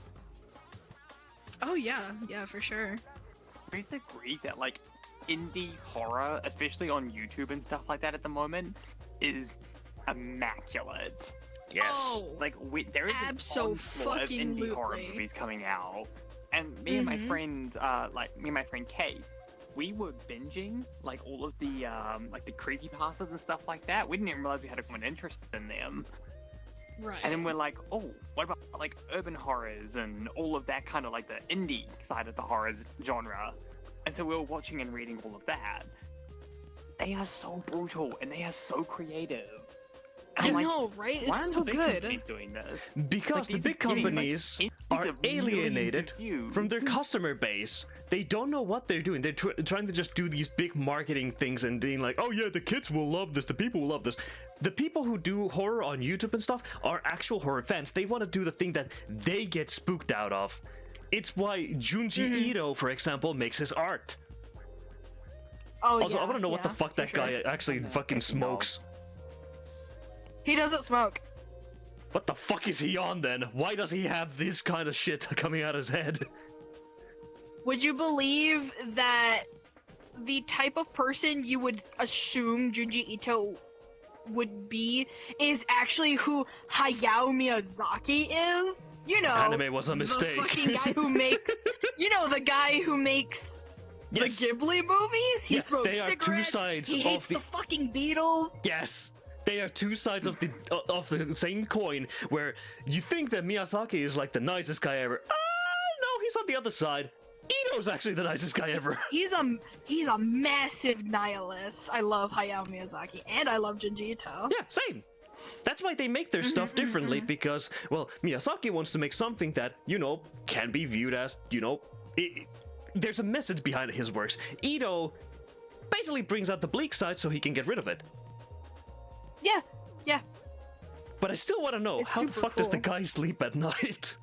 [SPEAKER 3] Oh yeah, for sure.
[SPEAKER 2] I just agree that like indie horror, especially on YouTube and stuff like that at the moment, is immaculate.
[SPEAKER 1] Yes.
[SPEAKER 3] Oh,
[SPEAKER 2] Like there is this onslaught of indie horror
[SPEAKER 3] Abso-fucking-lutely.
[SPEAKER 2] movies coming out, and me and my friend, Kate, we were binging like all of the creepypastas and stuff like that. We didn't even realize we had a common interest in them.
[SPEAKER 3] Right.
[SPEAKER 2] And then we're like, oh, what about like urban horrors and all of that kind of like the indie side of the horror genre? And so we were watching and reading all of that. They are so brutal and they are so creative. And
[SPEAKER 3] I
[SPEAKER 2] I'm like,
[SPEAKER 3] know, right?
[SPEAKER 2] why
[SPEAKER 3] It's
[SPEAKER 2] aren't
[SPEAKER 3] so
[SPEAKER 2] the big
[SPEAKER 3] good.
[SPEAKER 2] companies doing this?
[SPEAKER 1] Because the
[SPEAKER 2] Like, these
[SPEAKER 1] big
[SPEAKER 2] are getting, like,
[SPEAKER 1] companies
[SPEAKER 2] millions
[SPEAKER 1] are
[SPEAKER 2] of millions of
[SPEAKER 1] alienated
[SPEAKER 2] views.
[SPEAKER 1] from their customer base. They don't know what they're doing. They're trying to just do these big marketing things and being like, oh yeah, the kids will love this, the people will love this. The people who do horror on YouTube and stuff are actual horror fans. They want to do the thing that they get spooked out of. It's why Junji Ito, for example, makes his art.
[SPEAKER 3] Oh
[SPEAKER 1] Also,
[SPEAKER 3] yeah,
[SPEAKER 1] I want to know what the
[SPEAKER 3] yeah,
[SPEAKER 1] fuck
[SPEAKER 3] for
[SPEAKER 1] that
[SPEAKER 3] sure.
[SPEAKER 1] guy actually fucking smokes.
[SPEAKER 3] He doesn't smoke.
[SPEAKER 1] What the fuck is he on then? Why does he have this kind of shit coming out his head?
[SPEAKER 3] Would you believe that the type of person you would assume Junji Ito would be is actually who Hayao Miyazaki is? You know,
[SPEAKER 1] Anime was a mistake.
[SPEAKER 3] The fucking guy who makes, the guy who makes
[SPEAKER 1] Yes.
[SPEAKER 3] the Ghibli movies. He
[SPEAKER 1] Yeah,
[SPEAKER 3] smokes
[SPEAKER 1] they are two
[SPEAKER 3] cigarettes.
[SPEAKER 1] sides
[SPEAKER 3] He
[SPEAKER 1] of
[SPEAKER 3] hates
[SPEAKER 1] the-
[SPEAKER 3] the fucking Beatles.
[SPEAKER 1] Yes, they are two sides of the same coin. Where you think that Miyazaki is like the nicest guy ever. No, he's on the other side. Ito's actually the nicest guy ever.
[SPEAKER 3] He's a massive nihilist. I love Hayao Miyazaki and I love Junji Ito.
[SPEAKER 1] Yeah, same. That's why they make their stuff differently because, well, Miyazaki wants to make something that can be viewed as there's a message behind his works. Ito basically brings out the bleak side so he can get rid of it.
[SPEAKER 3] Yeah.
[SPEAKER 1] But I still want to know,
[SPEAKER 3] It's
[SPEAKER 1] how the
[SPEAKER 3] super
[SPEAKER 1] fuck does the
[SPEAKER 3] cool.
[SPEAKER 1] guy sleep at night?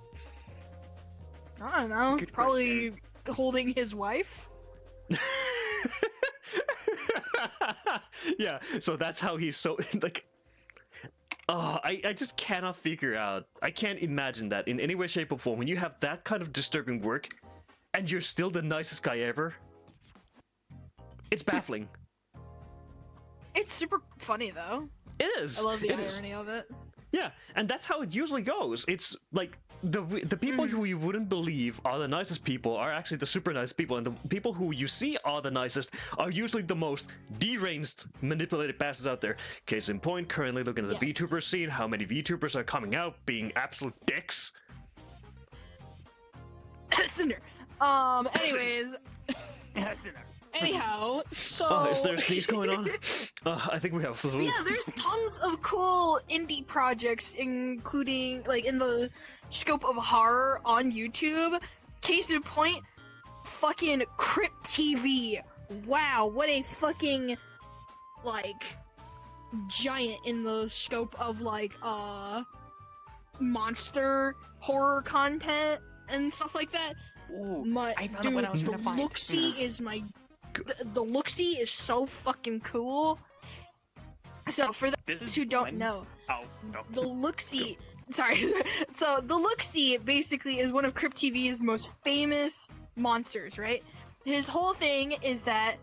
[SPEAKER 3] I don't know.
[SPEAKER 2] Good
[SPEAKER 3] Probably holding his wife.
[SPEAKER 1] Yeah, so that's how he's so like. I just cannot figure out. I can't imagine that in any way, shape, or form. When you have that kind of disturbing work, and you're still the nicest guy ever, it's baffling.
[SPEAKER 3] It's super funny though.
[SPEAKER 1] It is.
[SPEAKER 3] I love the
[SPEAKER 1] It is.
[SPEAKER 3] irony of it.
[SPEAKER 1] Yeah, and that's how it usually goes. It's like the people who you wouldn't believe are the nicest people are actually the super nice people, and the people who you see are the nicest are usually the most deranged, manipulated bastards out there. Case in point, currently looking at the
[SPEAKER 3] Yes.
[SPEAKER 1] VTuber scene, how many VTubers are coming out being absolute dicks.
[SPEAKER 3] Cinder. Anyways, anyhow, so
[SPEAKER 1] Oh, is there a sneeze going on? I think we have flu.
[SPEAKER 3] yeah, there's tons of cool indie projects, including like in the scope of horror on YouTube. Case in point, fucking Crypt TV. Wow, what a fucking like giant in the scope of like monster horror content and stuff like that.
[SPEAKER 2] Ooh,
[SPEAKER 3] My
[SPEAKER 2] I found out
[SPEAKER 3] dude,
[SPEAKER 2] what I was
[SPEAKER 3] the
[SPEAKER 2] gonna find.
[SPEAKER 3] look-see is my the look-see is so fucking cool. So for
[SPEAKER 2] This
[SPEAKER 3] those
[SPEAKER 2] is
[SPEAKER 3] who don't
[SPEAKER 2] when-
[SPEAKER 3] know,
[SPEAKER 2] Oh, no.
[SPEAKER 3] the Look-See, sorry, so the Look-See basically is one of Crypt TV's most famous monsters, right? His whole thing is that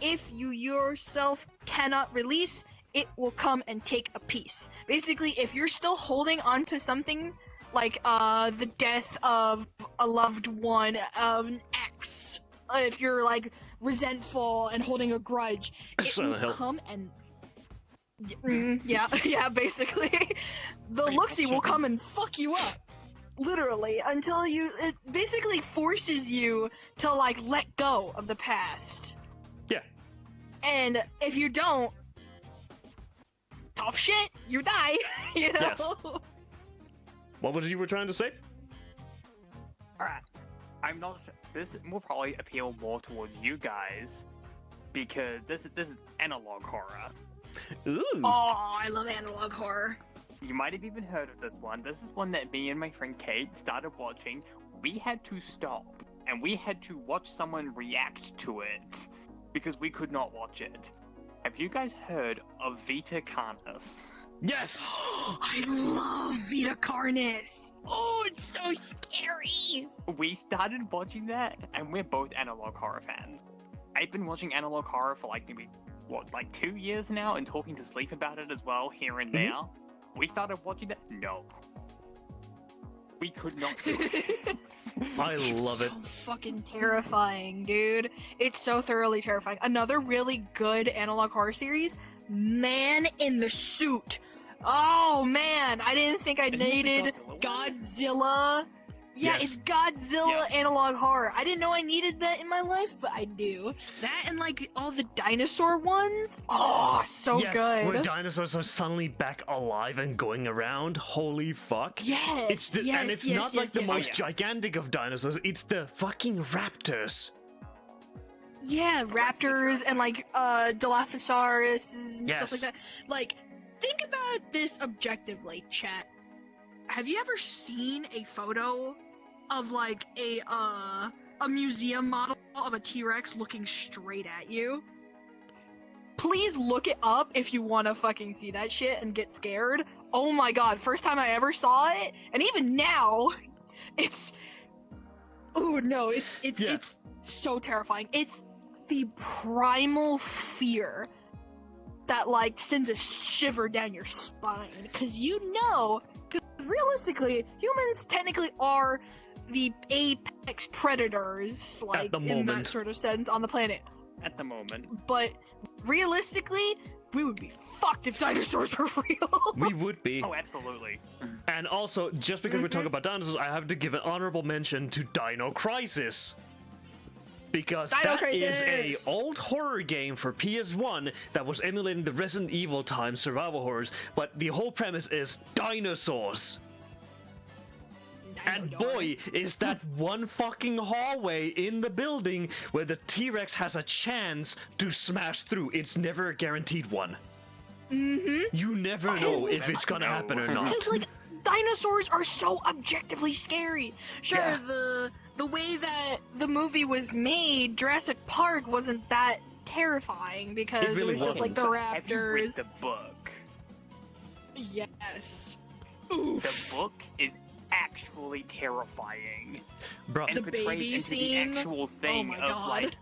[SPEAKER 3] if you yourself cannot release, it will come and take a piece. Basically, if you're still holding on to something, like the death of a loved one, an ex, if you're like resentful and holding a grudge, it
[SPEAKER 1] Silent
[SPEAKER 3] will
[SPEAKER 1] Hill.
[SPEAKER 3] come and yeah, basically. The
[SPEAKER 2] Wait,
[SPEAKER 3] Look-See will
[SPEAKER 2] actually-
[SPEAKER 3] come and fuck you up. Literally, until it basically forces you to, like, let go of the past.
[SPEAKER 1] Yeah.
[SPEAKER 3] And if you don't, tough shit, you die, you know?
[SPEAKER 1] Yes. What was it you were trying to say?
[SPEAKER 2] Alright. I'm not sure. This will probably appeal more towards you guys because this is analog horror.
[SPEAKER 1] Ooh.
[SPEAKER 3] Oh, I love analog horror.
[SPEAKER 2] You might have even heard of this one. This is one that me and my friend Kate started watching. We had to stop and we had to watch someone react to it because we could not watch it. Have you guys heard of Vita Carnis?
[SPEAKER 1] Yes.
[SPEAKER 3] I love Vita Carnis. Oh, it's so scary.
[SPEAKER 2] We started watching that and we're both analog horror fans. I've been watching analog horror for like maybe, 2 years now and talking to Sleep about it as well, here and there. We started watching that. No. We could not do it.
[SPEAKER 1] I love it.
[SPEAKER 3] It's so fucking terrifying, dude. It's so thoroughly terrifying. Another really good analog horror series, Man in the Suit. Oh man, I didn't think I
[SPEAKER 2] Isn't it the
[SPEAKER 3] needed
[SPEAKER 2] Godzilla
[SPEAKER 3] Godzilla.
[SPEAKER 2] one?
[SPEAKER 3] Yeah,
[SPEAKER 1] Yes.
[SPEAKER 3] it's Godzilla
[SPEAKER 2] Yeah.
[SPEAKER 3] analog horror. I didn't know I needed that in my life, but I do. That and like all the dinosaur ones. Oh, so
[SPEAKER 1] Yes,
[SPEAKER 3] good.
[SPEAKER 1] where dinosaurs are suddenly back alive and going around. Holy fuck.
[SPEAKER 3] Yes,
[SPEAKER 1] It's the,
[SPEAKER 3] yes,
[SPEAKER 1] and it's
[SPEAKER 3] yes,
[SPEAKER 1] not like
[SPEAKER 3] yes,
[SPEAKER 1] the
[SPEAKER 3] yes,
[SPEAKER 1] most
[SPEAKER 3] yes.
[SPEAKER 1] gigantic of dinosaurs, it's the fucking raptors.
[SPEAKER 3] Yeah, raptors and like Dilophosaurus and stuff like
[SPEAKER 1] Yes.
[SPEAKER 3] that. Like, think about this objectively, chat. Have you ever seen a photo of like a museum model of a T-Rex looking straight at you? Please look it up if you want to fucking see that shit and get scared. Oh my god, first time I ever saw it, and even now, it's oh no, it's
[SPEAKER 1] Yeah.
[SPEAKER 3] it's so terrifying. It's the primal fear that like sends a shiver down your spine because realistically humans technically are the apex predators, like
[SPEAKER 1] the
[SPEAKER 3] in that
[SPEAKER 1] moment.
[SPEAKER 3] sort of sense, on the planet.
[SPEAKER 2] At the moment.
[SPEAKER 3] But realistically, we would be fucked if dinosaurs were real.
[SPEAKER 1] We would be.
[SPEAKER 2] Oh, absolutely.
[SPEAKER 1] And also, just because we're talking about dinosaurs, I have to give an honorable mention to Dino Crisis. Because
[SPEAKER 3] Dino
[SPEAKER 1] that is a
[SPEAKER 3] Crisis!
[SPEAKER 1] old horror game for PS1 that was emulating the Resident Evil time survival horrors, but the whole premise is dinosaurs. And boy, is that one fucking hallway in the building where the T-Rex has a chance to smash through. It's never a guaranteed one. You never know if it's gonna happen or not.
[SPEAKER 3] Because like dinosaurs are so objectively scary. Sure,
[SPEAKER 1] Yeah.
[SPEAKER 3] the way that the movie was made, Jurassic Park wasn't that terrifying because it,
[SPEAKER 1] really
[SPEAKER 3] was just like the
[SPEAKER 2] So have you read
[SPEAKER 3] raptors.
[SPEAKER 2] the book?
[SPEAKER 3] Yes.
[SPEAKER 2] The
[SPEAKER 3] Oof.
[SPEAKER 2] book is actually terrifying.
[SPEAKER 1] Bro,
[SPEAKER 2] And
[SPEAKER 3] The
[SPEAKER 2] portrays
[SPEAKER 3] baby
[SPEAKER 2] into
[SPEAKER 3] scene?
[SPEAKER 2] the actual thing
[SPEAKER 3] my
[SPEAKER 2] of
[SPEAKER 3] God.
[SPEAKER 2] like,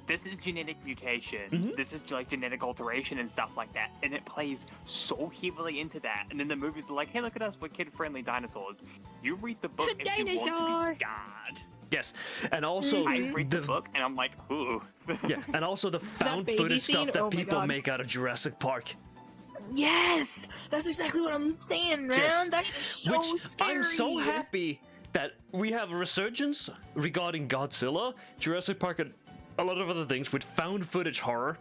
[SPEAKER 2] this is genetic mutation,
[SPEAKER 1] Mhm.
[SPEAKER 2] this is like genetic alteration and stuff like that, and it plays so heavily into that. And then the movies are like, hey, look at us, we're kid-friendly dinosaurs. You read the book if you want
[SPEAKER 3] Dinosaur!
[SPEAKER 2] to be scarred.
[SPEAKER 1] yes. And also,
[SPEAKER 2] I read the book and I'm like, ooh.
[SPEAKER 1] yeah, and also the found
[SPEAKER 3] baby
[SPEAKER 1] footage
[SPEAKER 3] scene?
[SPEAKER 1] stuff that
[SPEAKER 3] Oh my
[SPEAKER 1] people
[SPEAKER 3] God.
[SPEAKER 1] make out of Jurassic Park.
[SPEAKER 3] Yes, that's exactly what I'm saying, man.
[SPEAKER 1] Yes.
[SPEAKER 3] That is so
[SPEAKER 1] Which
[SPEAKER 3] scary.
[SPEAKER 1] I'm so happy that we have a resurgence regarding Godzilla, Jurassic Park, and a lot of other things with found footage horror.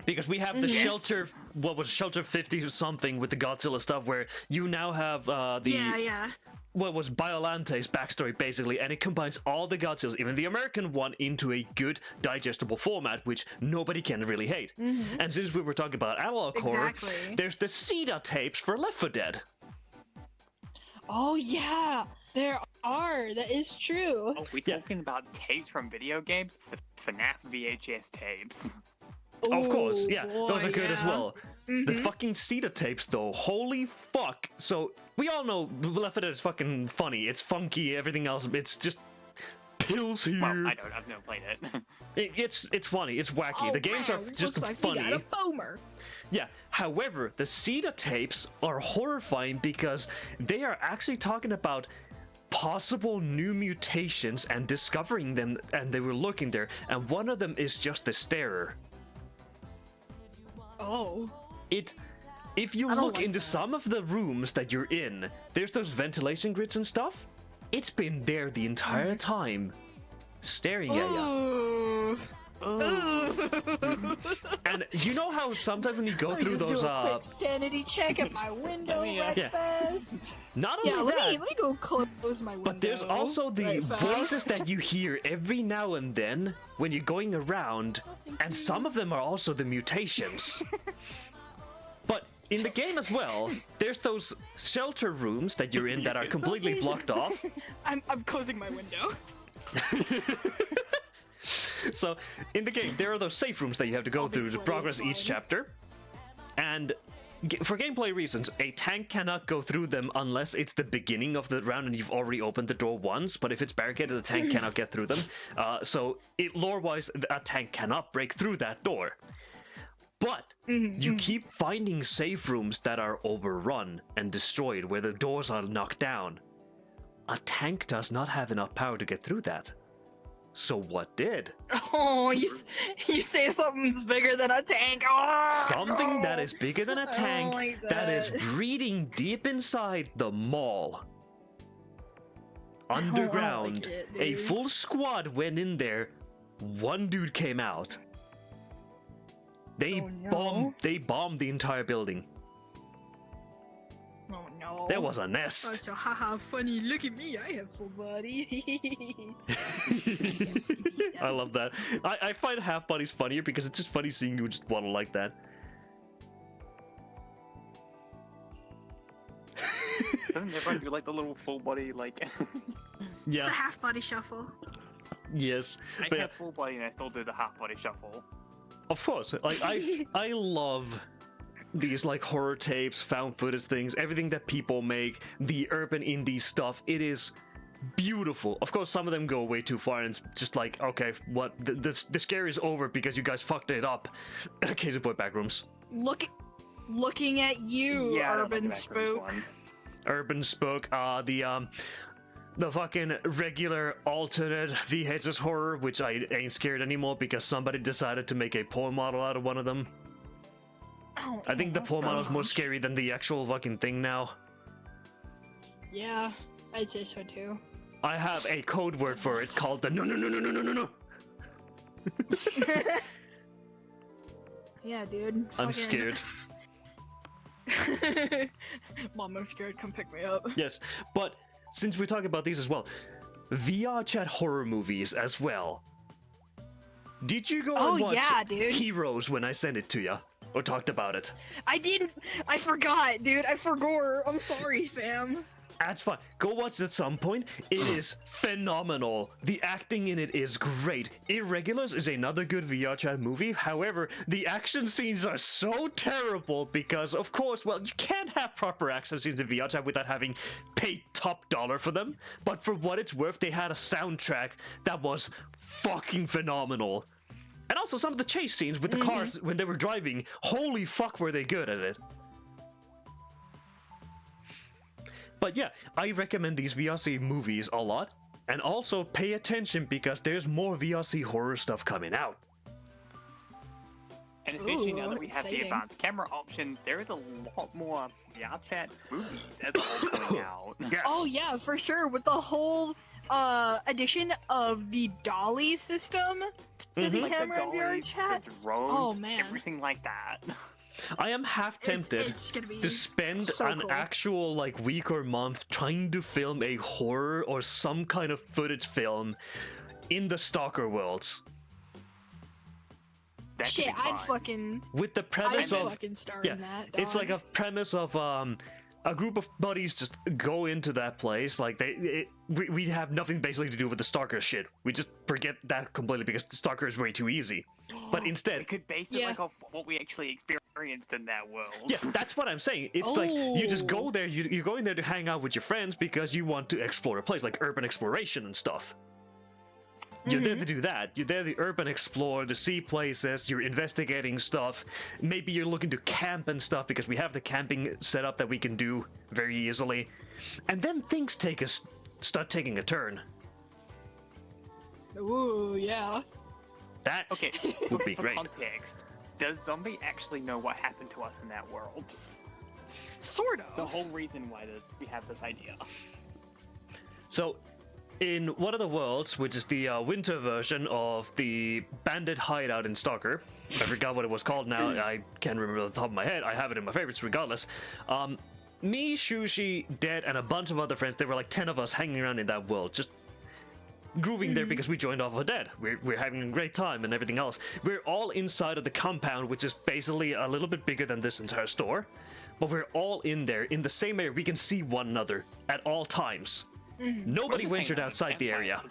[SPEAKER 1] Because we have the Shelter, what was Shelter 50 something with the Godzilla stuff, where you now have the
[SPEAKER 3] Yeah.
[SPEAKER 1] what was Biolante's backstory basically, and it combines all the Godzillas, even the American one, into a good digestible format, which nobody can really hate. And since we were talking about analog horror,
[SPEAKER 3] Exactly.
[SPEAKER 1] there's the CETA tapes for Left 4 Dead.
[SPEAKER 3] Oh yeah, there are. That is true.
[SPEAKER 2] Oh, we
[SPEAKER 1] Yeah.
[SPEAKER 2] talking about tapes from video games? The FNAF VHS tapes.
[SPEAKER 1] Of course,
[SPEAKER 3] Ooh,
[SPEAKER 1] yeah, those are
[SPEAKER 3] boy,
[SPEAKER 1] good as
[SPEAKER 3] yeah.
[SPEAKER 1] well. The
[SPEAKER 3] Mhm.
[SPEAKER 1] fucking Cedar tapes, though, holy fuck. So, we all know Left 4 Dead is fucking funny, it's funky, everything else, it's just pills here.
[SPEAKER 2] Well, I don't. I've never played it.
[SPEAKER 1] It's funny, it's wacky,
[SPEAKER 3] Oh,
[SPEAKER 1] the games
[SPEAKER 3] man,
[SPEAKER 1] are just
[SPEAKER 3] looks like
[SPEAKER 1] funny.
[SPEAKER 3] we got a boomer.
[SPEAKER 1] Yeah, however, the Cedar tapes are horrifying because they are actually talking about possible new mutations and discovering them, and they were looking there, and one of them is just the starer.
[SPEAKER 3] Oh.
[SPEAKER 1] If you
[SPEAKER 3] I don't
[SPEAKER 1] look
[SPEAKER 3] like
[SPEAKER 1] into
[SPEAKER 3] that.
[SPEAKER 1] some of the rooms that you're in, there's those ventilation grids and stuff. It's been there the entire time, staring at you.
[SPEAKER 3] Ooh. Ooh.
[SPEAKER 1] And you know how sometimes when you go
[SPEAKER 3] Let me
[SPEAKER 1] through
[SPEAKER 3] just
[SPEAKER 1] those,
[SPEAKER 3] do a quick sanity check at my window
[SPEAKER 2] me,
[SPEAKER 3] right
[SPEAKER 1] Yeah.
[SPEAKER 3] fast.
[SPEAKER 1] not
[SPEAKER 3] Yeah,
[SPEAKER 1] only
[SPEAKER 3] let
[SPEAKER 1] that,
[SPEAKER 3] me go close my window.
[SPEAKER 1] but there's also the
[SPEAKER 3] right
[SPEAKER 1] voices
[SPEAKER 3] fast.
[SPEAKER 1] that you hear every now and then when you're going around, and some of them are also the mutations. But in the game as well, there's those shelter rooms that you're in that are completely blocked off.
[SPEAKER 3] I'm closing my window.
[SPEAKER 1] So in the game, there are those safe rooms that you have to go
[SPEAKER 3] I'll be
[SPEAKER 1] through to
[SPEAKER 3] sweaty,
[SPEAKER 1] progress
[SPEAKER 3] it's
[SPEAKER 1] each
[SPEAKER 3] fine.
[SPEAKER 1] chapter. And for gameplay reasons, a tank cannot go through them unless it's the beginning of the round and you've already opened the door once. But if it's barricaded, the tank cannot get through them. So lore-wise, a tank cannot break through that door. But you keep finding safe rooms that are overrun and destroyed, where the doors are knocked down. A tank does not have enough power to get through that. So what did?
[SPEAKER 3] Oh, you say something's bigger than a tank. Oh,
[SPEAKER 1] Something that is bigger than a
[SPEAKER 3] I
[SPEAKER 1] tank,
[SPEAKER 3] don't like
[SPEAKER 1] that is
[SPEAKER 3] that.
[SPEAKER 1] breeding deep inside the mall.
[SPEAKER 3] don't like
[SPEAKER 1] Underground.
[SPEAKER 3] it,
[SPEAKER 1] A
[SPEAKER 3] dude.
[SPEAKER 1] full squad went in there. One dude came out. They
[SPEAKER 3] Oh, no.
[SPEAKER 1] bombed the entire building.
[SPEAKER 3] Oh no.
[SPEAKER 1] There was a
[SPEAKER 3] Oh,
[SPEAKER 1] nest.
[SPEAKER 3] so haha, funny. Look at me. I have full body.
[SPEAKER 1] I love that. I find half bodies funnier because it's just funny seeing you just waddle like that.
[SPEAKER 2] Doesn't everyone do like the little full body like?
[SPEAKER 1] Yeah.
[SPEAKER 3] The half body shuffle.
[SPEAKER 1] Yes.
[SPEAKER 2] I
[SPEAKER 1] But yeah,
[SPEAKER 2] have full body and I still do the half body shuffle.
[SPEAKER 1] of course. Like I love these like horror tapes, found footage things, everything that people make, the urban indie stuff. It is beautiful. Of course, some of them go way too far, and it's just like, okay, what? The scare is over because you guys fucked it up. Case in point, Backrooms.
[SPEAKER 3] Looking at you,
[SPEAKER 2] Yeah, I don't like
[SPEAKER 3] Urban
[SPEAKER 2] the Backrooms
[SPEAKER 3] Spook.
[SPEAKER 2] one.
[SPEAKER 1] Urban Spook. The fucking regular alternate VHS horror, which I ain't scared anymore because somebody decided to make a poor model out of one of them.
[SPEAKER 3] Oh,
[SPEAKER 1] I think the
[SPEAKER 3] that's
[SPEAKER 1] poor model is more
[SPEAKER 3] gross.
[SPEAKER 1] scary than the actual fucking thing now.
[SPEAKER 3] Yeah, I'd say so too.
[SPEAKER 1] I have a code word for it called the no.
[SPEAKER 3] Yeah, dude.
[SPEAKER 1] I'm
[SPEAKER 3] fucking-
[SPEAKER 1] scared.
[SPEAKER 3] Mom, I'm scared. Come pick me up.
[SPEAKER 1] Yes, but since we're talking about these as well, VR chat horror movies as well. Did you go
[SPEAKER 3] Oh,
[SPEAKER 1] and watch
[SPEAKER 3] yeah, dude.
[SPEAKER 1] Heroes when I sent it to you? Or talked about it?
[SPEAKER 3] I didn't. I forgot, dude. I forgot. I'm sorry, fam.
[SPEAKER 1] That's fine. Go watch it at some point. It is phenomenal. The acting in it is great. Irregulars is another good VR chat movie. However, the action scenes are so terrible because, of course, well, you can't have proper action scenes in VR chat without having paid top dollar for them. But for what it's worth, they had a soundtrack that was fucking phenomenal. And also some of the chase scenes with the cars when they were driving. Holy fuck, were they good at it. But yeah, I recommend these VRC movies a lot. And also pay attention because there's more VRC horror stuff coming out.
[SPEAKER 2] And especially now
[SPEAKER 3] Ooh,
[SPEAKER 2] that we have the
[SPEAKER 3] exciting.
[SPEAKER 2] advanced camera option, there is a lot more VR chat movies as well coming out.
[SPEAKER 1] Yes.
[SPEAKER 3] Oh yeah, for sure. With the whole addition of the dolly system to the
[SPEAKER 1] Mhm.
[SPEAKER 2] Like
[SPEAKER 3] camera and VR
[SPEAKER 2] dollies,
[SPEAKER 3] chat.
[SPEAKER 2] the drones,
[SPEAKER 3] Oh, man.
[SPEAKER 2] everything like that.
[SPEAKER 1] I am half tempted
[SPEAKER 3] It's gonna be
[SPEAKER 1] to spend
[SPEAKER 3] so
[SPEAKER 1] an
[SPEAKER 3] cool.
[SPEAKER 1] actual like week or month trying to film a horror or some kind of footage film in the Stalker worlds.
[SPEAKER 2] That could
[SPEAKER 3] Shit,
[SPEAKER 2] be
[SPEAKER 3] I'd
[SPEAKER 2] fun.
[SPEAKER 3] fucking.
[SPEAKER 1] With the
[SPEAKER 3] I'd
[SPEAKER 1] premise of
[SPEAKER 3] fucking star
[SPEAKER 1] yeah,
[SPEAKER 3] in that.
[SPEAKER 1] it's like
[SPEAKER 3] dog.
[SPEAKER 1] a premise of a group of buddies just go into that place. Like we have nothing basically to do with the Stalker shit. We just forget that completely because the Stalker is way too easy. But instead,
[SPEAKER 2] we could base it like off what we actually experienced in that world.
[SPEAKER 1] yeah, that's what I'm saying. It's like you just go there. You're going there to hang out with your friends because you want to explore a place, like urban exploration and stuff. You're there to do that. You're there to urban explore, to see places, you're investigating stuff. Maybe you're looking to camp and stuff because we have the camping setup that we can do very easily. And then things start taking a turn.
[SPEAKER 3] Ooh, yeah.
[SPEAKER 1] That
[SPEAKER 2] Okay,
[SPEAKER 1] would be
[SPEAKER 2] for
[SPEAKER 1] great.
[SPEAKER 2] context, does Zombie actually know what happened to us in that world?
[SPEAKER 3] Sort
[SPEAKER 2] The
[SPEAKER 3] of.
[SPEAKER 2] whole reason why we have this idea.
[SPEAKER 1] So, in one of the worlds, which is the winter version of the bandit hideout in Stalker, I forgot what it was called now, I can't remember off the top of my head, I have it in my favorites regardless. Me, Shushi, Dead, and a bunch of other friends, there were like 10 of us hanging around in that world, just grooving there because we joined off of Dead. We're having a great time and everything else. We're all inside of the compound, which is basically a little bit bigger than this entire store, but we're all in there, in the same area. We can see one another at all times. Nobody ventured outside the area.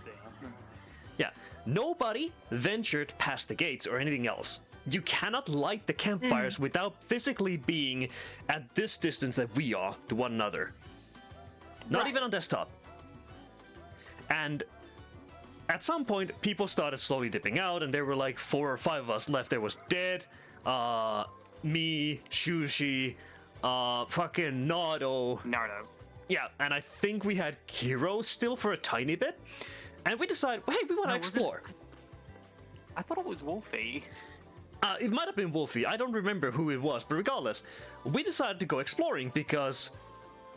[SPEAKER 1] Yeah, nobody ventured past the gates or anything else. You cannot light the campfires without physically being at this distance that we are to one another. Not even on desktop. And at some point, people started slowly dipping out, and there were like 4 or 5 of us left. There was Dead, me, Shushi, fucking Nardo. Yeah, and I think we had Kiro still for a tiny bit. And we decided, hey, we want to explore.
[SPEAKER 2] I thought it was Wolfie.
[SPEAKER 1] It might have been Wolfie. I don't remember who it was, but regardless, we decided to go exploring because,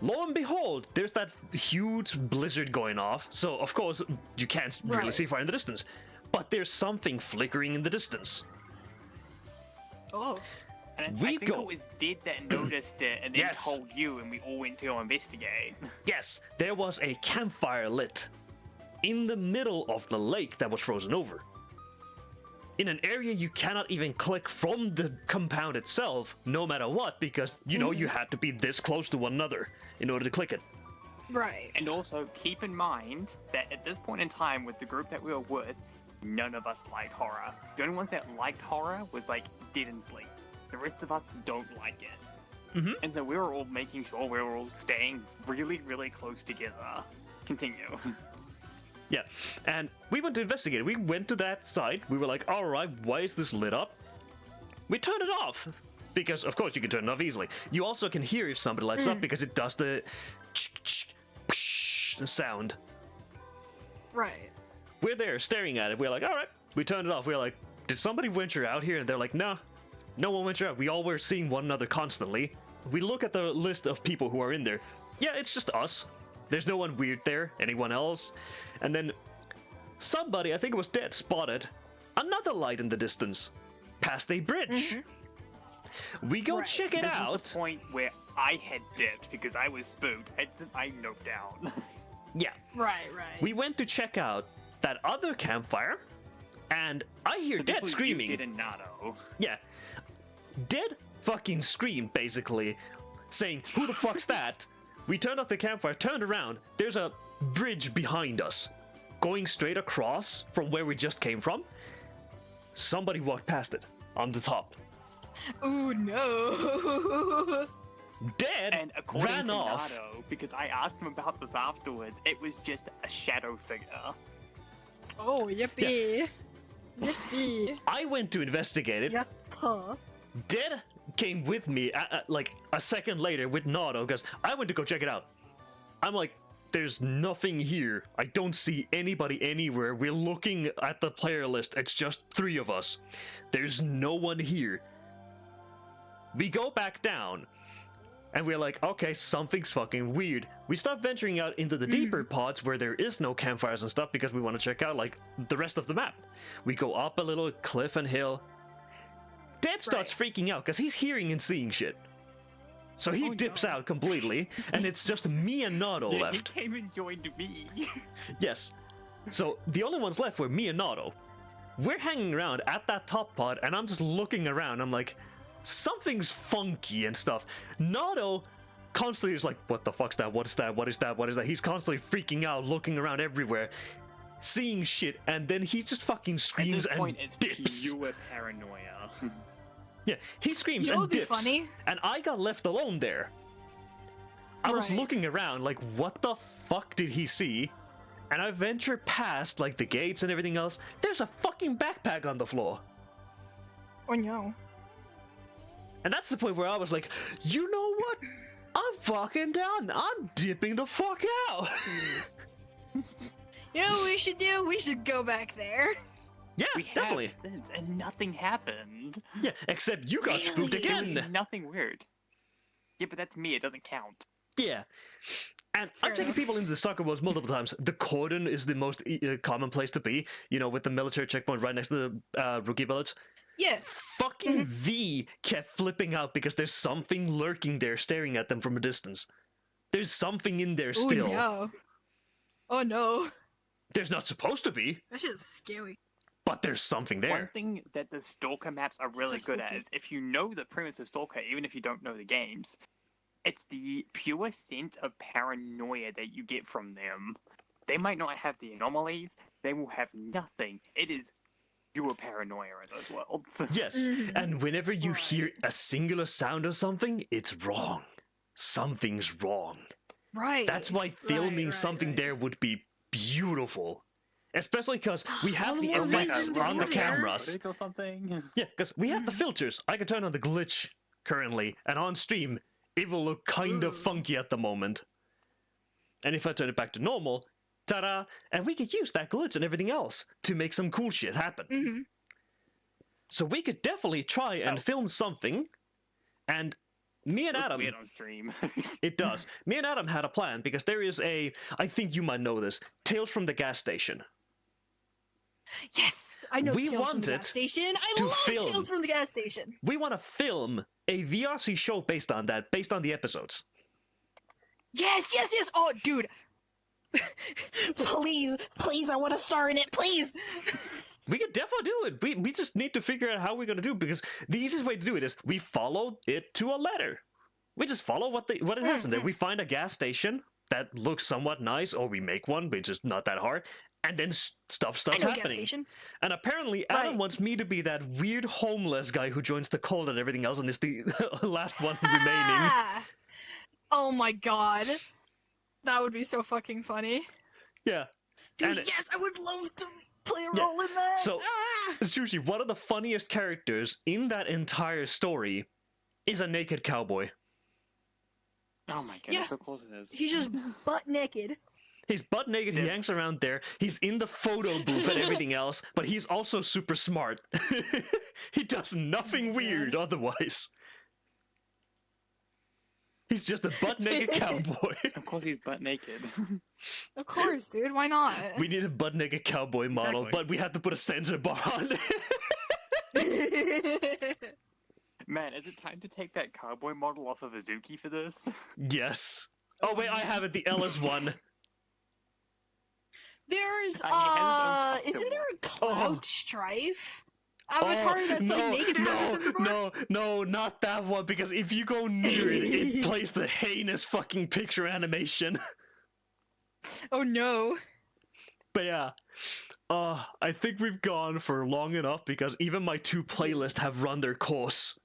[SPEAKER 1] lo and behold, there's that huge blizzard going off. So, of course, you can't really see far in the distance. But there's something flickering in the distance.
[SPEAKER 3] Oh.
[SPEAKER 2] And I think it was Dead that noticed it and then told you, and we all went to go investigate.
[SPEAKER 1] Yes, there was a campfire lit in the middle of the lake that was frozen over. In an area you cannot even click from the compound itself, no matter what, because, you know, you had to be this close to one another in order to click it.
[SPEAKER 3] Right.
[SPEAKER 2] And also, keep in mind that at this point in time, with the group that we were with, none of us liked horror. The only ones that liked horror was, like, Dead and Sleep. The rest of us don't like it. And so we were all making sure we were all staying really, really close together. Continue.
[SPEAKER 1] Yeah, and we went to investigate. We went to that site. We were like, all right, why is this lit up? We turned it off. Because, of course, you can turn it off easily. You also can hear if somebody lights up because it does the sound.
[SPEAKER 3] Right.
[SPEAKER 1] We're there staring at it. We're like, all right. We turned it off. We're like, did somebody venture out here? And they're like, nah, no one ventured out. We all were seeing one another constantly. We look at the list of people who are in there. Yeah, it's just us. There's no one weird there, anyone else. And then somebody, I think it was Dead, spotted another light in the distance past a bridge. We go check it out.
[SPEAKER 2] This is the point where I had dipped because I was spooked. I note down.
[SPEAKER 1] Yeah.
[SPEAKER 3] Right.
[SPEAKER 1] We went to check out that other campfire, and I hear
[SPEAKER 2] So
[SPEAKER 1] Dead screaming.
[SPEAKER 2] You did a Nato.
[SPEAKER 1] Yeah. Dead fucking screamed, basically, saying, who the fuck's that? We turned off the campfire, turned around. There's a bridge behind us, going straight across from where we just came from. Somebody walked past it on the top.
[SPEAKER 3] Oh no.
[SPEAKER 1] Dead
[SPEAKER 2] And according
[SPEAKER 1] ran
[SPEAKER 2] to
[SPEAKER 1] off.
[SPEAKER 2] Nato, because I asked him about this afterwards, it was just a shadow figure.
[SPEAKER 3] Oh, yippee. Yippee.
[SPEAKER 1] I went to investigate it.
[SPEAKER 3] Yatta.
[SPEAKER 1] Dead came with me like a second later with Nato because I went to go check it out. I'm like, there's nothing here. I don't see anybody anywhere. We're looking at the player list. It's just 3 of us. There's no one here. We go back down and we're like, okay, something's fucking weird. We start venturing out into the deeper pods where there is no campfires and stuff because we want to check out like the rest of the map. We go up a little cliff and hill. Dead starts freaking out because he's hearing and seeing shit. So he dips out completely, and it's just me and Nato left.
[SPEAKER 2] He came and joined me.
[SPEAKER 1] Yes. So the only ones left were me and Nato. We're hanging around at that top pod, and I'm just looking around. I'm like, something's funky and stuff. Nato constantly is like, what the fuck's that? What is that? What is that? What is that? He's constantly freaking out, looking around everywhere, seeing shit, and then he just fucking screams
[SPEAKER 2] At this point,
[SPEAKER 1] and
[SPEAKER 2] it's
[SPEAKER 1] dips.
[SPEAKER 2] pure paranoia.
[SPEAKER 1] Yeah, he screams
[SPEAKER 3] You know
[SPEAKER 1] and
[SPEAKER 3] what'd be
[SPEAKER 1] dips,
[SPEAKER 3] funny?
[SPEAKER 1] and I got left alone there. I was
[SPEAKER 3] Right.
[SPEAKER 1] looking around like, what the fuck did he see? And I ventured past like the gates and everything else. There's a fucking backpack on the floor.
[SPEAKER 3] Oh no.
[SPEAKER 1] And that's the point where I was like, you know what? I'm fucking done. I'm dipping the fuck out.
[SPEAKER 3] You know what we should do? We should go back there.
[SPEAKER 1] Yeah,
[SPEAKER 2] We
[SPEAKER 1] definitely.
[SPEAKER 2] have since, and nothing happened.
[SPEAKER 1] Yeah, except you got spooked
[SPEAKER 3] Really?
[SPEAKER 2] There was
[SPEAKER 1] again.
[SPEAKER 2] nothing weird. Yeah, but that's me. It doesn't count.
[SPEAKER 1] Yeah. And
[SPEAKER 3] Fair
[SPEAKER 1] I've taken
[SPEAKER 3] enough.
[SPEAKER 1] people into the soccer worlds multiple times. The cordon is the most common place to be, you know, with the military checkpoint right next to the rookie village.
[SPEAKER 3] Yeah.
[SPEAKER 1] Fucking V kept flipping out because there's something lurking there staring at them from a distance. There's something in there
[SPEAKER 3] Oh
[SPEAKER 1] still.
[SPEAKER 3] no. Oh no.
[SPEAKER 1] There's not supposed to be,
[SPEAKER 3] That shit's scary.
[SPEAKER 1] but there's something
[SPEAKER 2] One
[SPEAKER 1] there.
[SPEAKER 2] thing that the Stalker maps are really
[SPEAKER 3] So
[SPEAKER 2] good at
[SPEAKER 3] spooky.
[SPEAKER 2] is if you know the premise of Stalker, even if you don't know the games, it's the pure sense of paranoia that you get from them. They might not have the anomalies, they will have nothing. It is pure paranoia in those worlds.
[SPEAKER 1] Yes,
[SPEAKER 3] Mhm.
[SPEAKER 1] and whenever you
[SPEAKER 3] Right.
[SPEAKER 1] hear a singular sound of something, it's wrong. Something's wrong.
[SPEAKER 3] Right.
[SPEAKER 1] That's why filming
[SPEAKER 3] right,
[SPEAKER 1] something
[SPEAKER 3] right.
[SPEAKER 1] there would be beautiful. Especially because we have
[SPEAKER 3] All
[SPEAKER 1] the
[SPEAKER 3] the more
[SPEAKER 1] effects
[SPEAKER 3] reason to
[SPEAKER 1] on the
[SPEAKER 3] go there.
[SPEAKER 1] cameras.
[SPEAKER 2] Footage or something.
[SPEAKER 1] Yeah, because we have the
[SPEAKER 3] Mhm.
[SPEAKER 1] filters. I can turn on the glitch currently, and on stream, it will look kind of
[SPEAKER 3] Ooh.
[SPEAKER 1] funky at the moment. And if I turn it back to normal, ta-da! And we could use that glitch and everything else to make some cool shit happen.
[SPEAKER 3] Mhm.
[SPEAKER 1] So we could definitely try and
[SPEAKER 2] Oh.
[SPEAKER 1] film something, and me and
[SPEAKER 2] Looks
[SPEAKER 1] Adam,
[SPEAKER 2] weird on stream.
[SPEAKER 1] it does. Me and Adam had a plan because there is a, I think you might know this, Tales from the Gas Station.
[SPEAKER 3] Yes, I know
[SPEAKER 1] We
[SPEAKER 3] Tales from the
[SPEAKER 1] wanted
[SPEAKER 3] gas station. I
[SPEAKER 1] to
[SPEAKER 3] love
[SPEAKER 1] film.
[SPEAKER 3] Tales from the gas station.
[SPEAKER 1] We want to film a VRC show based on that, based on the episodes.
[SPEAKER 3] Yes, yes, yes. Oh, dude. Please, please, I want to star in it. Please.
[SPEAKER 1] We could definitely do it. We just need to figure out how we're gonna do it because the easiest way to do it is we follow it to a letter. We just follow what it has in there. We find a gas station that looks somewhat nice, or we make one, which is not that hard, and then stuff
[SPEAKER 3] I
[SPEAKER 1] starts
[SPEAKER 3] know a gas
[SPEAKER 1] happening.
[SPEAKER 3] station.
[SPEAKER 1] And apparently, Adam
[SPEAKER 3] Right.
[SPEAKER 1] wants me to be that weird homeless guy who joins the cult and everything else, and is the last one remaining.
[SPEAKER 3] Ah! Oh my god. That would be so fucking funny.
[SPEAKER 1] Yeah.
[SPEAKER 3] Dude,
[SPEAKER 1] And-
[SPEAKER 3] yes, I would love to play a
[SPEAKER 1] Yeah,
[SPEAKER 3] role in that.
[SPEAKER 1] so-
[SPEAKER 3] Ah!
[SPEAKER 1] Seriously, one of the funniest characters in that entire story is a naked cowboy.
[SPEAKER 2] Oh my goodness,
[SPEAKER 3] Yeah.
[SPEAKER 2] of course it is.
[SPEAKER 3] He's just butt naked.
[SPEAKER 1] He's butt naked, he
[SPEAKER 2] Yes.
[SPEAKER 1] yanks around there, he's in the photo booth and everything else, but he's also super smart. He does nothing
[SPEAKER 3] God.
[SPEAKER 1] weird otherwise. He's just a butt naked cowboy.
[SPEAKER 2] Of course he's butt naked.
[SPEAKER 3] Of course, dude. Why not?
[SPEAKER 1] We need a butt naked cowboy model,
[SPEAKER 2] Exactly.
[SPEAKER 1] but we have to put a censor bar on it.
[SPEAKER 2] Man, is it time to take that cowboy model off of Azuki for this?
[SPEAKER 1] Yes. Oh wait, I have it, the Ellis one.
[SPEAKER 3] There's
[SPEAKER 2] I mean, it has its own
[SPEAKER 3] isn't there a
[SPEAKER 1] Oh.
[SPEAKER 3] Cloud Strife avatar that's
[SPEAKER 1] no,
[SPEAKER 3] like naked and has a
[SPEAKER 1] no,
[SPEAKER 3] sensor bar?
[SPEAKER 1] no, not that one, because if you go near it, it plays the heinous fucking picture animation.
[SPEAKER 3] Oh no.
[SPEAKER 1] But yeah, I think we've gone for long enough because even my two playlists have run their course.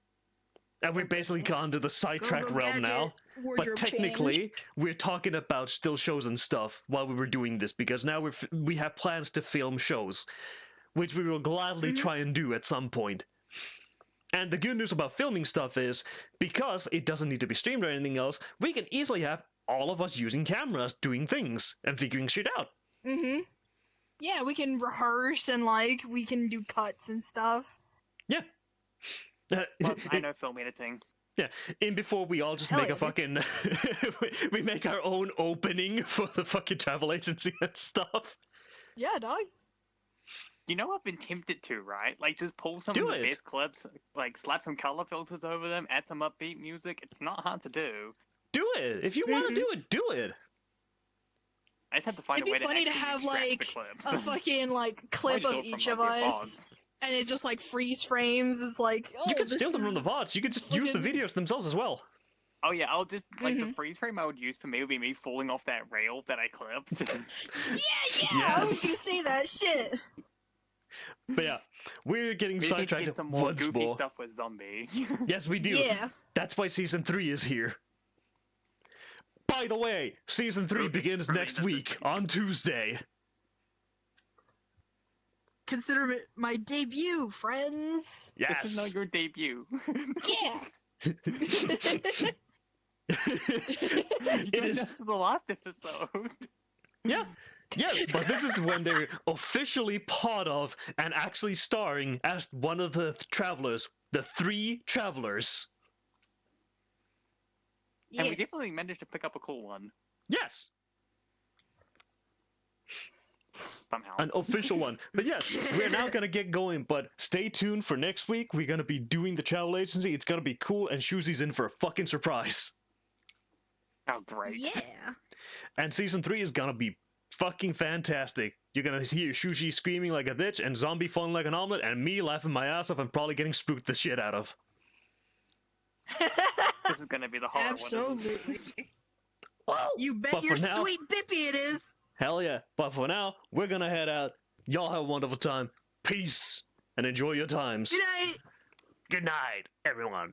[SPEAKER 1] And we've basically gone to the sidetrack realm now. But technically, we're talking about still shows and stuff while we were doing this because now we have plans to film shows, which we will gladly try and do at some point. And the good news about filming stuff is, because it doesn't need to be streamed or anything else, we can easily have all of us using cameras, doing things, and figuring shit out.
[SPEAKER 3] Mm-hmm. Yeah, we can rehearse and like we can do cuts and stuff.
[SPEAKER 1] Yeah.
[SPEAKER 2] Plus, I know film editing.
[SPEAKER 1] Yeah, in before we all just
[SPEAKER 3] Hell
[SPEAKER 1] make a
[SPEAKER 3] yeah, dude.
[SPEAKER 1] fucking... we make our own opening for the fucking travel agency and stuff.
[SPEAKER 3] Yeah, dog.
[SPEAKER 2] You know I've been tempted to, right? Like, just pull some
[SPEAKER 1] Do
[SPEAKER 2] of the
[SPEAKER 1] it.
[SPEAKER 2] best clips, like, slap some color filters over them, add some upbeat music. It's not hard to do.
[SPEAKER 1] Do it! If you want to
[SPEAKER 3] Mhm.
[SPEAKER 1] do it, do it!
[SPEAKER 2] I just have to find
[SPEAKER 3] It'd
[SPEAKER 2] a way
[SPEAKER 3] be funny to
[SPEAKER 2] actually
[SPEAKER 3] have
[SPEAKER 2] extract the
[SPEAKER 3] like
[SPEAKER 2] clips.
[SPEAKER 3] a fucking like clip
[SPEAKER 2] Or
[SPEAKER 3] of
[SPEAKER 2] just do it
[SPEAKER 3] each
[SPEAKER 2] from,
[SPEAKER 3] of
[SPEAKER 2] like, your
[SPEAKER 3] us,
[SPEAKER 2] VODs.
[SPEAKER 3] and it just like freeze frames. It's like, oh,
[SPEAKER 1] You can
[SPEAKER 3] this
[SPEAKER 1] steal them from the
[SPEAKER 3] is
[SPEAKER 1] VODs. You can just use the
[SPEAKER 3] fucking-
[SPEAKER 1] videos themselves as well.
[SPEAKER 2] Oh yeah, I'll just like the freeze frame I would use for me would be me falling off that rail that I clipped.
[SPEAKER 3] I was
[SPEAKER 1] Yes.
[SPEAKER 3] gonna say that shit.
[SPEAKER 1] But yeah, we're getting
[SPEAKER 2] We need to
[SPEAKER 1] sidetracked
[SPEAKER 2] get some more
[SPEAKER 1] once
[SPEAKER 2] goofy
[SPEAKER 1] more.
[SPEAKER 2] stuff with zombie.
[SPEAKER 1] Yes, we do.
[SPEAKER 3] Yeah.
[SPEAKER 1] That's why season 3 is here. By the way, season 3 begins next week on Tuesday.
[SPEAKER 3] Consider it my debut, friends.
[SPEAKER 1] Yes.
[SPEAKER 2] This is not your debut.
[SPEAKER 3] Yeah.
[SPEAKER 1] It is.
[SPEAKER 2] This is the last episode.
[SPEAKER 1] Yeah. Yes, but this is when they're officially part of and actually starring as one of the travelers, the 3 travelers.
[SPEAKER 3] Yeah.
[SPEAKER 2] And we definitely managed to pick up a cool one.
[SPEAKER 1] Yes,
[SPEAKER 2] Somehow.
[SPEAKER 1] an official one. But yes, we're now gonna get going. But stay tuned for next week. We're gonna be doing the travel agency. It's gonna be cool, and Shuzi's in for a fucking surprise.
[SPEAKER 2] Oh, great.
[SPEAKER 3] Yeah.
[SPEAKER 1] And season 3 is gonna be fucking fantastic. You're gonna hear Shuji screaming like a bitch, and Zombie falling like an omelet, and me laughing my ass off and probably getting spooked the shit out of.
[SPEAKER 2] This is gonna be the horror one.
[SPEAKER 3] Absolutely.
[SPEAKER 1] Well,
[SPEAKER 3] You bet
[SPEAKER 1] but
[SPEAKER 3] your
[SPEAKER 1] for now-
[SPEAKER 3] sweet bippy it is.
[SPEAKER 1] Hell yeah. But for now, we're gonna head out. Y'all have a wonderful time. Peace, and enjoy your times.
[SPEAKER 3] Good night.
[SPEAKER 1] Good night, everyone.